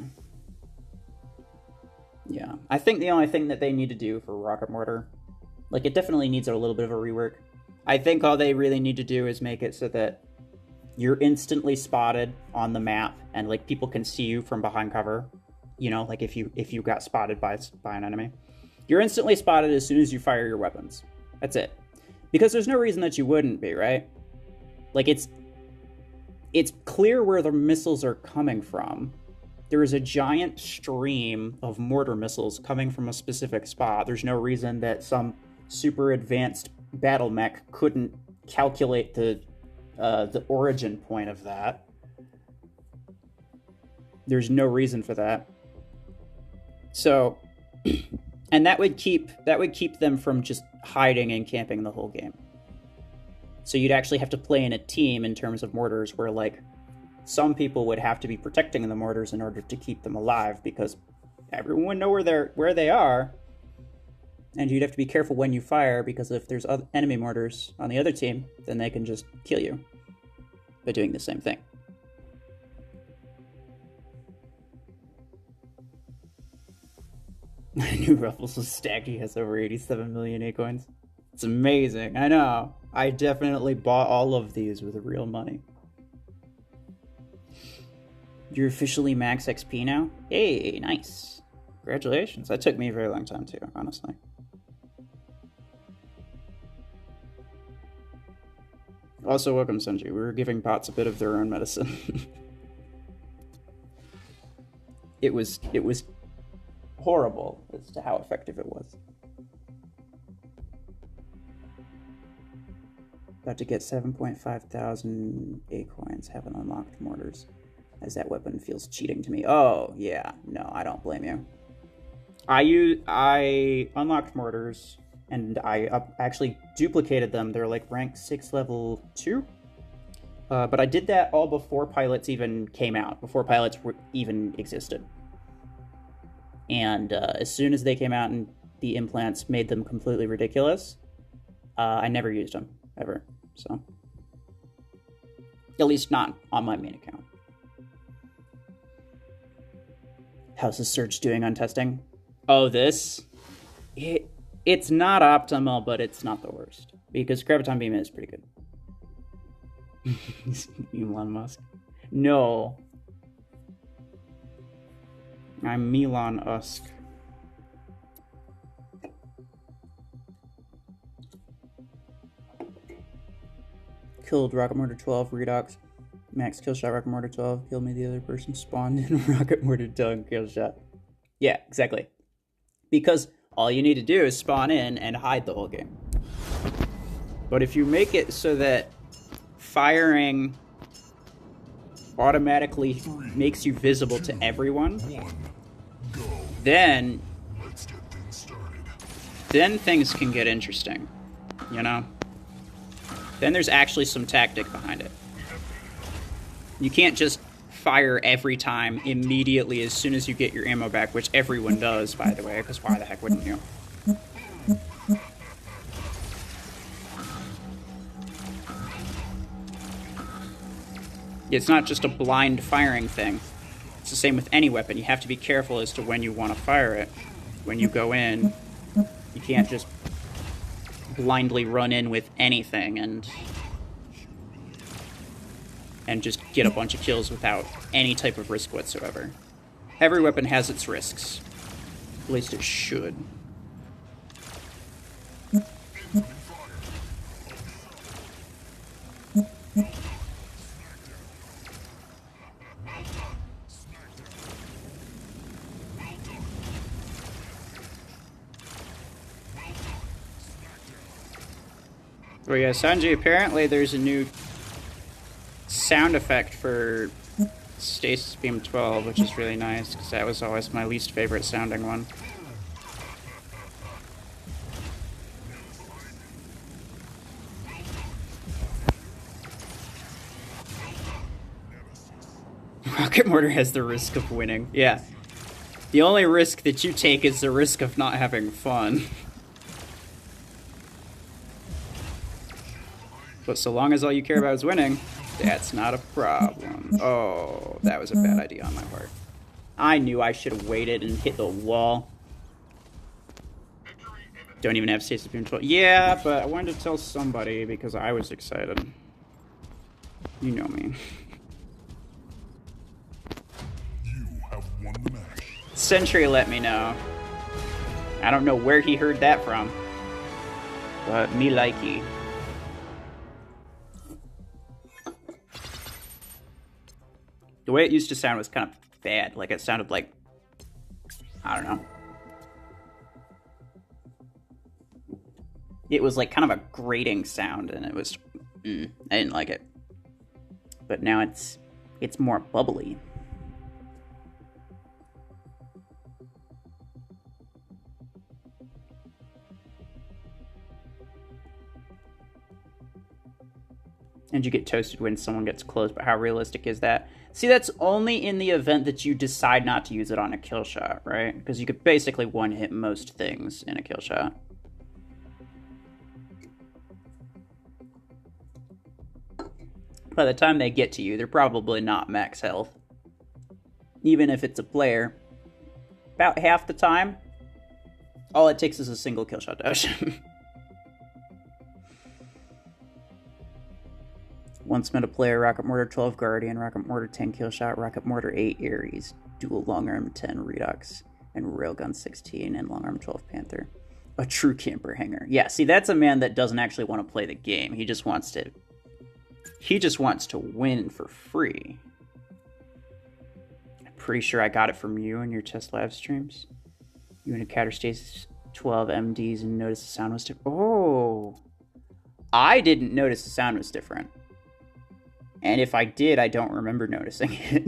Yeah. I think the only thing that they need to do for Rocket Mortar, like, it definitely needs a little bit of a rework. I think all they really need to do is make it so that you're instantly spotted on the map, and like people can see you from behind cover. You know, like if you got spotted by an enemy, you're instantly spotted as soon as you fire your weapons. That's it. Because there's no reason that you wouldn't be, right? Like it's clear where the missiles are coming from. There is a giant stream of mortar missiles coming from a specific spot. There's no reason that some super advanced battle mech couldn't calculate the origin point of that. There's no reason for that. So, and that would keep them from just hiding and camping the whole game. So you'd actually have to play in a team in terms of mortars, where like some people would have to be protecting the mortars in order to keep them alive, because everyone would know where they are. And you'd have to be careful when you fire, because if there's enemy mortars on the other team, then they can just kill you by doing the same thing. I knew Ruffles was stacked. He has over 87 million A coins. It's amazing. I know. I definitely bought all of these with real money. You're officially max XP now? Hey, nice. Congratulations. That took me a very long time too, honestly. Also, welcome, Sunji. We were giving bots a bit of their own medicine. It was horrible as to how effective it was. About to get 7.5 thousand A coins, haven't unlocked mortars, as that weapon feels cheating to me. Oh, yeah. No, I don't blame you. I unlocked mortars, and I actually duplicated them. They're like rank 6 level 2. But I did that all before pilots even came out, before pilots even existed. And as soon as they came out and the implants made them completely ridiculous, I never used them, ever. So, at least not on my main account. How's the Surge doing on testing? Oh, this? It's not optimal, but it's not the worst. Because Graviton Beam is pretty good. Elon Musk. No. I'm Elon Musk. Killed Rocket Mortar 12, Redox. Max killshot, Rocket Mortar 12. Killed me, the other person spawned in Rocket Mortar 12 killshot. Yeah, exactly. Because all you need to do is spawn in and hide the whole game. But if you make it so that firing automatically makes you visible to everyone, then things can get interesting, you know? Then there's actually some tactic behind it. You can't just fire every time immediately as soon as you get your ammo back, which everyone does, by the way, because why the heck wouldn't you? It's not just a blind firing thing. It's the same with any weapon. You have to be careful as to when you want to fire it. When you go in, you can't just blindly run in with anything and just get a bunch of kills without any type of risk whatsoever. Every weapon has its risks. At least it should. Oh yeah, Sanji, apparently there's a new sound effect for Stasis Beam 12, which is really nice, because that was always my least favorite sounding one. Rocket Mortar has the risk of winning. Yeah. The only risk that you take is the risk of not having fun. But so long as all you care about is winning, that's not a problem. Oh, that was a bad idea on my part. I knew I should have waited and hit the wall. Don't even have Stasis Beam 12. Yeah, but I wanted to tell somebody because I was excited. You know me. You have won the match. Sentry let me know. I don't know where he heard that from. But me likey. The way it used to sound was kind of bad. Like, it sounded like... I don't know. It was like kind of a grating sound, and it was... I didn't like it. But now it's more bubbly. And you get toasted when someone gets close, but how realistic is that? See, that's only in the event that you decide not to use it on a kill shot, right? Because you could basically one-hit most things in a kill shot. By the time they get to you, they're probably not max health. Even if it's a player. About half the time, all it takes is a single kill shot dash. Once met a player, Rocket Mortar 12 Guardian, Rocket Mortar 10 Killshot, Rocket Mortar 8 Ares, Dual Long Arm 10 Redux, and Railgun 16 and Long Arm 12 Panther. A true camper hanger. Yeah, see, that's a man that doesn't actually want to play the game. He just wants to win for free. I'm pretty sure I got it from you in your test live streams. You encounter Stasis 12 MDs and noticed the sound was different. Oh! I didn't notice the sound was different. And if I did, I don't remember noticing it.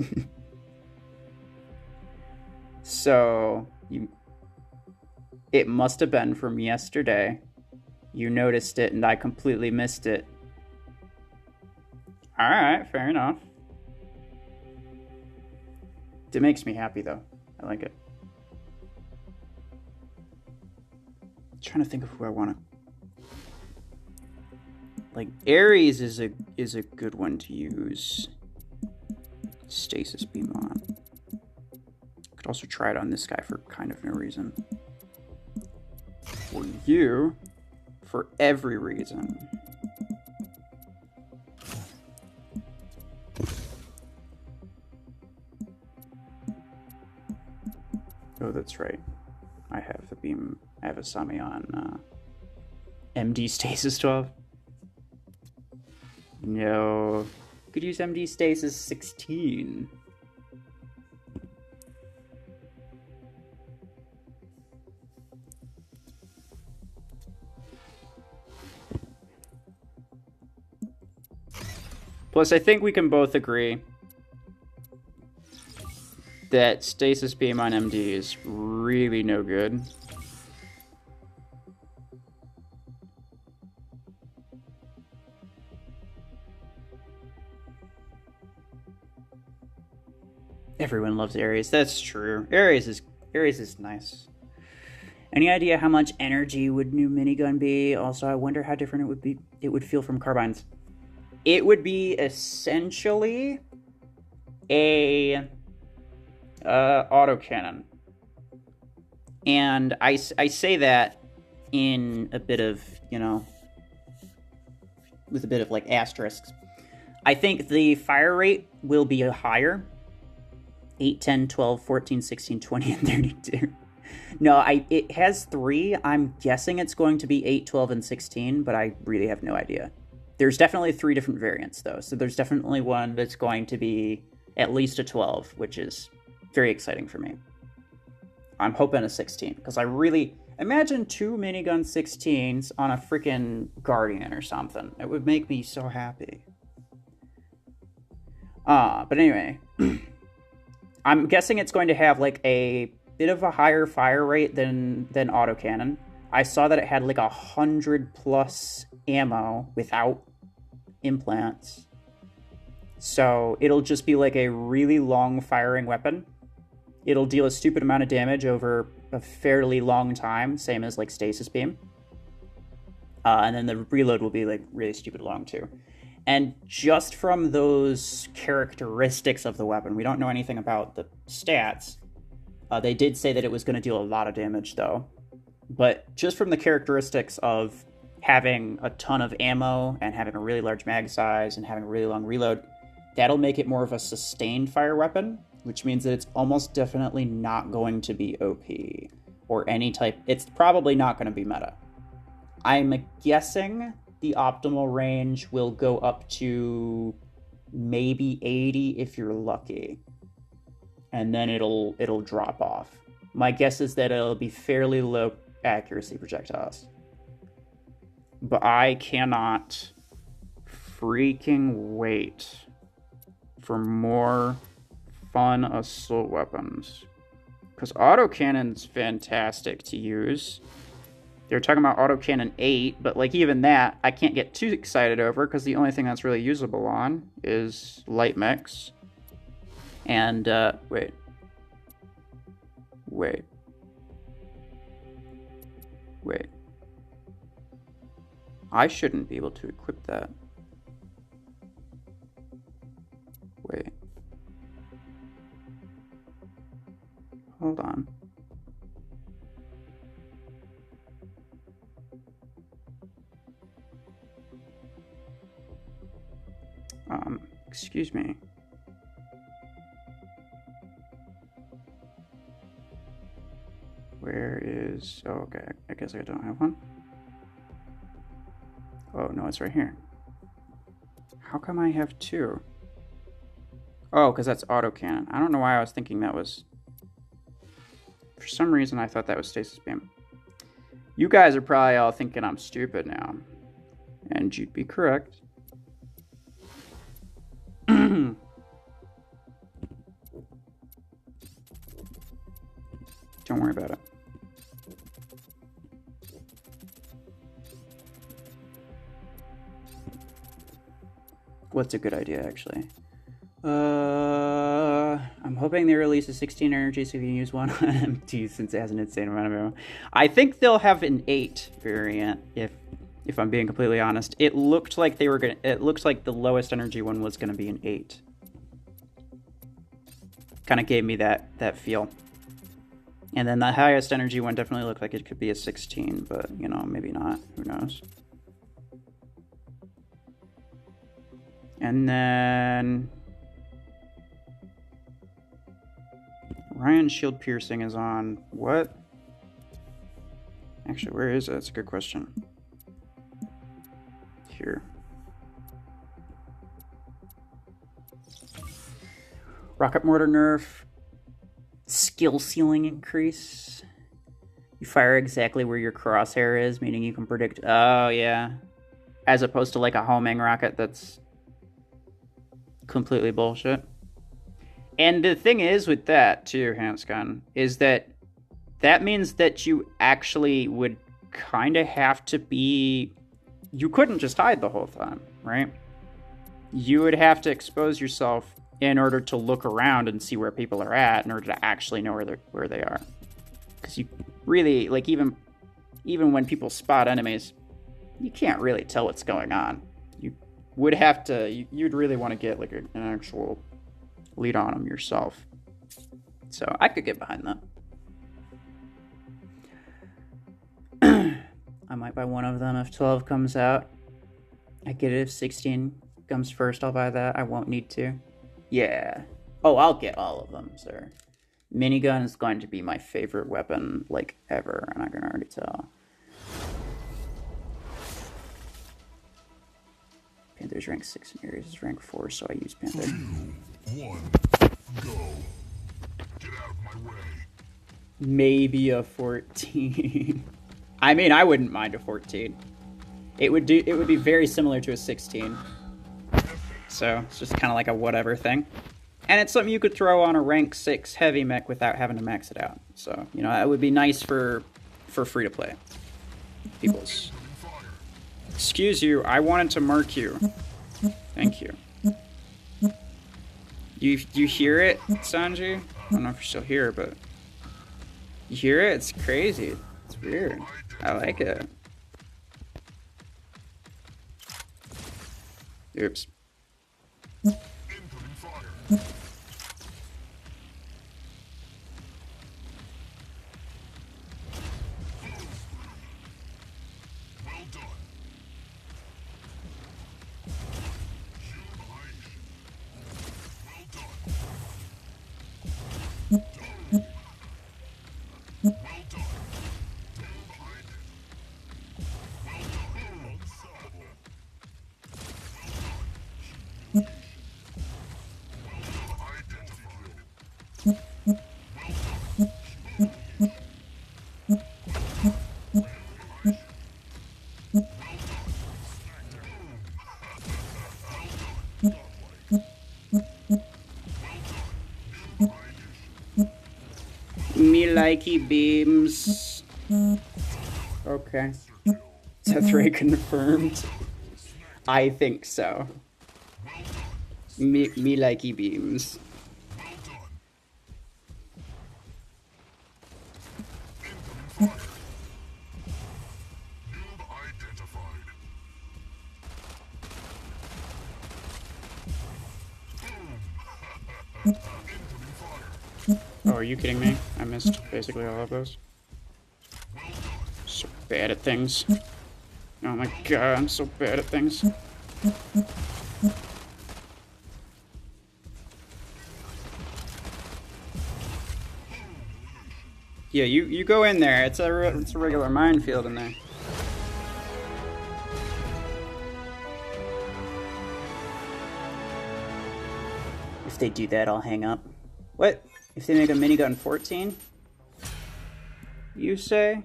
So, it must have been from yesterday. You noticed it and I completely missed it. Alright, fair enough. It makes me happy though. I like it. I'm trying to think of who I want to... Like, Ares is a good one to use Stasis Beam on. Could also try it on this guy for kind of no reason. For you, for every reason. Oh, that's right. I have the beam. I have a Sami on MD Stasis 12. No. Could use MD Stasis 16. Plus, I think we can both agree that Stasis Beam on MD is really no good. Everyone loves Ares. That's true. Ares is nice. Any idea how much energy would new minigun be? Also, I wonder how different it would feel from carbines. It would be essentially a autocannon. And I say that in a bit of, you know, with a bit of like asterisks. I think the fire rate will be higher. 8, 10, 12, 14, 16, 20, and 32. No, it has 3. I'm guessing it's going to be 8, 12, and 16, but I really have no idea. There's definitely 3 different variants, though. So there's definitely one that's going to be at least a 12, which is very exciting for me. I'm hoping a 16, because I really... Imagine 2 minigun 16s on a freaking Guardian or something. It would make me so happy. But anyway... I'm guessing it's going to have, like, a bit of a higher fire rate than autocannon. I saw that it had, like, 100+ ammo without implants. So it'll just be, like, a really long-firing weapon. It'll deal a stupid amount of damage over a fairly long time, same as, like, Stasis Beam. And then the reload will be, like, really stupid long, too. And just from those characteristics of the weapon, we don't know anything about the stats. They did say that it was going to deal a lot of damage, though. But just from the characteristics of having a ton of ammo and having a really large mag size and having a really long reload, that'll make it more of a sustained fire weapon, which means that it's almost definitely not going to be OP or any type. It's probably not going to be meta. I'm guessing the optimal range will go up to maybe 80 if you're lucky. And then it'll drop off. My guess is that it'll be fairly low accuracy projectiles. But I cannot freaking wait for more fun assault weapons. Because autocannon's fantastic to use. They were talking about autocannon 8, but like even that, I can't get too excited over because the only thing that's really usable on is light mix. And, wait. I shouldn't be able to equip that. Wait. Hold on. Excuse me. Where is... Oh, okay. I guess I don't have one. Oh, no, it's right here. How come I have 2? Oh, because that's autocannon. I don't know why I was thinking that was... For some reason, I thought that was Stasis Beam. You guys are probably all thinking I'm stupid now. And you'd be correct. Don't worry about it. What's a good idea, actually? I'm hoping they release a 16 energy so you can use one on MT since it has an insane amount of ammo. I think they'll have an 8 variant, if I'm being completely honest. It looked like they were gonna. It looks like the lowest energy one was gonna be an 8. Kind of gave me that feel. And then the highest energy one definitely looked like it could be a 16, but you know, maybe not. Who knows? And then Ryan's shield piercing is on what? Actually, where is it? That's a good question. Here. Rocket mortar nerf. Skill ceiling increase. You fire exactly where your crosshair is, meaning you can predict. Oh, yeah. As opposed to like a homing rocket that's completely bullshit. And the thing is with that, too, Hanscon, is that means that you actually would kind of have to be... You couldn't just hide the whole time, right? You would have to expose yourself in order to look around and see where people are at in order to actually know where they are. Because you really, like, even when people spot enemies, you can't really tell what's going on. You would have to, you'd really want to get, like, an actual lead on them yourself. So I could get behind that. I might buy one of them if 12 comes out. I get it if 16 comes first, I'll buy that. I won't need to. Yeah. Oh, I'll get all of them, sir. Minigun is going to be my favorite weapon, like, ever, and I can already tell. Panther's rank 6 and Ares is rank 4, so I use Panther. 2, 1, go. Get out of my way. Maybe a 14. I mean, I wouldn't mind a 14. It would be very similar to a 16. So it's just kind of like a whatever thing. And it's something you could throw on a rank 6 heavy mech without having to max it out. So, you know, that would be nice for free to play peoples. Excuse you, I wanted to mark you. Thank you. You hear it, Sanji? I don't know if you're still here, but you hear it? It's crazy. It's weird. I like it. Oops. Me likey beams. Okay. Is that 3 confirmed? I think so. Me likey beams. Oh, are you kidding me? I missed basically all of those. So bad at things. Oh my god, I'm so bad at things. Yeah, you go in there. It's a regular minefield in there. If they do that, I'll hang up. What? If they make a minigun 14? You say?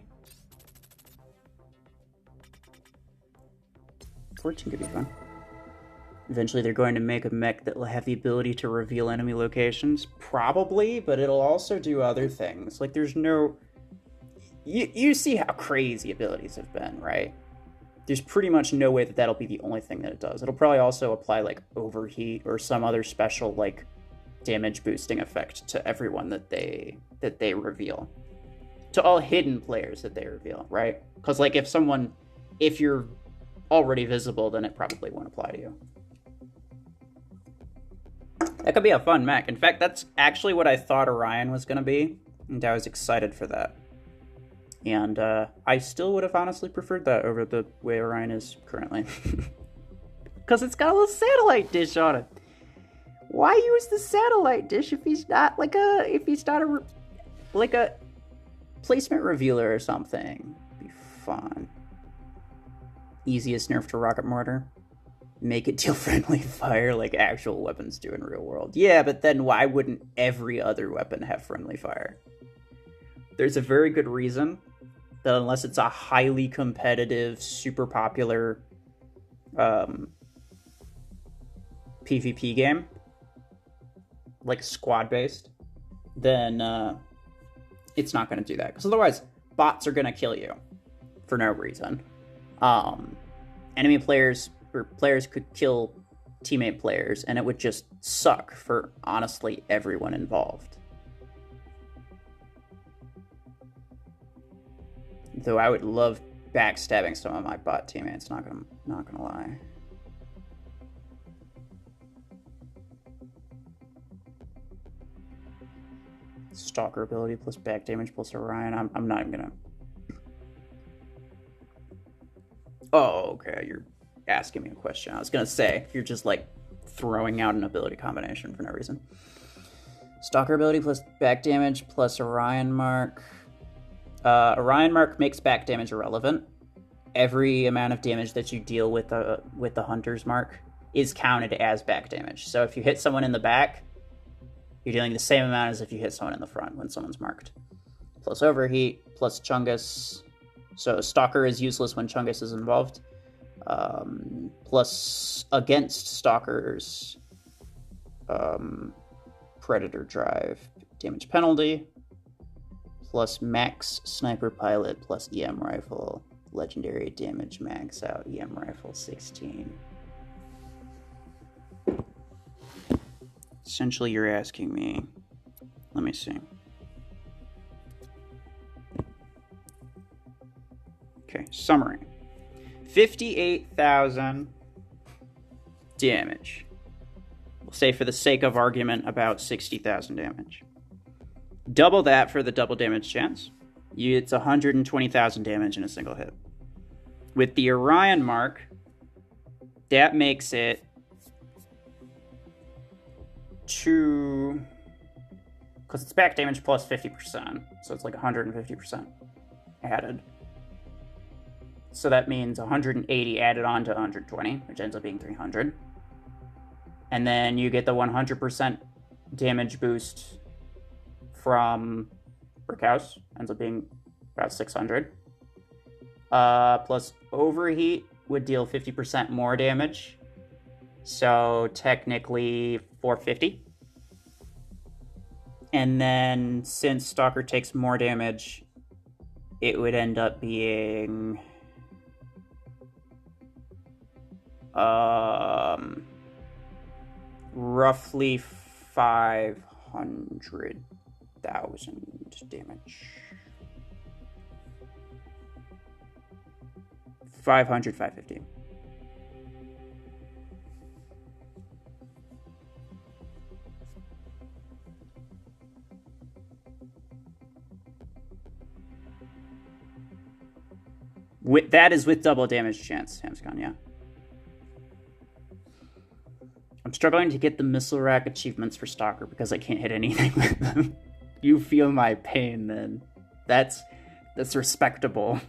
14 could be fun. Eventually they're going to make a mech that will have the ability to reveal enemy locations. Probably, but it'll also do other things. Like, there's no... You see how crazy abilities have been, right? There's pretty much no way that that'll be the only thing that it does. It'll probably also apply, like, overheat or some other special, like, damage boosting effect to everyone that they reveal. To all hidden players that they reveal, right? Because, like, if you're already visible, then it probably won't apply to you. That could be a fun mech. In fact, that's actually what I thought Orion was going to be, and I was excited for that. And I still would have honestly preferred that over the way Orion is currently. Because it's got a little satellite dish on it. Why use the satellite dish if he's not a placement revealer or something? It'd be fun. Easiest nerf to rocket mortar. Make it deal friendly fire like actual weapons do in real world. Yeah, but then why wouldn't every other weapon have friendly fire? There's a very good reason that unless it's a highly competitive, super popular PvP game, like squad-based, then it's not going to do that. Because otherwise, bots are going to kill you for no reason. Enemy players... or players could kill teammate players, and it would just suck for, honestly, everyone involved. Though I would love backstabbing some of my bot teammates, not gonna lie. Stalker ability plus back damage plus Orion. I'm not even gonna... Oh, okay, you're asking me a question. I was gonna say, if you're just like throwing out an ability combination for no reason. Stalker ability plus back damage plus Orion Mark. Orion Mark makes back damage irrelevant. Every amount of damage that you deal with the Hunter's Mark is counted as back damage. So if you hit someone in the back, you're dealing the same amount as if you hit someone in the front when someone's marked. Plus Overheat, plus Chungus. So Stalker is useless when Chungus is involved. Plus against Stalkers, Predator Drive damage penalty, plus max Sniper Pilot, plus EM Rifle, legendary damage max out, EM Rifle 16. Essentially, you're asking me, let me see. Okay, summary. 58,000 damage. We'll say for the sake of argument about 60,000 damage. Double that for the double damage chance. It's 120,000 damage in a single hit. With the Orion Mark, that makes it because it's back damage plus 50%, so it's like 150% added. So that means 180 added on to 120, which ends up being 300. And then you get the 100% damage boost from Brickhouse, ends up being about 600. Plus Overheat would deal 50% more damage, so technically 450. And then since Stalker takes more damage, it would end up being roughly 500,000 damage. 550. That is with double damage chance, Hamscon, yeah. I'm struggling to get the missile rack achievements for Stalker because I can't hit anything with them. You feel my pain, then. That's respectable.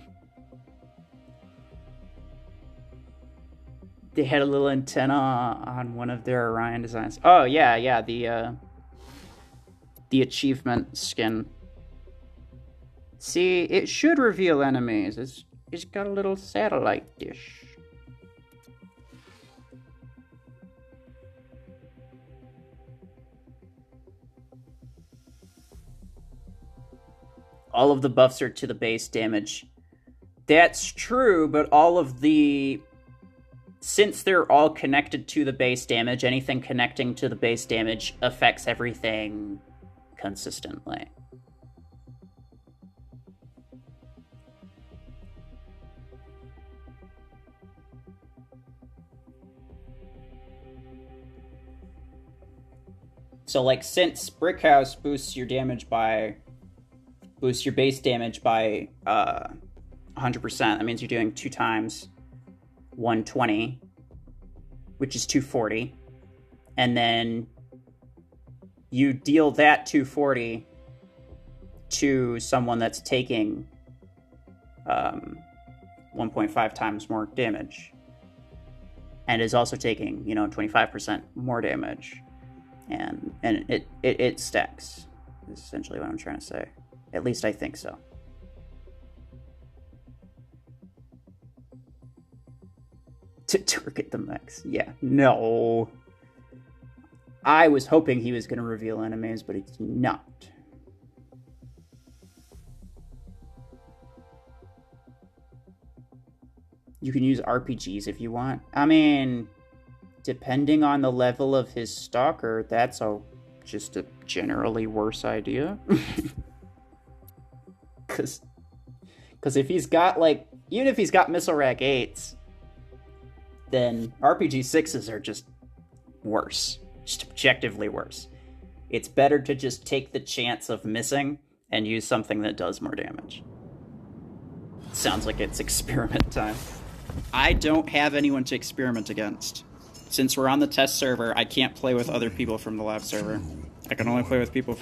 They had a little antenna on one of their Orion designs. Oh, yeah, the achievement skin. See, it should reveal enemies. It's got a little satellite dish. all of the buffs are to the base damage. That's true, but since they're all connected to the base damage, anything connecting to the base damage affects everything consistently. So, like, since Brickhouse boosts your base damage by 100%, that means you're doing 2 times 120, which is 240, and then you deal that 240 to someone that's taking 1.5 times more damage, and is also taking 25% more damage. And it stacks, is essentially what I'm trying to say. At least I think so. To target the mechs. Yeah, no. I was hoping he was going to reveal enemies, but he's not. You can use RPGs if you want. I mean, depending on the level of his stalker, that's just a generally worse idea. Because if he's got, like, even if he's got Missile Rack 8s, then RPG 6s are just worse. Just objectively worse. It's better to just take the chance of missing and use something that does more damage. Sounds like it's experiment time. I don't have anyone to experiment against. Since we're on the test server, I can't play with other people from the lab server. I can only play with people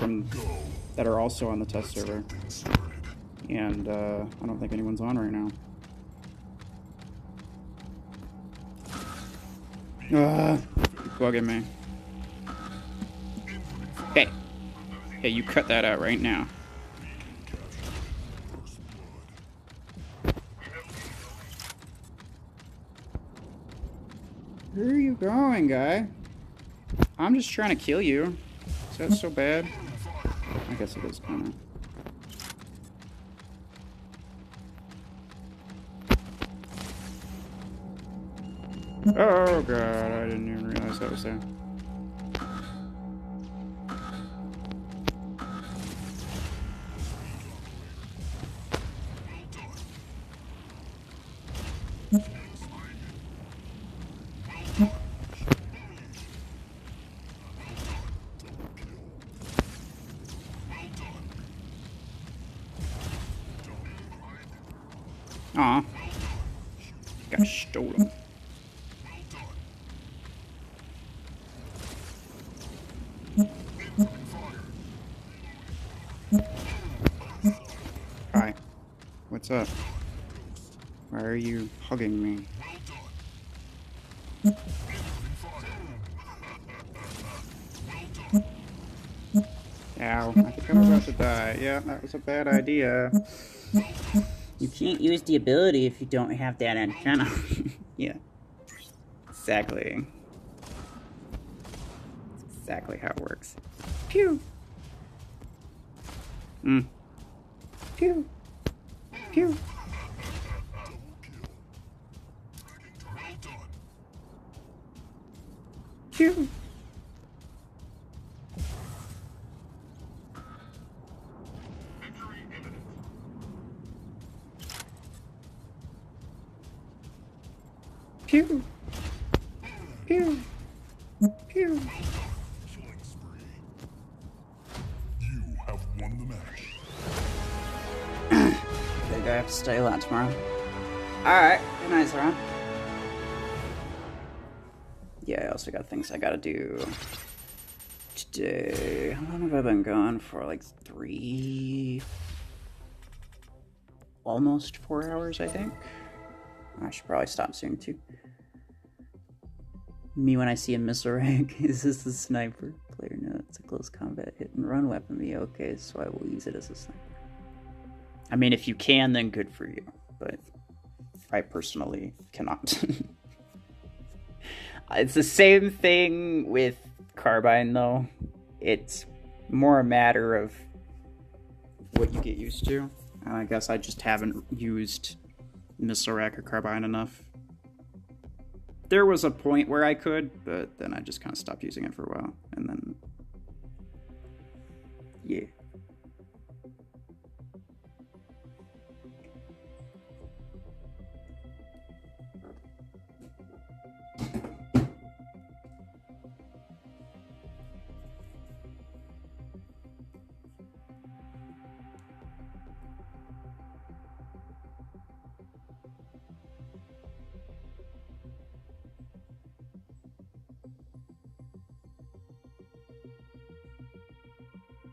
that are also on the test server. And I don't think anyone's on right now. Bugging me. Hey, you cut that out right now. Where are you going, guy? I'm just trying to kill you. Is that so bad? I guess it is kind of. Oh god, I didn't even realize that was there. Aw. Got stolen. Hi. What's up? Why are you hugging me? Ow. I think I'm about to die. Yeah, that was a bad idea. You can't use the ability if you don't have that antenna. Yeah. Exactly. That's exactly how it works. Pew! Pew! Pew! Pew! Pew! Pew! Pew! Killing spree. You have won the match. I think I have to stay late tomorrow. Alright, good night, Sarah. Yeah, I also got things I gotta do today. How long have I been gone for? Like 3... almost 4 hours, I think. I should probably stop soon, too. Me when I see a missile rank. Is this the sniper? Player, no, it's a close combat hit and run weapon. Me, okay, so I will use it as a sniper. I mean, if you can, then good for you. But I personally cannot. It's the same thing with Carbine, though. It's more a matter of what you get used to. And I guess I just haven't used missile rack or carbine enough. There was a point where I could, but then I just kind of stopped using it for a while. And then, yeah.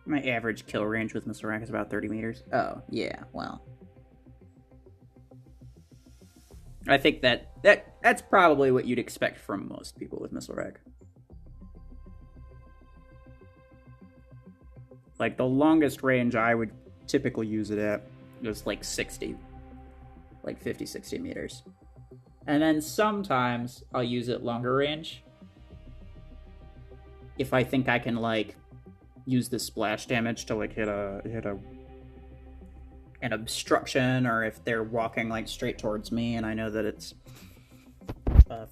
My average kill range with missile rack is about 30 meters. Oh, yeah, well. I think that's probably what you'd expect from most people with missile rack. Like, the longest range I would typically use it at was like 60. Like 50, 60 meters. And then sometimes I'll use it longer range. If I think I can, like, use the splash damage to like hit an obstruction, or if they're walking like straight towards me and I know that it's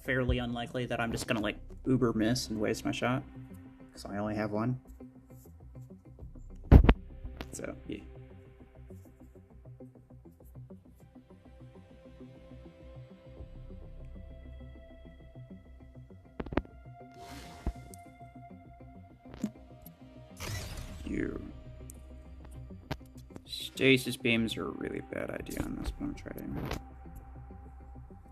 fairly unlikely that I'm just gonna like uber miss and waste my shot because I only have one. So yeah. Stasis beams are a really bad idea on this, but I'm trying to anyway.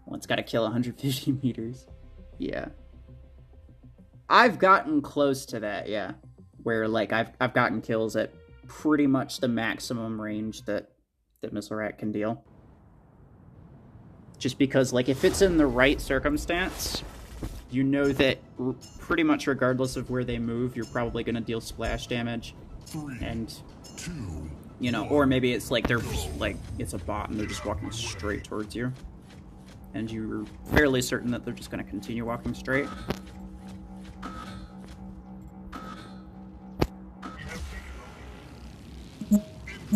Well, it's got to kill 150 meters. Yeah. I've gotten close to that, yeah. Where, like, I've gotten kills at pretty much the maximum range that Missile Rat can deal. Just because, like, if it's in the right circumstance, you know that pretty much regardless of where they move, you're probably going to deal splash damage. 3, and 2, you know, or maybe it's like they're like it's a bot and they're just walking straight towards you, and you're fairly certain that they're just going to continue walking straight.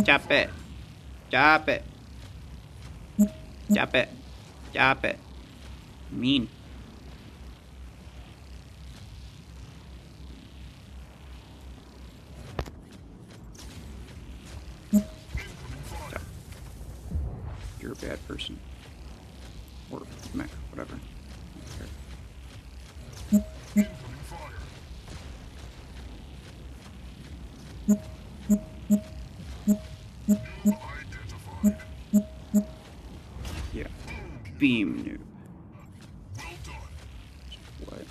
Chop it, chop it, chop it, chop it. Mean. You're a bad person. Or mech, whatever. Okay. Yeah. Beam noob. What?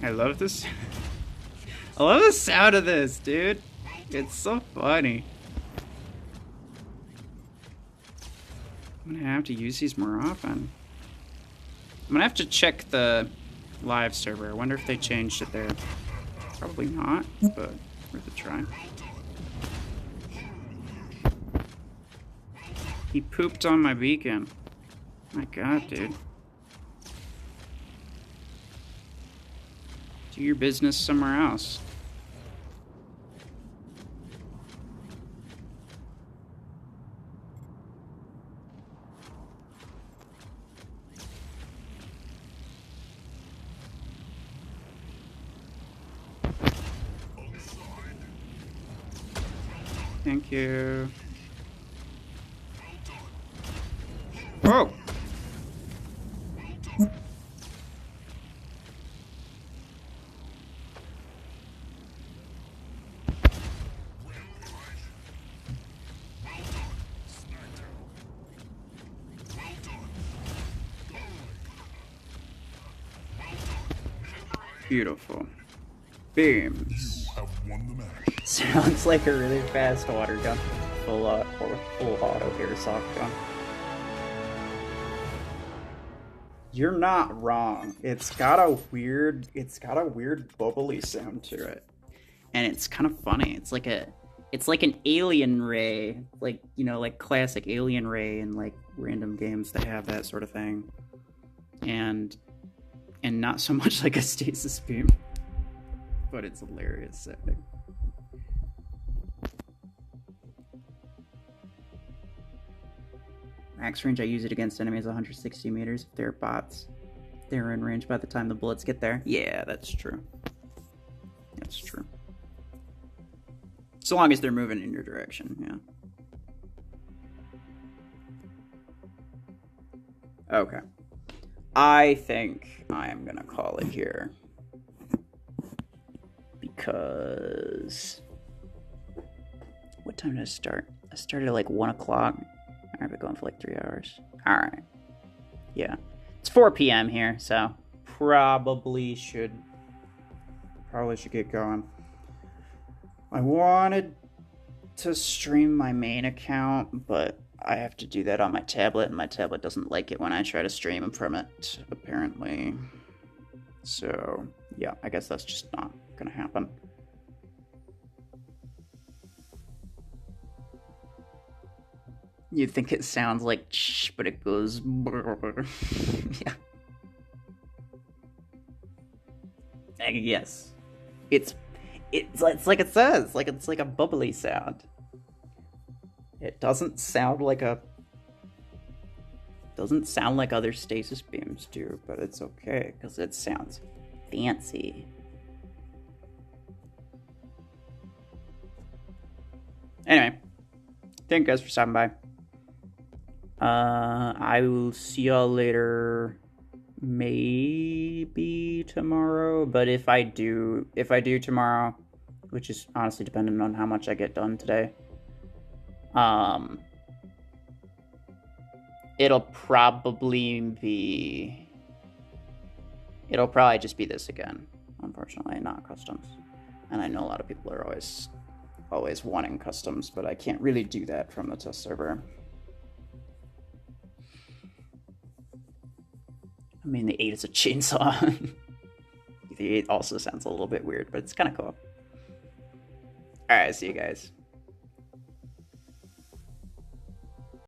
I love this. I love the sound of this, dude. It's so funny. I'm gonna have to use these more often. I'm gonna have to check the live server. I wonder if they changed it there. Probably not, but worth a try. He pooped on my beacon. My god, dude. Do your business somewhere else. Thank you. Whoa! Beautiful. Beams. You have won the match. Sounds like a really fast water gun. Full auto airsoft gun. You're not wrong. It's got a weird bubbly sound to it. And it's kind of funny. It's like It's like an alien ray, like, you know, like classic alien ray and like random games that have that sort of thing. And not so much like a stasis beam. But it's hilarious sounding. Max range, I use it against enemies 160 meters if they're bots. They're in range by the time the bullets get there. Yeah, that's true. That's true. So long as they're moving in your direction, yeah. Okay. I think I am gonna call it here. Because... what time did I start? I started at like 1 o'clock. I've been going for like 3 hours. Alright. Yeah. It's 4 p.m. here, so probably should get going. I wanted to stream my main account, but I have to do that on my tablet, and my tablet doesn't like it when I try to stream from it, apparently. So, yeah, I guess that's just not gonna happen. You think it sounds like shh, but it goes yeah. Yes. It's like it says, like it's like a bubbly sound. It doesn't sound like other stasis beams do, but it's okay because it sounds fancy. Anyway, thank you guys for stopping by. I will see y'all later, maybe tomorrow, but if I do tomorrow, which is honestly dependent on how much I get done today, it'll probably just be this again, unfortunately, not customs. And I know a lot of people are always wanting customs, but I can't really do that from the test server. I mean, the 8 is a chainsaw. The 8 also sounds a little bit weird, but it's kind of cool. Alright, see you guys.